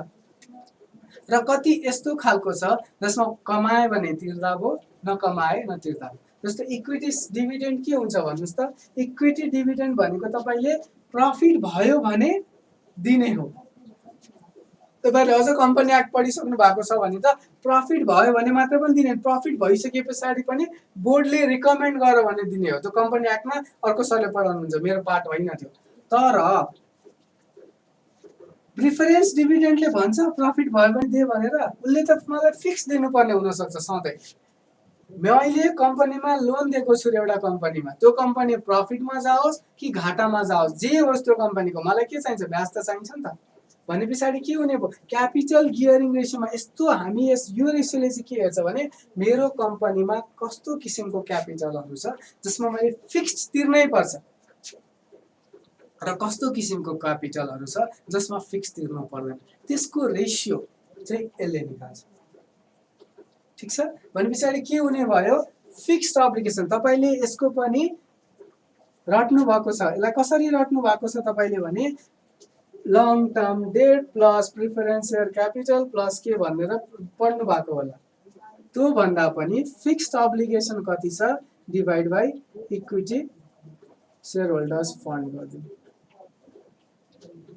र कति यस्तो खालको छ जसमा कमाए भने तिर्दा भयो, नकमाए नतिर्दा भयो। जस्तो इक्विटी डिभिडेन्ड के हुन्छ भन्नुस् त, इक्विटी डिभिडेन्ड भनेको तपाईले प्रफिट भयो भने दिने हो, तपाईँले अझ कम्पनी एक्ट पढिसक्नु भएको छ भने त प्रफिट भयो भने मात्र पनि दिने, प्रफिट भइसके पछाडि पनि बोर्डले रिकमेन्ड गर भने दिने हो। त्यो कम्पनी एक्टमा अर्को सरले पढाउनुहुन्छ, मेरो पार्ट होइन त्यो। तर प्रिफरेन्स डिभिडेन्डले भन्छ प्रफिट भयो भने दे भनेर, उसले त मलाई फिक्स दिनुपर्ने हुनसक्छ सधैँ। मैले कम्पनीमा लोन दिएको छु एउटा कम्पनीमा, त्यो कम्पनी प्रफिटमा जाओस् कि घाटामा जाओस्, जे होस् त्यो कम्पनीको, मलाई के चाहिन्छ, ब्याज त चाहिन्छ नि त। भने पछाडि के हुने भयो, क्यापिटल गियरिङ रेसियोमा यस्तो हामी यो रेसियोले चाहिँ के हेर्छ भने मेरो कम्पनीमा कस्तो किसिमको क्यापिटलहरू छ जसमा मैले फिक्स तिर्नै पर्छ र कस्तो किसिमको क्यापिटलहरू छ जसमा फिक्स तिर्नु पर्दैन, त्यसको रेसियो चाहिँ यसले निकाल्छ। ठिक छ। भने पछाडि के हुने भयो, फिक्स्ड अब्लिगेसन तपाईँले यसको पनि रट्नु भएको छ। यसलाई कसरी रट्नु भएको छ तपाईँले भने long term debt plus preference share capital plus के भनेर पढ्नु भएको होला। त्यो भन्दा पनि फिक्स्ड अब्लिगेसन कति छ divide by equity share holders fund गरिदिनु।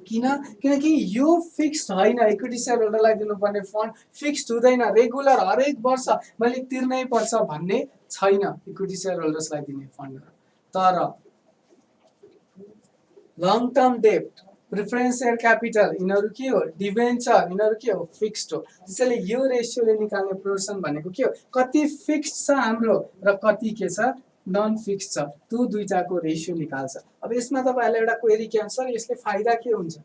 किनकि यो फिक्स्ड होइन, इक्विटी सेयर होल्डरलाई दिनुपर्ने फन्ड फिक्स्ड हुँदैन, रेगुलर हरेक वर्ष मैले तिर्नै पर्छ भन्ने छैन इक्विटी सेयर होल्डर्सलाई दिने फन्ड। तर long term debt, preference share capital, यिनीहरू के हो, डिभेन्चर, यिनीहरू के हो, फिक्स्ड हो। त्यसैले यो रेसियोले निकाल्ने प्रोर्सन भनेको के हो, कति फिक्स्ड छ हाम्रो र कति के छ नन फिक्स छ, त्यो दुईटाको रेसियो निकाल्छ। अब यसमा तपाईँहरूलाई एउटा क्वेरी के आन्सर, यसले फाइदा के हुन्छ,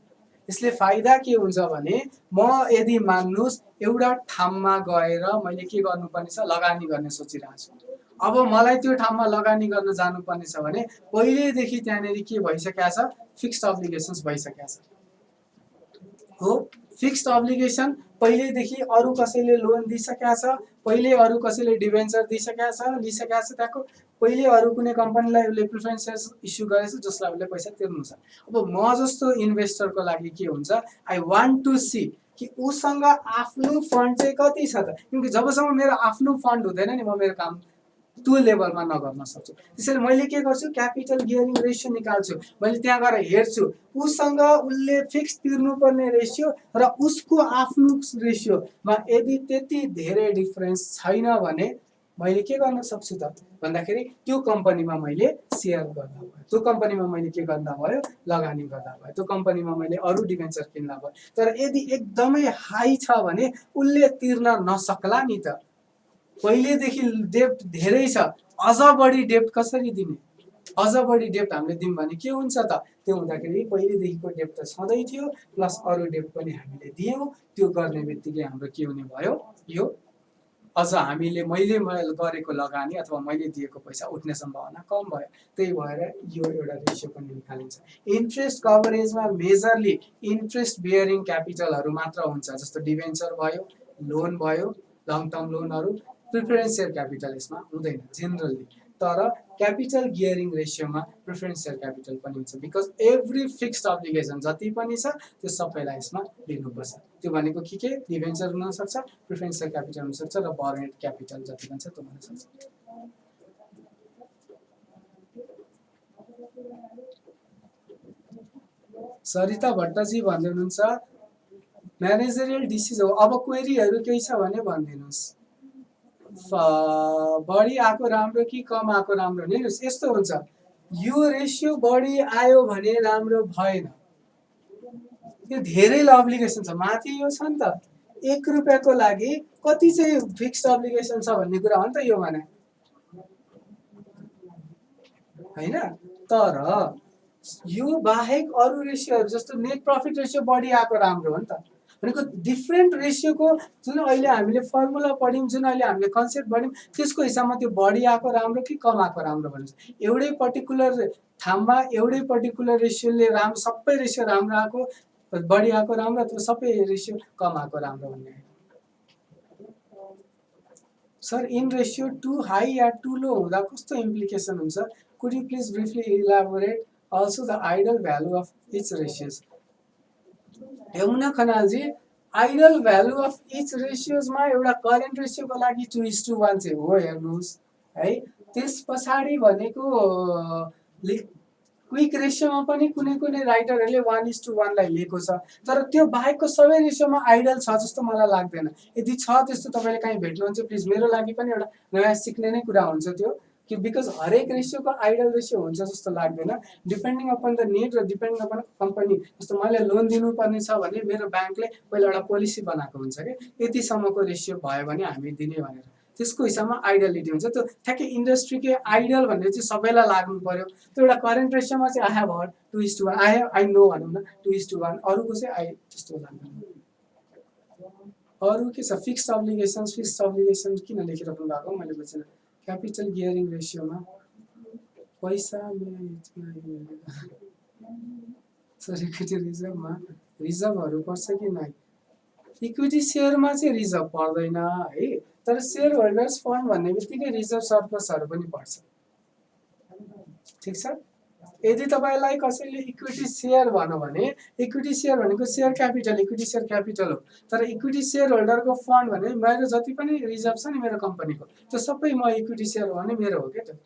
यसले फाइदा के हुन्छ भने म यदि मान्नुहोस् एउटा ठाउँमा गएर मैले के गर्नुपर्ने छ, लगानी गर्ने सोचिरहेको छु। अब मलाई त्यो ठाउँमा लगानी गर्न जानुपर्ने छ भने पहिलेदेखि त्यहाँनिर के भइसकेको छ, फिक्स्ड अब्लिगेसन्स भइसकेको छ हो। फिक्स्ड अब्लिगेसन पहिलेदेखि अरू कसैले लोन दिइसकेको छ, पहिले अरू कसैले डिभेन्चर दिइसकेको छ, लिइसकेको छ, त्यहाँको पहिले अरू कुनै कम्पनीलाई उसले प्रिफरेन्स सेयर्स इस्यु गरेछ जसलाई उसले पैसा तिर्नु छ। अब म जस्तो इन्भेस्टरको लागि के हुन्छ, आई वान्ट टु सी कि उसँग आफ्नो फन्ड चाहिँ कति छ त, किनकि जबसम्म मेरो आफ्नो फन्ड हुँदैन नि म मेरो काम त्यो लेभलमा नगर्न सक्छु। त्यसैले मैले के गर्छु, क्यापिटल गियरिङ रेसियो निकाल्छु। मैले त्यहाँ गएर हेर्छु उसँग उसले फिक्स तिर्नुपर्ने रेसियो र उसको आफ्नो रेसियोमा यदि त्यति धेरै डिफरेन्स छैन भने मैले के गर्न सक्छु त भन्दाखेरि त्यो कम्पनीमा मैले सेयर गर्दा भयो, त्यो कम्पनीमा मैले के गर्दा भयो, लगानी गर्दा भयो, त्यो कम्पनीमा मैले अरू डिभेन्चर किन्दा भयो। तर यदि एकदमै हाई छ भने उसले तिर्न नसक्ला नि त, पहिलेदेखि डेप्ट धेरै छ, अझ बढी डेप्ट कसरी दिने, अझ बढी डेप्ट हामीले दियौँ भने के हुन्छ त, त्यो हुँदाखेरि पहिलेदेखिको डेप्ट त छँदै थियो प्लस अरू डेप्ट पनि हामीले दियौँ, त्यो गर्ने बित्तिकै हाम्रो के हुने भयो, यो अझ हामीले मैले गरेको लगानी अथवा मैले दिएको पैसा उठ्ने सम्भावना कम भयो। त्यही भएर यो एउटा रेसियो पनि निकालिन्छ। इन्ट्रेस्ट कभरेजमा मेजरली इन्ट्रेस्ट बियरिङ क्यापिटलहरू मात्र हुन्छ, जस्तो डिभेन्चर भयो, लोन भयो, लङ टर्म लोनहरू, प्रिफरेन्स सेयर क्यापिटल यसमा हुँदैन जेनरली। तर क्यापिटल गियरिङ रेसियोमा प्रिफरेन्स सेयर क्यापिटल पनि हुन्छ, बिकज एभ्री फिक्स्ड अब्लिगेसन जति पनि छ त्यो सबैलाई यसमा लिनुपर्छ। त्यो भनेको के डिभेन्चर हुनसक्छ, प्रिफरेन्स सेयर क्यापिटल हुनसक्छ र बरेड क्यापिटल जति पनि छ त्यो हुनसक्छ। सरिता भट्टजी भन्दै हुनुहुन्छ म्यानेजरियल डिसिजन हो। अब क्वेरीहरू केही छ भने भनिदिनुहोस्, बढी आएको राम्रो कि कम आएको राम्रो। हेर्नुहोस् यस्तो हुन्छ, यो रेसियो बढी आयो भने राम्रो भएन, यो धेरै अब्लिगेसन छ, माथि यो छ नि त 1 रुपियाँको लागि कति चाहिँ फिक्स्ड अब्लिगेसन छ भन्ने कुरा हो नि त यो भने हैन। तर यो बाहेक अरू रेसियोहरू जस्तो नेट प्रफिट रेसियो बढी आएको राम्रो हो नि त। भनेको डिफ्रेन्ट रेसियोको जुन अहिले हामीले फर्मुला पढ्यौँ, जुन अहिले हामीले कन्सेप्ट पढ्यौँ, त्यसको हिसाबमा त्यो बढी आएको राम्रो कि कम आएको राम्रो भन्नुहोस्। एउटै पर्टिकुलर ठाउँमा एउटै पर्टिकुलर रेसियोले राम्रो, सबै रेसियो राम्रो आएको बढी आएको राम्रो अथवा सबै रेसियो कम आएको राम्रो भन्ने। Sir in ratio too high या टु लो हुँदा कस्तो इम्प्लिकेसन हुन्छ, could you please briefly elaborate also the ideal value of each ratios. Yamuna खनालजी, आइडल भ्यालु अफ इच रेसियोजमा एउटा करेन्ट रेसियोको लागि 2:1 चाहिँ हो हेर्नुहोस् है। त्यस पछाडि भनेको क्विक रेसियोमा पनि कुनै कुनै राइटरहरूले 1:1 लाई लिएको छ, तर त्यो बाहेकको सबै रेसियोमा आइडल छ जस्तो मलाई लाग्दैन। यदि छ त्यस्तो तपाईँले कहीँ भेट्नुहुन्छ प्लिज, मेरो लागि पनि एउटा नयाँ सिक्ने नै कुरा हुन्छ त्यो, कि बिकज हरेक रेसियोको आइडल रेसियो हुन्छ जस्तो लाग्दैन। डिपेन्डिङ अपन द निड र डिपेन्डिङ अपन कम्पनी। जस्तो मैले लोन दिनुपर्ने छ भने मेरो ब्याङ्कले पहिला एउटा पोलिसी बनाएको हुन्छ कि यतिसम्मको रेसियो भयो भने हामी दिने भनेर, त्यसको हिसाबमा आइडलिटी हुन्छ। त्यो ठ्याक्कै इन्डस्ट्रीकै आइडल भन्ने चाहिँ सबैलाई लाग्नु पर्यो। त्यो एउटा करेन्ट रेसियोमा चाहिँ I have heard 2:1, I know भनौँ न 2:1, अरूको चाहिँ आई त्यस्तो लाग्दैन। अरू के छ? फिक्स्ड अब्लिगेसन किन लेखिराख्नु भएको मैले बुझिनँ। क्यापिटल गियरिङ रेसियोमा पैसा सर इक्विटी रिजर्भमा रिजर्भहरू पर्छ कि नै? इक्विटी सेयरमा चाहिँ रिजर्भ पर्दैन है, तर सेयर होल्डर्स फन्ड भन्ने बित्तिकै रिजर्भ सर्प्लसहरू पनि पर्छ। ठिक छ। यदि तपाईँलाई कसैले इक्विटी सेयर भन्यो भने इक्विटी सेयर भनेको share capital, equity share capital हो। तर इक्विटी सेयर होल्डरको फन्ड भने मेरो जति पनि रिजर्भ छ नि मेरो कम्पनीको, त्यो सबै म इक्विटी सेयर हो भने मेरो हो क्या, त्यो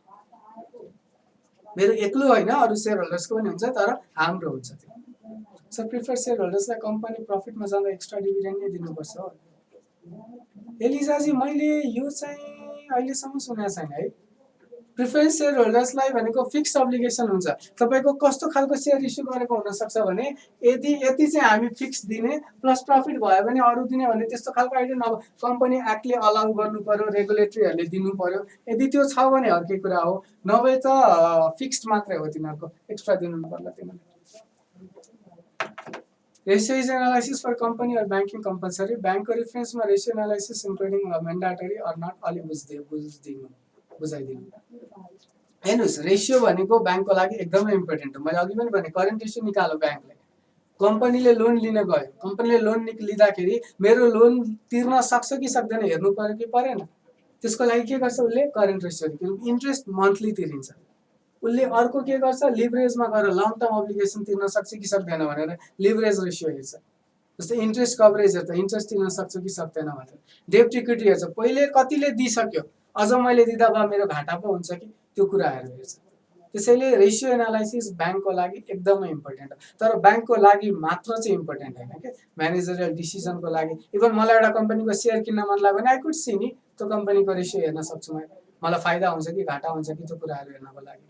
मेरो एक्लो होइन, अरू सेयर होल्डर्सको पनि हुन्छ, तर हाम्रो हुन्छ त्यो। सो प्रिफर सेयर होल्डर्सलाई कम्पनी प्रफिटमा जाँदा एक्स्ट्रा डिभिडेन्ड नै दिनुपर्छ हो। एलिजाजी मैले यो चाहिँ अहिलेसम्म सुनेको छैन है। प्रिफरेन्स सेयर होल्डर्सलाई भनेको फिक्स्ड अब्लिगेसन हुन्छ। तपाईँको कस्तो खालको सेयर इस्यु गरेको हुनसक्छ भने यदि यति चाहिँ हामी फिक्स दिने प्लस प्रफिट भयो भने अरू दिने भने त्यस्तो खालको आइडिया नभए कम्पनी एक्टले अलाउ गर्नु पर्यो, रेगुलेटरीहरूले दिनु पर्यो। यदि त्यो छ भने अर्कै कुरा हो, नभए त फिक्स्ड मात्रै हो, तिनीहरूको एक्स्ट्रा दिनु पर्ला तिनीहरूले। Ratio is analysis for company और ब्याङ्किङ कम्पलसरी। ब्याङ्कको रिफरेन्समा ratio analysis including mandatory or not अलि बुझाइदिनु। हेर्नुहोस्, रेसियो भनेको ब्याङ्कको लागि एकदमै इम्पोर्टेन्ट हो। मैले अघि पनि भने करेन्ट रेसियो निकाल्यो ब्याङ्कले, कम्पनीले लोन लिन गयो, कम्पनीले लोन लिँदाखेरि मेरो लोन तिर्न सक्छ कि सक्दैन हेर्नु पर्यो कि परेन? त्यसको लागि के गर्छ उसले? Current ratio. इन्ट्रेस्ट मन्थली तिरिन्छ। उसले अर्को के गर्छ? लिभरेजमा गएर लङ टर्म अब्लिगेसन तिर्न सक्छ कि सक्दैन भनेर लिभरेज रेसियो हेर्छ। जस्तै इन्ट्रेस्ट कभरेज हेर्छ, इन्ट्रेस्ट तिर्न सक्छ कि सक्दैन भनेर। डेब्ट इक्विटी हेर्छ, पहिले कतिले दिइसक्यो, अझ मैले दिँदा भए मेरो घाटा पो हुन्छ कि, त्यो कुराहरू हेर्छ। त्यसैले रेसियो एनालाइसिस ब्याङ्कको लागि एकदमै इम्पोर्टेन्ट हो। तर ब्याङ्कको लागि मात्र चाहिँ इम्पोर्टेन्ट होइन क्या, म्यानेजरियल डिसिजनको लागि। इभन मलाई एउटा कम्पनीको सेयर किन्न मन लाग्यो भने आई कुड सी नि त्यो कम्पनीको रेसियो हेर्न सक्छु मलाई फाइदा हुन्छ कि घाटा हुन्छ कि, त्यो कुराहरू हेर्नको लागि।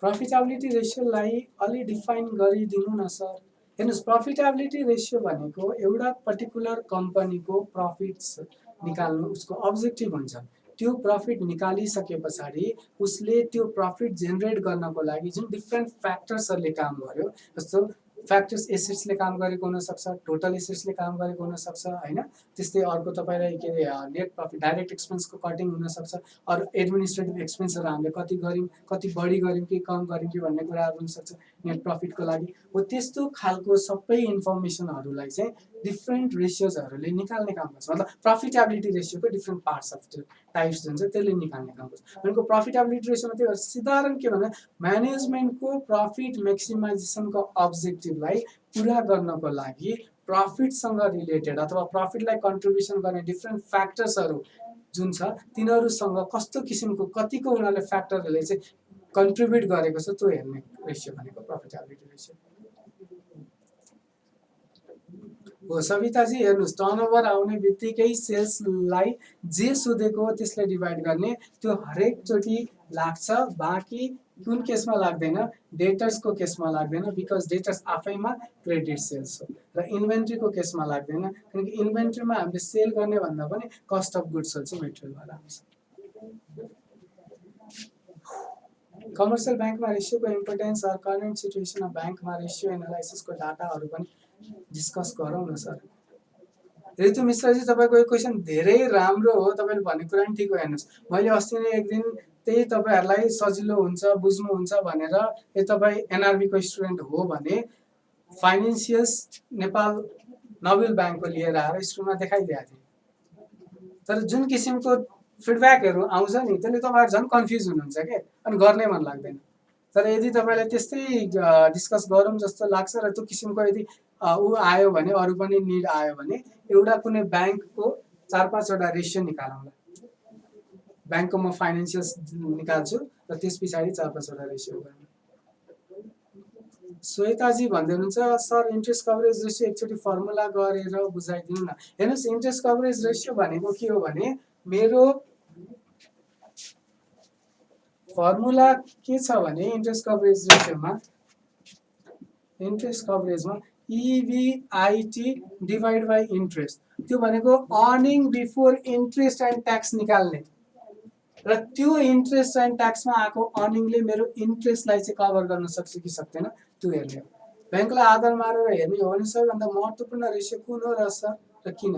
प्रफिटेबिलिटी रेसियोलाई अलि डिफाइन गरिदिनु न सर। हेर्नुहोस्, प्रफिटेबिलिटी रेसियो भनेको एउटा पर्टिकुलर कम्पनीको प्रफिट्स निकाल्नु उसको अब्जेक्टिभ हुन्छ। त्यो प्रफिट निकालिसके पछाडि उसले त्यो प्रफिट जेनेरेट गर्नको लागि जुन डिफ्रेन्ट फ्याक्टर्सहरूले काम गर्यो, जस्तो फ्याक्टर्स एसेट्सले काम गरेको हुनसक्छ, टोटल एसेट्सले काम गरेको हुनसक्छ होइन। त्यस्तै अर्को तपाईँलाई के अरे नेट प्रफिट, डाइरेक्ट एक्सपेन्सको कटिङ हुनसक्छ, अरू एडमिनिस्ट्रेटिभ एक्सपेन्सहरू हामीले कति गऱ्यौँ, कति बढी गऱ्यौँ कि कम गऱ्यौँ कि भन्ने कुराहरू हुनसक्छ नेट प्रफिटको लागि। हो त्यस्तो खालको सबै इन्फर्मेसनहरूलाई चाहिँ डिफ्रेन्ट रेसियोजहरूले निकाल्ने काम गर्छ। मतलब प्रफिटेबिलिटी रेसियोको डिफ्रेन्ट पार्ट्स अफ त्यो टाइप्स हुन्छ, त्यसले निकाल्ने काम गर्छ। भनेको प्रफिटेबिलिटी रेसियोमा त्यो साधारण के भन्दा म्यानेजमेन्टको प्रफिट मेक्सिमाइजेसनको अब्जेक्टिभलाई पुरा गर्नको लागि प्रफिटसँग रिलेटेड अथवा प्रफिटलाई कन्ट्रिब्युसन गर्ने डिफ्रेन्ट फ्याक्टर्सहरू जुन छ तिनीहरूसँग कस्तो किसिमको कतिको उनीहरूले फ्याक्टरहरूले चाहिँ कन्ट्रिब्युट गरेको छ त्यो हेर्ने रेसियो भनेको प्रफिटेबिलिटी रेसियो हो। सविताजी हेर्नुहोस्, टर्नओभर आउने बित्तिकै सेल्सलाई जे सोधेको त्यसले डिभाइड गर्ने, त्यो हरेकचोटि लाग्छ। बाँकी कुन केसमा लाग्दैन? डेटर्सको केसमा लाग्दैन, बिकज डेटर्स आफैमा क्रेडिट सेल्स हो। र इन्भेन्ट्रीको केसमा लाग्दैन, किनकि इन्भेन्ट्रीमा हामीले सेल गर्ने भन्दा पनि कस्ट अफ गुड्स सोल्स मेटेरियलबाट आउँछ। कमर्सियल ब्याङ्कमा रेसियोको importance or current situation of ब्याङ्कमा रेसियो एनालाइसिसको डाटाहरू पनि डिस्कस गरौँ न सर। ऋतु मिश्रजी, तपाईँको यो क्वेसन धेरै राम्रो हो, तपाईँले भनेको कुरा पनि ठिक हो। हेर्नुहोस्, मैले अस्ति नै एक दिन त्यही तपाईँहरूलाई सजिलो हुन्छ बुझ्नुहुन्छ भनेर, यो तपाईँ एनआरबीको स्टुडेन्ट हो भने फाइनेन्सियल्स नेपाल नोबेल ब्याङ्कको लिएर आएर स्कुलमा देखाइदिएको थिएँ। तर जुन किसिमको फिडब्याकहरू आउँछ नि त्यसले तपाईँहरू झन् कन्फ्युज हुनुहुन्छ क्या, अनि गर्नै मन लाग्दैन। तर यदि तपाईँलाई त्यस्तै डिस्कस गरौँ जस्तो लाग्छ र त्यो किसिमको यदि ऊ आयो भने, अरू पनि निड आयो भने एउटा कुनै ब्याङ्कको 4-5वटा रेसियो निकालौँला। ब्याङ्कको म फाइनेन्सियल्स निकाल्छु र त्यस पछाडि 4-5वटा रेसियो गरौँ। श्वेताजी भन्दै हुनुहुन्छ सर इन्ट्रेस्ट कभरेज रेसियो एकचोटि फर्मुला गरेर बुझाइदिनु न। हेर्नुहोस् इन्ट्रेस्ट कभरेज रेसियो भनेको के हो भने मेरो फर्मुला के छ भने इन्ट्रेस्ट कभरेज रेसियोमा इन्ट्रेस्ट कभरेजमा EBIT डिभाइड बाई इन्ट्रेस्ट, त्यो भनेको earning before interest and tax निकाल्ने र त्यो इन्ट्रेस्ट एन्ड ट्याक्समा आएको अर्निङले मेरो इन्ट्रेस्टलाई चाहिँ कभर गर्न सक्छ कि सक्दैन त्यो हेर्ने हो। ब्याङ्कलाई आधार मारेर हेर्ने हो भने सबैभन्दा महत्त्वपूर्ण रेसियो कुन हो र सर र किन?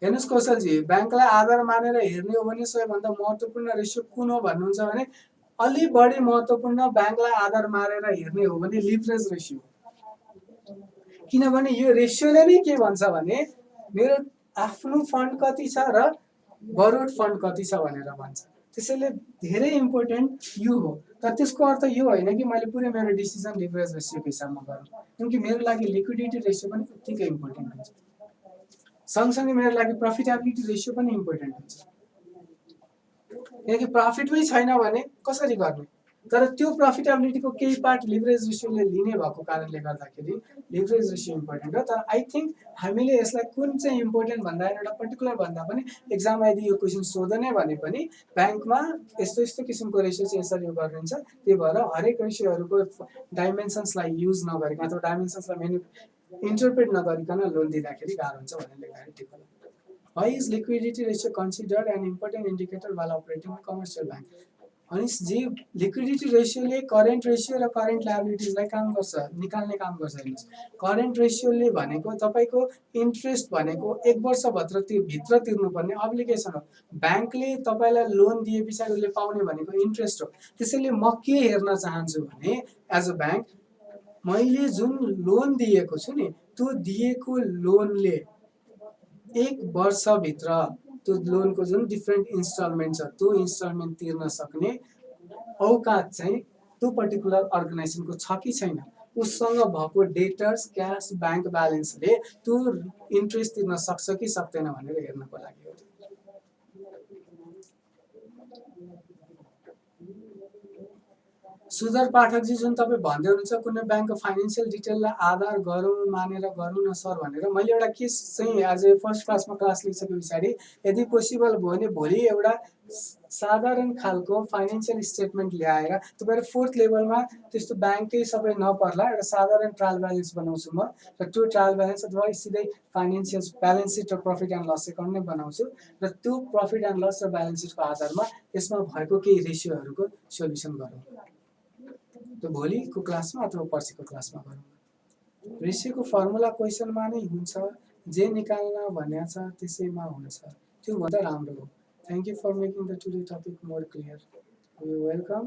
हेर्नुहोस् कौशलजी, ब्याङ्कलाई आधार मानेर हेर्ने हो भने सबैभन्दा महत्त्वपूर्ण रेसियो कुन हो भन्नुहुन्छ भने अलि बढी महत्त्वपूर्ण ब्याङ्कलाई आधार मारेर हेर्ने हो भने लिभरेज रेसियो, किनभने यो रेसियोले नै के भन्छ भने मेरो आफ्नो फन्ड कति छ र बरोड फन्ड कति छ भनेर भन्छ। त्यसैले धेरै इम्पोर्टेन्ट यो हो। तर त्यसको अर्थ यो होइन कि मैले पुरै मेरो डिसिजन लिभरेज रेसियोको हिसाबमा गरौँ, किनकि मेरो लागि लिक्विडिटी रेसियो पनि उत्तिकै इम्पोर्टेन्ट हुन्छ। सँगसँगै मेरो लागि प्रफिटेबिलिटी रेसियो पनि इम्पोर्टेन्ट हुन्छ, किनकि प्रफिटमै छैन भने कसरी गर्ने। तर त्यो प्रफिटेबिलिटीको केही पार्ट लिभरेज रेसियोले लिने भएको कारणले गर्दाखेरि लिभरेज रेसियो इम्पोर्टेन्ट हो। तर आई थिङ्क हामीले यसलाई कुन चाहिँ इम्पोर्टेन्ट भन्दा एउटा पर्टिकुलर भन्दा पनि एक्जाममा यदि यो क्वेसन सोधने भने पनि ब्याङ्कमा यस्तो यस्तो किसिमको रेसियो चाहिँ यसरी गरिन्छ। त्यही भएर हरेक रेसियोहरूको डाइमेन्सन्सलाई युज नगरिकन अथवा डाइमेन्सन्सलाई इन्टरप्रेट नगरिकन लोन दिँदाखेरि गाह्रो हुन्छ भनेर लेख्दाखेरि ठिक होला। Why is liquidity ratio considered an important indicator while operating a commercial bank? Anish ji, liquidity रेसियोले करेन्ट रेसियो र करेन्ट लायबिलिटिजलाई काम गर्छ, निकाल्ने काम गर्छ। हेर्नुहोस् करेन्ट रेसियोले भनेको तपाईँको इन्ट्रेस्ट भनेको 1 वर्षभित्र भित्र तिर्नुपर्ने अब्लिगेसन हो। ब्याङ्कले तपाईँलाई लोन दिए पछाडि उसले पाउने भनेको इन्ट्रेस्ट हो। त्यसैले म के हेर्न चाहन्छु भने एज अ ब्याङ्क मैले जुन लोन दिएको छु नि त्यो दिएको लोनले 1 वर्षभित्र त्यो लोनको जुन डिफ्रेन्ट इन्स्टलमेन्ट छ त्यो इन्स्टलमेन्ट तिर्न सक्ने औकात चाहिँ त्यो पर्टिकुलर अर्गनाइजेसनको छ कि छैन, उससँग भएको डेटर्स क्यास ब्याङ्क ब्यालेन्सले त्यो इन्ट्रेस्ट तिर्न सक्छ कि सक्दैन भनेर हेर्नको लागि हो। सुधर पाठकजी, जुन तपाईँ भन्दै हुनुहुन्छ कुनै ब्याङ्कको फाइनेन्सियल डिटेललाई आधार गरौँ मानेर गरौँ न सर भनेर, मैले एउटा केस चाहिँ आज फर्स्ट क्लासमा क्लास लिइसके पछाडि यदि पोसिबल भयो भने भोलि एउटा साधारण खालको फाइनेन्सियल स्टेटमेन्ट ल्याएर तपाईँहरू 4th लेभलमा त्यस्तो ब्याङ्कै सबै नपर्ला एउटा साधारण ट्रायल ब्यालेन्स बनाउँछु म र त्यो ट्रायल ब्यालेन्स अथवा सिधै फाइनेन्सियल ब्यालेन्स सिट र प्रफिट एन्ड लस एकाउन्ट नै बनाउँछु र त्यो प्रफिट एन्ड लस र ब्यालेन्स सिटको आधारमा यसमा भएको केही रेसियोहरूको सोल्युसन गरौँ। त्यो भोलिको क्लासमा अथवा पर्सिको क्लासमा गरौँ। रेसियोको फर्मुला क्वेसनमा नै हुन्छ, जे निकाल्न भनेको छ त्यसैमा हुन्छ, त्यो भन्दा राम्रो हो। Thank you for making the today topic more clear. You welcome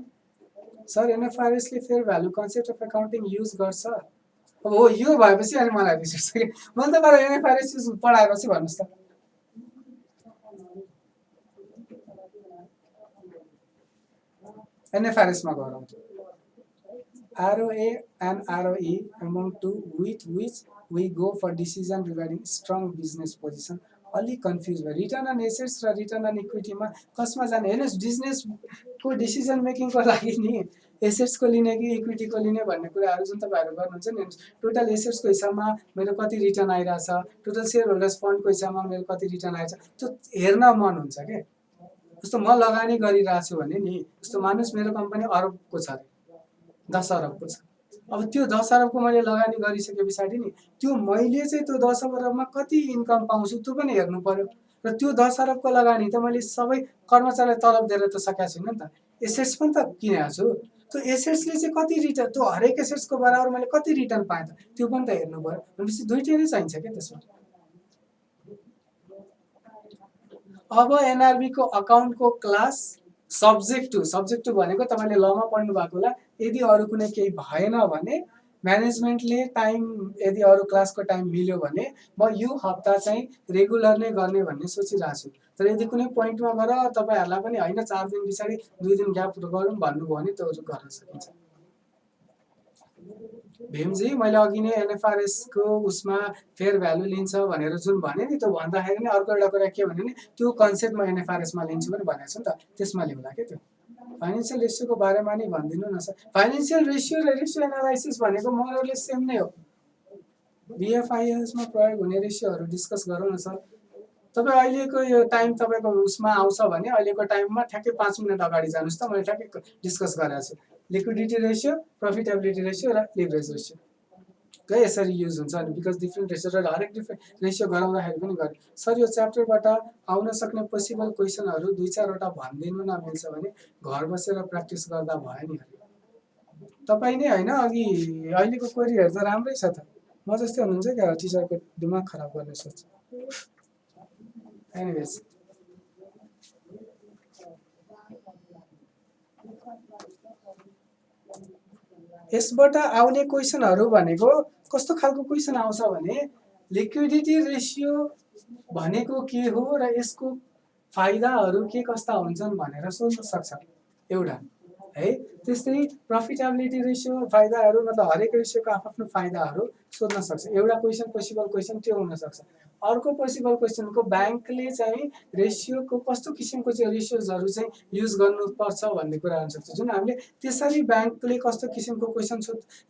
sir. एनएफआरएसले fair value concept of accounting use गर्छ? अब हो यो भएपछि अनि मलाई बिर्सिन्छ कि मैले त मलाई एनएफआरएस युज पढाएको छु भन्नुहोस् त। एनएफआरएसमा गरौँ। ROA and ROE among two with which we go for decision regarding strong business position। अलि कन्फ्युज भयो। रिटर्न अन एसेट्स र रिटर्न अन इक्विटीमा कसमा जाने? हेर्नुहोस् बिजनेसको डिसिजन मेकिङको लागि नि एसेट्सको लिने कि इक्विटीको लिने भन्ने कुराहरू जुन तपाईँहरू गर्नुहुन्छ नि, टोटल एसेट्सको हिसाबमा मेरो कति रिटर्न आइरहेछ, टोटल सेयर होल्डर्स फन्डको हिसाबमा मेरो कति रिटर्न आइरहेछ त्यो हेर्न मन हुन्छ क्या। जस्तो म लगानी गरिरहेको छु भने नि, जस्तो मानुस् मेरो कम्पनी अरबको छ, 10 अरबको छ। अब त्यो 10 अरबको मैले लगानी गरिसके पछाडि नि त्यो मैले चाहिँ त्यो 10 अरबमा कति इन्कम पाउँछु त्यो पनि हेर्नु पर्यो। र त्यो 10 अरबको लगानी त मैले सबै कर्मचारीलाई तलब दिएर त सकेको छैन नि त, एसेट्स पनि त किनेको छु। त्यो एसेट्सले चाहिँ कति रिटर्न, त्यो हरेक एसेट्सको बराबर मैले कति रिटर्न पाएँ त त्यो पनि त हेर्नु पर्यो। भनेपछि दुईटै नै चाहिन्छ क्या त्यसमा। अब एनआरबीको अकाउन्टको क्लास सब्जेक्ट टु भनेको तपाईँले लमा पढ्नु भएको होला। यदि अरू कुनै केही भएन भने म्यानेजमेन्टले टाइम, यदि अरू क्लासको टाइम मिल्यो भने म यो हप्ता चाहिँ रेगुलर नै गर्ने भन्ने सोचिरहेको छु। तर यदि कुनै पोइन्टमा गएर तपाईँहरूलाई पनि होइन 4 दिन पछाडि 2 दिन ग्याप गरौँ भन्नुभयो भने त्यो गर्न सकिन्छ। भीमजी, मैले अघि नै एनएफआरएसको उसमा फेयर भ्यालु लिन्छ भनेर जुन भने नि त्यो भन्दाखेरि नि अर्को एउटा कुरा के भने नि त्यो कन्सेप्ट म एनएफआरएसमा लिन्छु पनि भनेको छु नि त, त्यसमा ल्याउँला क्या त्यो। फाइनेन्शियल रेसियोको बारेमा नि भनिदिनु न सर। फाइनेन्शियल रेसियो र रेसियो एनालाइसिस भनेको मोरले सेम नै हो। बिएफआइएसमा प्रयोग हुने रेसियोहरू डिस्कस गरौँ न सर। तपाईँ अहिलेको यो टाइम तपाईँको उसमा आउँछ भने अहिलेको टाइममा ठ्याक्कै 5 मिनट अगाडि जानुहोस् त, मैले ठ्याक्कै डिस्कस गरेको छु। लिक्विडिटी रेसियो, प्रफिटेबिलिटी रेसियो र लिभरेज रेसियो के यसरी युज हुन्छ अनि बिकज डिफ्रेन्ट रेसियो र हरेक डिफ्रेन्ट रेसियो गराउँदाखेरि पनि गरे सर यो च्याप्टरबाट आउन सक्ने पोसिबल क्वेसनहरू 2-4वटा भनिदिनु न मिल्छ भने घर बसेर प्र्याक्टिस गर्दा भयो नि। तपाईँ नै होइन अघि अहिलेको क्वेरीहरू त राम्रै छ त, म जस्तै हुनुहुन्छ क्या टिचरको दिमाग खराब गर्ने सोच। एनिवेज यसबाट आउने क्वेसनहरू भनेको कस्तो खालको क्वेसन आउँछ भने लिक्विडिटी रेसियो भनेको के हो र यसको फाइदाहरू के कस्ता हुन्छन् भनेर सोध्न सक्छ एउटा है। त्यस्तै प्रफिटेबिलिटी रेसियो फाइदाहरू मतलब हरेक रेसियोको आफ्नो फाइदाहरू सोध्न सक्छ। एउटा क्वेसन पोसिबल क्वेसन त्यो हुन सक्छ। अर्को पोसिबल क्वेसनको ब्याङ्कले चाहिँ रेसियोको कस्तो किसिमको चाहिँ रेसियोजहरू चाहिँ युज गर्नुपर्छ भन्ने कुरा हुन सक्छ। जुन हामीले त्यसरी ब्याङ्कले कस्तो किसिमको क्वेसन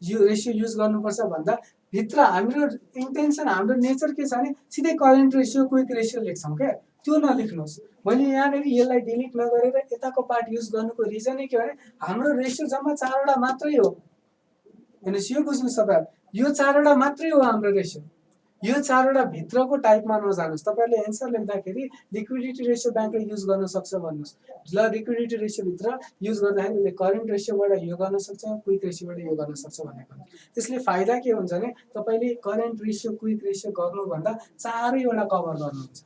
यो रेसियो युज गर्नुपर्छ भन्दा भित्र हाम्रो इन्टेन्सन हाम्रो नेचर के छ भने सिधै करेन्ट रेसियो क्विक रेसियो लेख्छौँ क्या, त्यो नलेख्नुहोस्। मैले यहाँनिर यसलाई डिलिट नगरेर यताको पार्ट युज गर्नुको रिजनै के भने हाम्रो रेसियो जम्मा 4वटा मात्रै हो। हेर्नुहोस् यो बुझ्नुहोस् तपाईँ, यो 4वटा मात्रै हो हाम्रो रेसियो। यो 4वटा भित्रको टाइपमा नजानुहोस्। तपाईँहरूले एन्सर लेख्दाखेरि लिक्विडिटी रेसियो ब्याङ्कले युज गर्न सक्छ भन्नुहोस्। ल लिक्विडिटी रेसियोभित्र युज गर्दाखेरि उसले करेन्ट रेसियोबाट यो गर्न सक्छ, क्विक रेसियोबाट यो गर्न सक्छ भनेको। त्यसले फाइदा के हुन्छ भने तपाईँले करेन्ट रेसियो क्विक रेसियो गर्नुभन्दा 4वटा कभर गर्नुहुन्छ।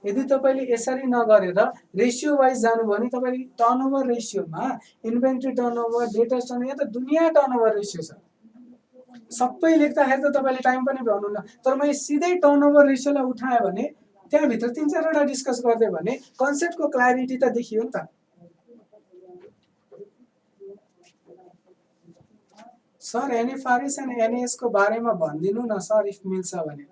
यदि तपाईँले यसरी नगरेर रेसियो वाइज जानुभयो भने तपाईँले टर्नओभर रेसियोमा इन्भेन्ट्री टर्नओभर, डेटर्स टर्नओभर, यहाँ त दुनियाँ टर्नओभर रेसियो छ। सबै लेख्दाखेरि त तपाईँले टाइम पनि भ्याउनुहुन्न। तर मैले सिधै टर्नओभर रेसियोलाई उठाएँ भने त्यहाँभित्र 3-4वटा डिस्कस गर्दै भने कन्सेप्टको क्ल्यारिटी त देखियो नि त। सर एनएफआरएस एन्ड एनएएसको बारेमा भनिदिनु न सर इफ मिल्छ भने।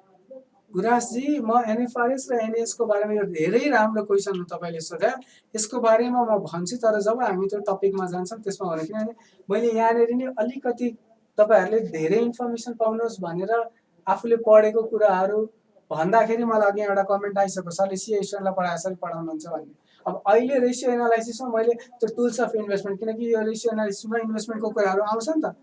गुराँसजी म एनएफआरएस र एनएएसको बारेमा यो धेरै राम्रो क्वेसन हो तपाईँले सोधे, यसको बारेमा म भन्छु। तर जब हामी त्यो टपिकमा जान्छौँ त्यसमा भने किनभने मैले यहाँनिर नि अलिकति तपाईँहरूले धेरै इन्फर्मेसन पाउनुहोस् भनेर आफूले पढेको कुराहरू भन्दाखेरि मलाई अघि एउटा कमेन्ट आइसक्यो सरले सिए स्टुडेन्टलाई पढाए यसरी पढाउनुहुन्छ भन्ने। अब अहिले रेसियो एनालाइसिसमा मैले त्यो टुल्स अफ इन्भेस्टमेन्ट, किनकि यो रेसियो एनालाइसिसमा इन्भेस्टमेन्टको कुराहरू आउँछ नि त,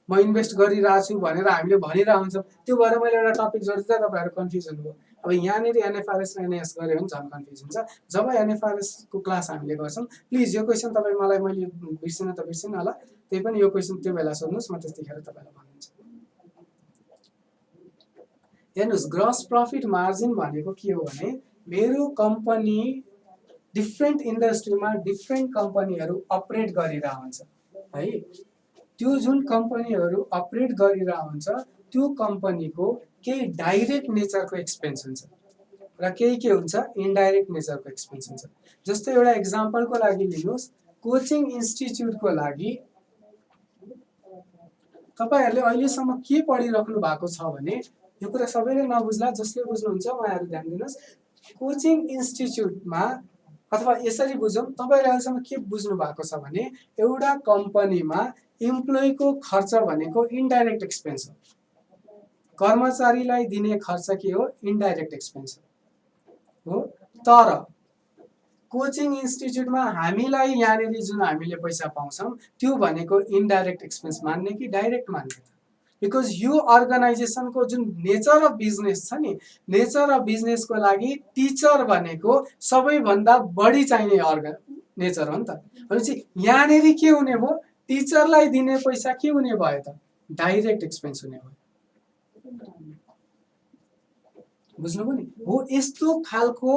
म इन्भेस्ट गरिरहेको छु भनेर हामीले भनिरहेको हुन्छौँ। त्यो भएर मैले एउटा टपिक जोडिदिँदा तपाईँहरू कन्फ्युज हुनुभयो। अब यहाँनिर एनएफआरएस र एनएएस गऱ्यो भने झन् कन्फ्युज हुन्छ। जब एनएफआरएसको क्लास हामीले गर्छौँ प्लिज यो क्वेसन तपाईँ मलाई मैले बिर्सिन त बिर्सिनँ होला, त्यही पनि यो क्वेसन त्यो बेला सोध्नुहोस्, म त्यतिखेर तपाईँलाई भनिदिन्छु। हेर्नुहोस् ग्रस प्रफिट मार्जिन भनेको के हो भने मेरो कम्पनी डिफ्रेन्ट इन्डस्ट्रीमा डिफ्रेन्ट कम्पनीहरू अपरेट गरिरहेको हुन्छ है। त्यो जुन कम्पनीहरू अपरेट गरिरहेको हुन्छ त्यो कम्पनीको केही डाइरेक्ट नेचरको एक्सपेन्स हुन्छ र केही के हुन्छ इन्डाइरेक्ट नेचरको एक्सपेन्स हुन्छ। जस्तै एउटा इक्जाम्पलको लागि लिनुहोस्, कोचिङ इन्स्टिट्युटको लागि तपाईँहरूले अहिलेसम्म के पढिराख्नु भएको छ भने यो कुरा सबैले नबुझ्ला, जसले बुझ्नुहुन्छ उहाँहरू ध्यान दिनुहोस्। कोचिङ इन्स्टिट्युटमा अथवा यसरी बुझौँ, तपाईँले अहिलेसम्म के बुझ्नु भएको छ भने एउटा कम्पनीमा इम्प्लोइको खर्च भनेको इन्डाइरेक्ट एक्सपेन्स हो। कर्मचारीलाई दिने खर्च के हो इन्डाइरेक्ट एक्सपेन्स हो। तर कोचिङ इन्स्टिट्युटमा हामीलाई यहाँनिर जुन हामीले पैसा पाउँछौँ त्यो भनेको इन्डाइरेक्ट एक्सपेन्स मान्ने कि डाइरेक्ट मान्ने त? बिकज यो अर्गनाइजेसनको जुन नेचर अफ बिजनेस छ नि, नेचर अफ बिजनेसको लागि टिचर भनेको सबैभन्दा बढी चाहिने नेचर हो नि त। भनेपछि यहाँनिर के हुने भयो, टिचरलाई दिने पैसा के हुने भयो त डाइरेक्ट एक्सपेन्स हुने भयो। बुझ्नुभयो नि हो। यस्तो खालको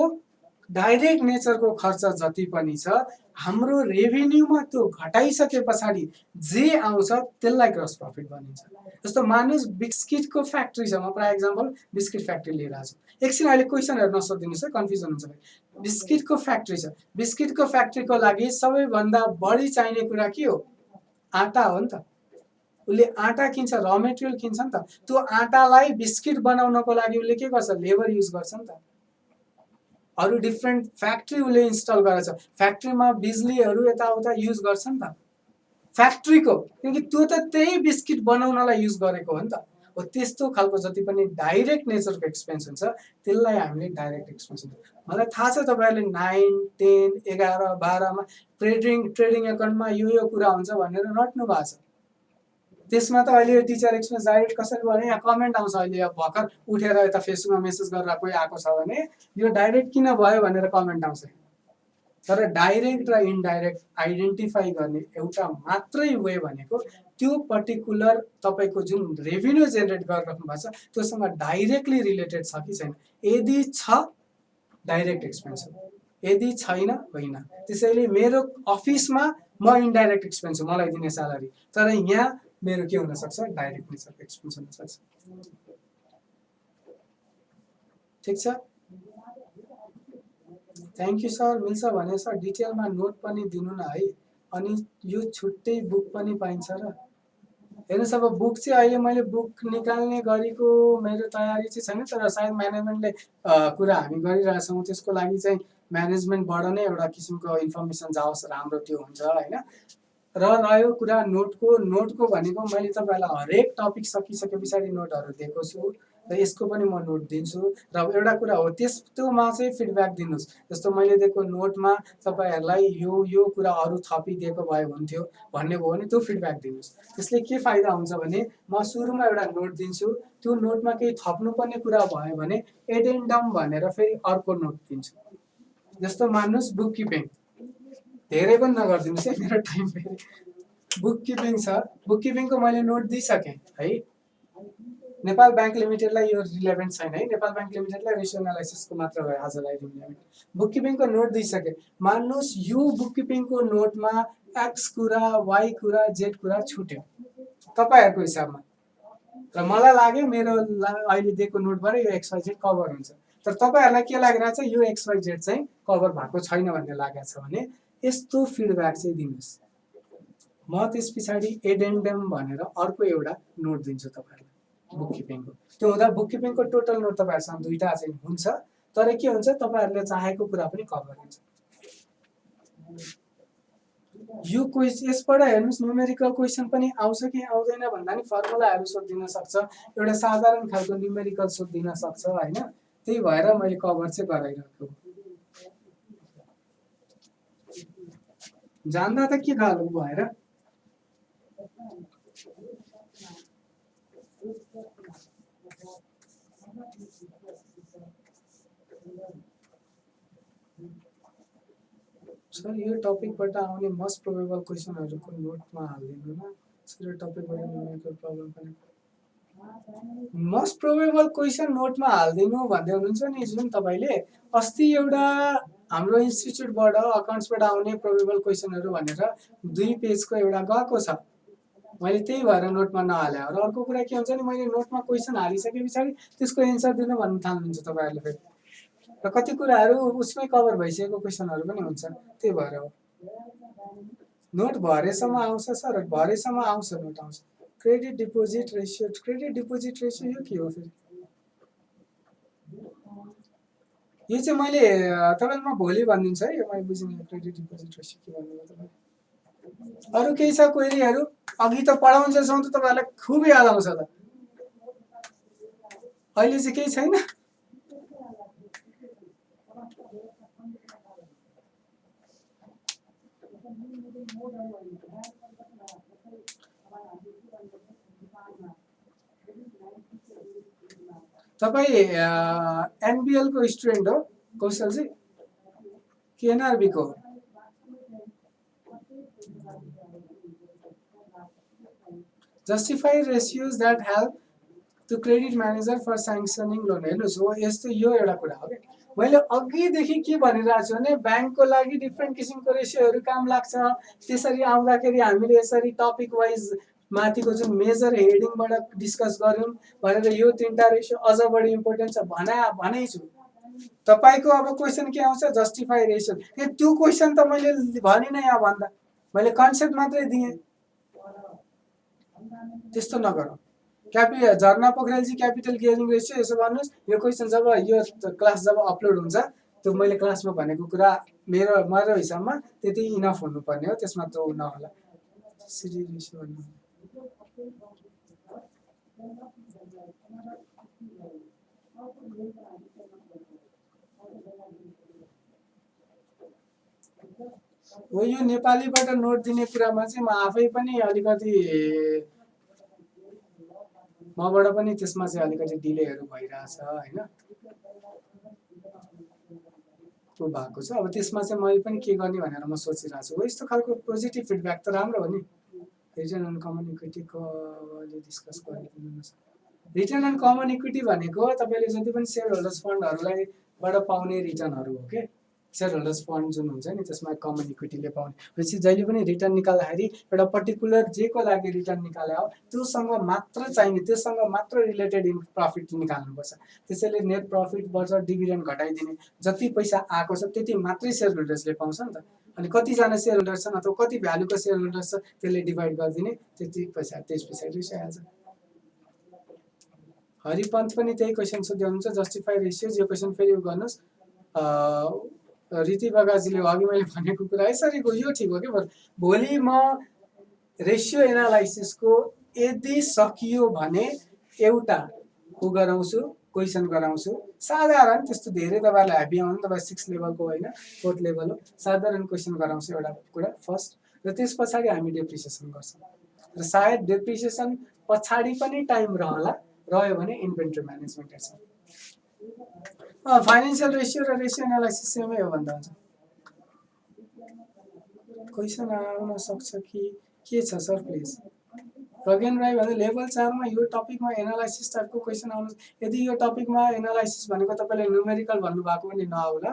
डाइरेक्ट नेचरको खर्च जति पनि छ हाम्रो रेभेन्यूमा त्यो घटाइसके पछाडि जे आउँछ त्यसलाई ग्रस प्रफिट भनिन्छ। जस्तो मानुस बिस्किटको फ्याक्ट्री छ, म प्रायः एक्जाम्पल बिस्किट फ्याक्ट्री लिएर आएको छु। एकछिन अहिले क्वेसनहरू नसोधिदिनुहोस् है, कन्फ्युजन हुन्छ। बिस्किटको फ्याक्ट्री छ, बिस्किटको फ्याक्ट्रीको लागि सबैभन्दा बढी चाहिने कुरा के हो आटा हो नि त। उसले आटा किन्छ, र मेटेरियल किन्छ नि त। त्यो आटालाई बिस्किट बनाउनको लागि उसले के गर्छ लेबर युज गर्छ नि त। अरू डिफ्रेन्ट फ्याक्ट्री उसले इन्स्टल गरेछ, फ्याक्ट्रीमा बिजुलीहरू यताउता युज गर्छ नि त फ्याक्ट्रीको, किनकि त्यो त त्यही बिस्किट बनाउनलाई युज गरेको हो नि त। हो त्यस्तो खालको जति पनि डाइरेक्ट नेचरको एक्सपेन्स हुन्छ त्यसलाई हामीले डाइरेक्ट एक्सपेन्स हुन्छ। मलाई थाहा छ तपाईँहरूले 9, 10, 11, 12मा ट्रेडिङ एकाउन्टमा यो कुरा हुन्छ भनेर रट्नु भएको छ। त्यसमा त अहिले टिचर एक्सपेन्स डाइरेक्ट कसरी भने यहाँ कमेन्ट आउँछ, अहिले भर्खर उठेर यता फेसबुकमा मेसेज गरेर कोही आएको छ भने यो डाइरेक्ट किन भयो भनेर कमेन्ट आउँछ। तर डाइरेक्ट र इन्डाइरेक्ट आइडेन्टिफाई गर्ने एउटा मात्रै वे भनेको त्यो पर्टिकुलर तपाईँको जुन रेभिन्यू जेनेरेट गरिराख्नु भएको छ त्योसँग डाइरेक्टली रिलेटेड छ कि छैन। यदि छ डाइरेक्ट एक्सपेन्स हो, यदि छैन होइन। त्यसैले मेरो अफिसमा म इन्डाइरेक्ट एक्सपेन्स हो, मलाई दिने स्यालेरी, तर यहाँ मेरो के हुनसक्छ डाइरेक्ट नेचरको एक्सपेन्स हुनसक्छ। ठिक छ, थ्याङ्क यू सर। मिल्छ भने सर डिटेलमा नोट पनि दिनु न है, अनि यो छुट्टै बुक पनि पाइन्छ र। हेर्नुहोस् अब बुक चाहिँ अहिले मैले बुक निकाल्ने गरेको मेरो तयारी चाहिँ छैन, तर सायद म्यानेजमेन्टले कुरा हामी गरिरहेछौँ त्यसको लागि चाहिँ म्यानेजमेन्टबाट नै एउटा किसिमको इन्फर्मेसन जाओस् राम्रो त्यो हुन्छ होइन। र रह्यो कुरा नोटको भनेको मैले तपाईँलाई हरेक टपिक सकिसके पछाडि नोटहरू दिएको छु र यसको पनि म नोट दिन्छु। र एउटा कुरा हो त्यस्तोमा चाहिँ फिडब्याक दिनुहोस्, जस्तो मैले दिएको नोटमा तपाईँहरूलाई यो कुरा अरू थपिदिएको भए हुन्थ्यो भन्ने भयो भने त्यो फिडब्याक दिनुहोस्। त्यसले के फाइदा हुन्छ भने म सुरुमा एउटा नोट दिन्छु, त्यो नोटमा केही थप्नुपर्ने कुरा भयो भने एडेन्डम भनेर फेरि अर्को नोट दिन्छु। जस्तो मान्नुहोस् बुक किपिङ, धेरै पनि नगरिदिनुहोस् है मेरो टाइम फेरि। बुक किपिङ छ, बुक किपिङको मैले नोट दिइसकेँ है। नेपाल ब्याङ्क लिमिटेडलाई यो रिलेभेन्ट छैन है, नेपाल ब्याङ्क लिमिटेडलाई रेसियो एनालाइसिसको मात्र भयो आजलाई रिलेभेन्ट। बुक किपिङको नोट दिइसकेँ, मान्नुहोस् यो बुक किपिङको नोटमा एक्स कुरा, वाई कुरा, जेड कुरा छुट्यो तपाईँहरूको हिसाबमा, र मलाई लाग्यो मेरो अहिले दिएको नोटबाट यो XYZ कभर हुन्छ, तर तपाईँहरूलाई के लागिरहेछ यो XYZ चाहिँ कभर भएको छैन भन्ने लागेको छ भने यस्तो फिडब्याक चाहिँ दिनुहोस्। म त्यस पछाडि एडेन्डम भनेर अर्को एउटा नोट दिन्छु तपाईँहरूलाई बुक किपिङको। त्यो हुँदा बुक किपिङको टोटल नोट तपाईँहरूसँग दुईवटा चाहिँ हुन्छ, तर के हुन्छ तपाईँहरूले चाहेको कुरा पनि कभर हुन्छ। यो क्वेसन यसबाट हेर्नुहोस् न्युमेरिकल क्वेसन पनि आउँछ कि आउँदैन भन्दा नि फर्मुलाहरू सोधिदिन सक्छ, एउटा साधारण खालको न्युमेरिकल सोधिदिन सक्छ होइन। त्यही भएर मैले कभर चाहिँ गराइरहेको। जान्दा त के खालको भएर सर यो टपिकबाट आउने मोस्ट प्रोबेबल क्वेसनहरूको नोटमा हालिदिनु न। सर यो टपिकबाट न्युमेरिकल प्रब्लम पनि मोस्ट प्रोबेबल क्वेसन नोटमा हालिदिनु भन्दै हुनुहुन्छ नि जुन तपाईँले अस्ति एउटा हाम्रो इन्स्टिट्युटबाट अकाउन्ट्सबाट आउने प्रोबेबल क्वेसनहरू भनेर 2 पेजको एउटा गएको छ, मैले त्यही भएर नोटमा नहाले। र अर्को कुरा के हुन्छ नि मैले नोटमा क्वेसन हालिसके पछाडि त्यसको एन्सर दिनु भन्न थाल्नुहुन्छ तपाईँहरूले फेरि, र कति कुराहरू उसमै कभर भइसकेको क्वेसनहरू पनि हुन्छ, त्यही भएर हो। नोट भरेसम्म आउँछ सर, भरेसम्म आउँछ नोट आउँछ। क्रेडिट डिपोजिट रेसियो यो के हो फेरि? यो चाहिँ मैले तपाईँलाई म भोलि भनिदिन्छु है, यो मैले बुझिनँ क्रेडिट डिपोजिट रेसियो के भन्नुभयो तपाईँले। अरू केही छ क्वेरीहरू? अघि त पढाउँछौँ त तपाईँहरूलाई खुब याद आउँछ त, अहिले चाहिँ केही छैन? तपाईँ NBL को स्टुडेन्ट हो कौशलजी कि NRB को? Justify ratios that help to credit manager for sanctioning loan. हेर्नुहोस् हो यस्तो यो एउटा कुरा हो कि मैले अघिदेखि के भनिरहेको छु भने ब्याङ्कको लागि डिफ्रेन्ट किसिमको रेसियोहरू काम लाग्छ। त्यसरी आउँदाखेरि हामीले यसरी टपिक वाइज माथिको जुन मेजर हेडिङबाट डिस्कस गऱ्यौँ भनेर यो 3टा रेसियो अझ बढी इम्पोर्टेन्ट छ भनेकै छु। तपाईँको अब क्वेसन के आउँछ जस्टिफाई रेसियो, त्यो क्वेसन त मैले भनिनँ यहाँ भन्दा, मैले कन्सेप्ट मात्रै दिएँ। त्यस्तो नगरौँ। झर्ना पोखरेलजी क्यापिटल गियरिङ रेसियो यसो भन्नुहोस्, यो क्वेसन जब यो क्लास जब अपलोड हुन्छ त्यो मैले क्लासमा भनेको कुरा मेरो हिसाबमा त्यति इनफ हुनुपर्ने हो, त्यसमा त्यो नहोला। सिडी रेसियो भन्नु हो। यो नेपालीबाट नोट दिने कुरामा चाहिँ म आफै पनि अलिकति मबाट पनि त्यसमा चाहिँ अलिकति डिलेहरू भइरहेछ होइन, त्यो भएको छ। अब त्यसमा चाहिँ मैले पनि के गर्ने भनेर म सोचिरहेको छु। हो यस्तो खालको पोजिटिभ फिडब्याक त राम्रो हो नि। रिटर्न अन कमन इक्विटीको अहिले डिस्कस गरिदिनुहोस्। रिटर्न अन कमन इक्विटी भनेको तपाईँले जति पनि सेयर होल्डर्स फन्डहरूलाई बाट पाउने रिटर्नहरू हो के। सेयर होल्डर्स फन्ड जुन हुन्छ नि त्यसमा कमन इक्विटीले पाउने भनेपछि जहिले पनि रिटर्न निकाल्दाखेरि एउटा पर्टिकुलर जेको लागि रिटर्न निकाले हो त्योसँग मात्र चाहिने, त्योसँग मात्र रिलेटेड प्रफिट निकाल्नुपर्छ। त्यसैले नेट प्रफिटबाट डिभिडेन्ड घटाइदिने, जति पैसा आएको छ त्यति मात्रै सेयर होल्डर्सले पाउँछ नि त। अनि कतिजना सेयर होल्डर छन् अथवा कति भ्यालुको सेयर होल्डर छ त्यसले डिभाइड गरिदिने, त्यति पैसा त्यस पछाडि रिसाइहाल्छ। हरिपन्त पनि त्यही क्वेसन सोध्दै हुनुहुन्छ, जस्टिफाई रेसियोज। यो क्वेसन फेरि गर्नुहोस्। रीति बगाजीले अघि मैले भनेको कुरा यसरी यो ठिक हो कि भोलि म रेसियो एनालाइसिसको यदि सकियो भने एउटा गराउँछु, क्वेसन गराउँछु साधारण, त्यस्तो धेरै तपाईँलाई ह्याप्पी आउनु तपाईँ 6 लेभलको होइन 4th लेभल हो, साधारण क्वेसन गराउँछु एउटा कुरा फर्स्ट, र त्यस पछाडि हामी डेप्रिसिएसन गर्छौँ। र सायद डेप्रिसिएसन पछाडि पनि टाइम रह्यो भने इन्भेन्ट्री म्यानेजमेन्ट हेर्छ। फाइनेन्सियल रेसियो र रेसियो एनालाइसिस सेमै हो भन्दा हुन्छ। क्वेसन आउन सक्छ कि के छ सर प्लिज। प्रज्ञान राई भन्दा लेभल 4 मा यो टपिकमा एनालाइसिस टाइपको क्वेसन आउनु, यदि यो टपिकमा एनालाइसिस भनेको तपाईँले न्युमेरिकल भन्नुभएको पनि नआउला,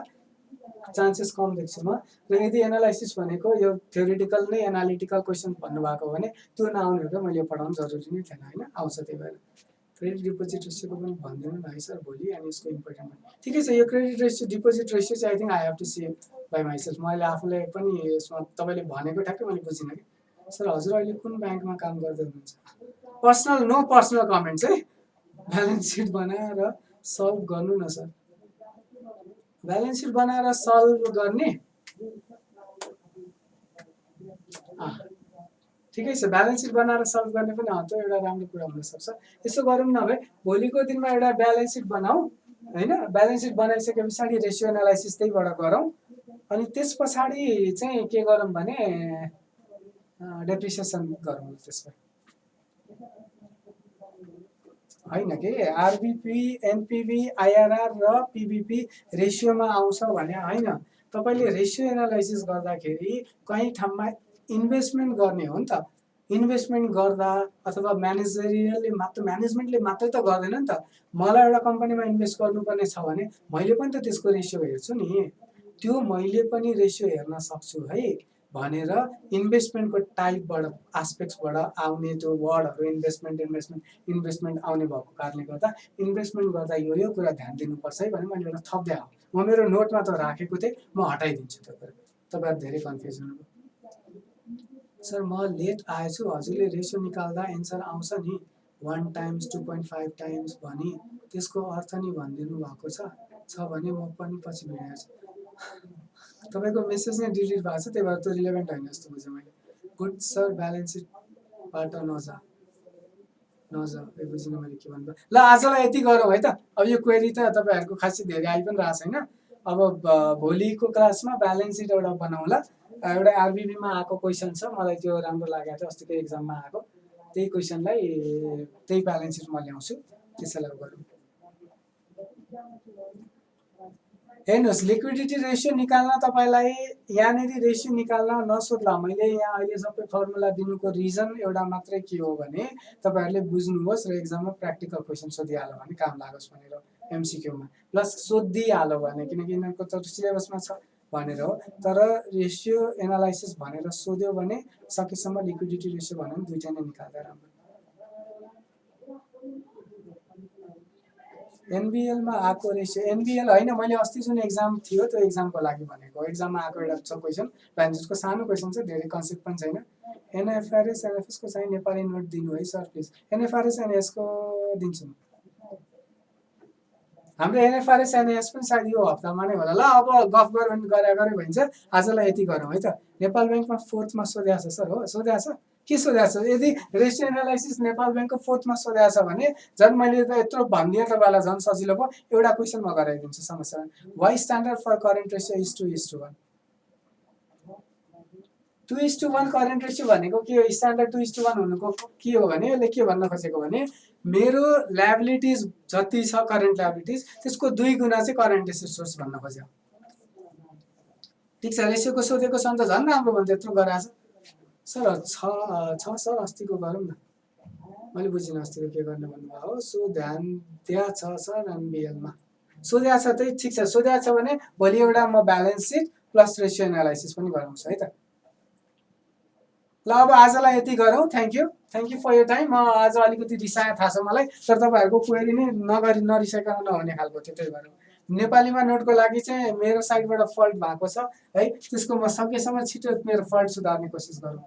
चान्सेस कम देख्छु म। र यदि एनालाइसिस भनेको यो थ्योरिटिकल नै एनालिटिकल क्वेसन भन्नुभएको भने त्यो नआउने हो त मैले पढाउनु जरुरी नै थिएन होइन, आउँछ। त्यही भएर क्रेडिट डिपोजिट रेसियोको पनि भनिदिनु न है सर भोलि, अनि यसको इम्पोर्टेन्ट ठिकै छ। यो क्रेडिट रेसियो डिपोजिट रेसियो चाहिँ I think I have to see by myself. मैले आफूले पनि यसमा तपाईँले भनेको ठ्याक्कै मैले बुझिनँ कि सर हजुर अहिले कुन ब्याङ्कमा काम गर्दै हुनुहुन्छ। पर्सनल, नो पर्सनल कमेन्ट्स है। ब्यालेन्स सिट बनाएर सल्भ गर्नु न सर। ब्यालेन्स सिट बनाएर सल्भ गर्ने ठिकै छ, ब्यालेन्स सिट बनाएर सल्भ गर्ने पनि त्यो एउटा राम्रो कुरा हुनसक्छ। यसो गरौँ न भए भोलिको दिनमा एउटा ब्यालेन्स सिट बनाऊ होइन, ब्यालेन्स सिट बनाइसके पछाडि रेसियो एनालाइसिस त्यहीबाट गरौँ, अनि त्यस पछाडि चाहिँ के गरौँ भने डेप्रिसिएसन गरौँ। त्यसमा होइन कि आरबिपी, एनपिभी, आइआरआर र पिबिपी रेसियोमा आउँछ भने होइन। तपाईँले रेसियो एनालाइसिस गर्दाखेरि कहीँ ठाउँमा इन्भेस्टमेन्ट गर्ने हो नि त। इन्भेस्टमेन्ट गर्दा अथवा म्यानेजमेन्टले मात्रै त गर्दैन नि त। मलाई एउटा कम्पनीमा इन्भेस्ट गर्नुपर्ने छ भने मैले पनि त त्यसको रेसियो हेर्छु नि। त्यो मैले पनि रेसियो हेर्न सक्छु है भनेर इन्भेस्टमेन्टको टाइपबाट आस्पेक्ट्सबाट आउने त्यो वर्डहरू इन्भेस्टमेन्ट आउने भएको कारणले गर्दा इन्भेस्टमेन्ट गर्दा यो कुरा ध्यान दिनुपर्छ है भने मैले एउटा थप्दै आउँ। म मेरो नोटमा त राखेको थिएँ, म हटाइदिन्छु त्यो कुरा। तपाईँहरू धेरै कन्फ्युजन हुनु। सर म लेट आएछु, हजुरले रेसियो निकाल्दा एन्सर आउँछ नि 1 टाइम्स 2.5 टाइम्स भनी, त्यसको अर्थ नि भनिदिनु भएको छ भने म पनि पछि भिडियो तपाईँको मेसेज नै डिलिट भएको छ, त्यही भएर त्यो रिलेभेन्ट होइन जस्तो बुझेँ मैले। गुड सर ब्यालेन्स सिटबाट नजा यो बुझिनँ मैले के भन्नु। ल आजलाई यति गरौँ है त। अब यो क्वेरी त तपाईँहरूको खासै धेरै आइ पनि रहेको छैन। अब भोलिको क्लासमा ब्यालेन्स सिट एउटा बनाउँला। एउटा आरबिबीमा आएको क्वेसन छ, मलाई त्यो राम्रो लागेको थियो अस्तिको एक्जाममा आएको, त्यही क्वेसनलाई त्यही ब्यालेन्स सिट म ल्याउँछु, त्यसैलाई गरौँ। हेर्नुहोस् लिक्विडिटी रेसियो निकाल्न तपाईँलाई यहाँनिर रेसियो निकाल्न नसोध्ला। मैले यहाँ अहिले सबै फर्मुला दिनुको रिजन एउटा मात्रै के हो भने तपाईँहरूले बुझ्नुहोस् र एक्जाममा प्र्याक्टिकल क्वेसन सोधिहाल्यो भने काम लागोस् भनेर, एमसिक्यूमा प्लस सोधिहाल्यो भने, किनकि यिनीहरूको त सिलेबसमा छ भनेर हो। तर रेसियो एनालाइसिस भनेर सोध्यो भने सकेसम्म लिक्विडिटी रेसियो भन्यो भने दुईटा नै निकाल्दा राम्रो। एनबिएलमा आएको रेसियो, एनबिएल होइन मैले अस्ति जुन एक्जाम थियो त्यो एक्जामको लागि भनेको। एक्जाममा आएको एउटा छ क्वेसन, ब्यालेन्सको सानो क्वेसन छ, धेरै कन्सेप्ट पनि छैन। एनएफआरएस एनएफएसको चाहिँ नेपाली नोट दिनु है सर प्लिज। एनएफआरएस एनएफएसको दिन्छु म। हाम्रो एनएफआरएस एनएएस पनि सायद यो हप्तामा नै होला। ल अब गफ गऱ्यो भने गरे भन्छ। आजलाई यति गरौँ है त। नेपाल ब्याङ्कमा 4थमा सोधेको छ सर, हो सोधेको छ के सोधेको छ? यदि रेसियो एनालाइसिस नेपाल ब्याङ्कको 4थमा सोधेको छ भने झन् मैले त यत्रो भनिदिएँ तपाईँलाई, झन् सजिलो भयो। एउटा क्वेसन म गराइदिन्छु समस्या। Why standard for current ratio is 2:1। 2:1 current ratio भनेको के हो? स्ट्यान्डर्ड 2:1 हुनुको के हो भने यसले के भन्न खोजेको भने मेरो ल्याबिलिटिज जति छ करेन्ट ल्याबिलिटिज त्यसको 2 गुणा चाहिँ करेन्ट एसेट्स भन्न खोज्यो। ठिक छ, रेसियोको सोधेको छ भने त झन् राम्रो भयो, त्यत्रो गराएछ सर। छ सर, अस्तिको गरौँ न। मैले बुझिनँ अस्तिको के गर्ने भन्नुभयो हो। सो ध्यान दिया छ सर एनबिएलमा सोधेको छ। त्यही ठिक छ, सोधेको छ भने भोलि एउटा म balance sheet plus ratio analysis पनि गराउँछु है त। ल अब आजलाई यति गरौँ। Thank you for your time. म आज अलिकति रिसाएँ थाहा छ मलाई, तर तपाईँहरूको क्वेरी नै नरिसाइकन नहुने खालको थियो, त्यही भएर। नेपालीमा नोटको लागि चाहिँ मेरो साइडबाट फल्ट भएको छ है, त्यसको म सकेसम्म छिटो मेरो फल्ट सुधार्ने कोसिस गरौँ।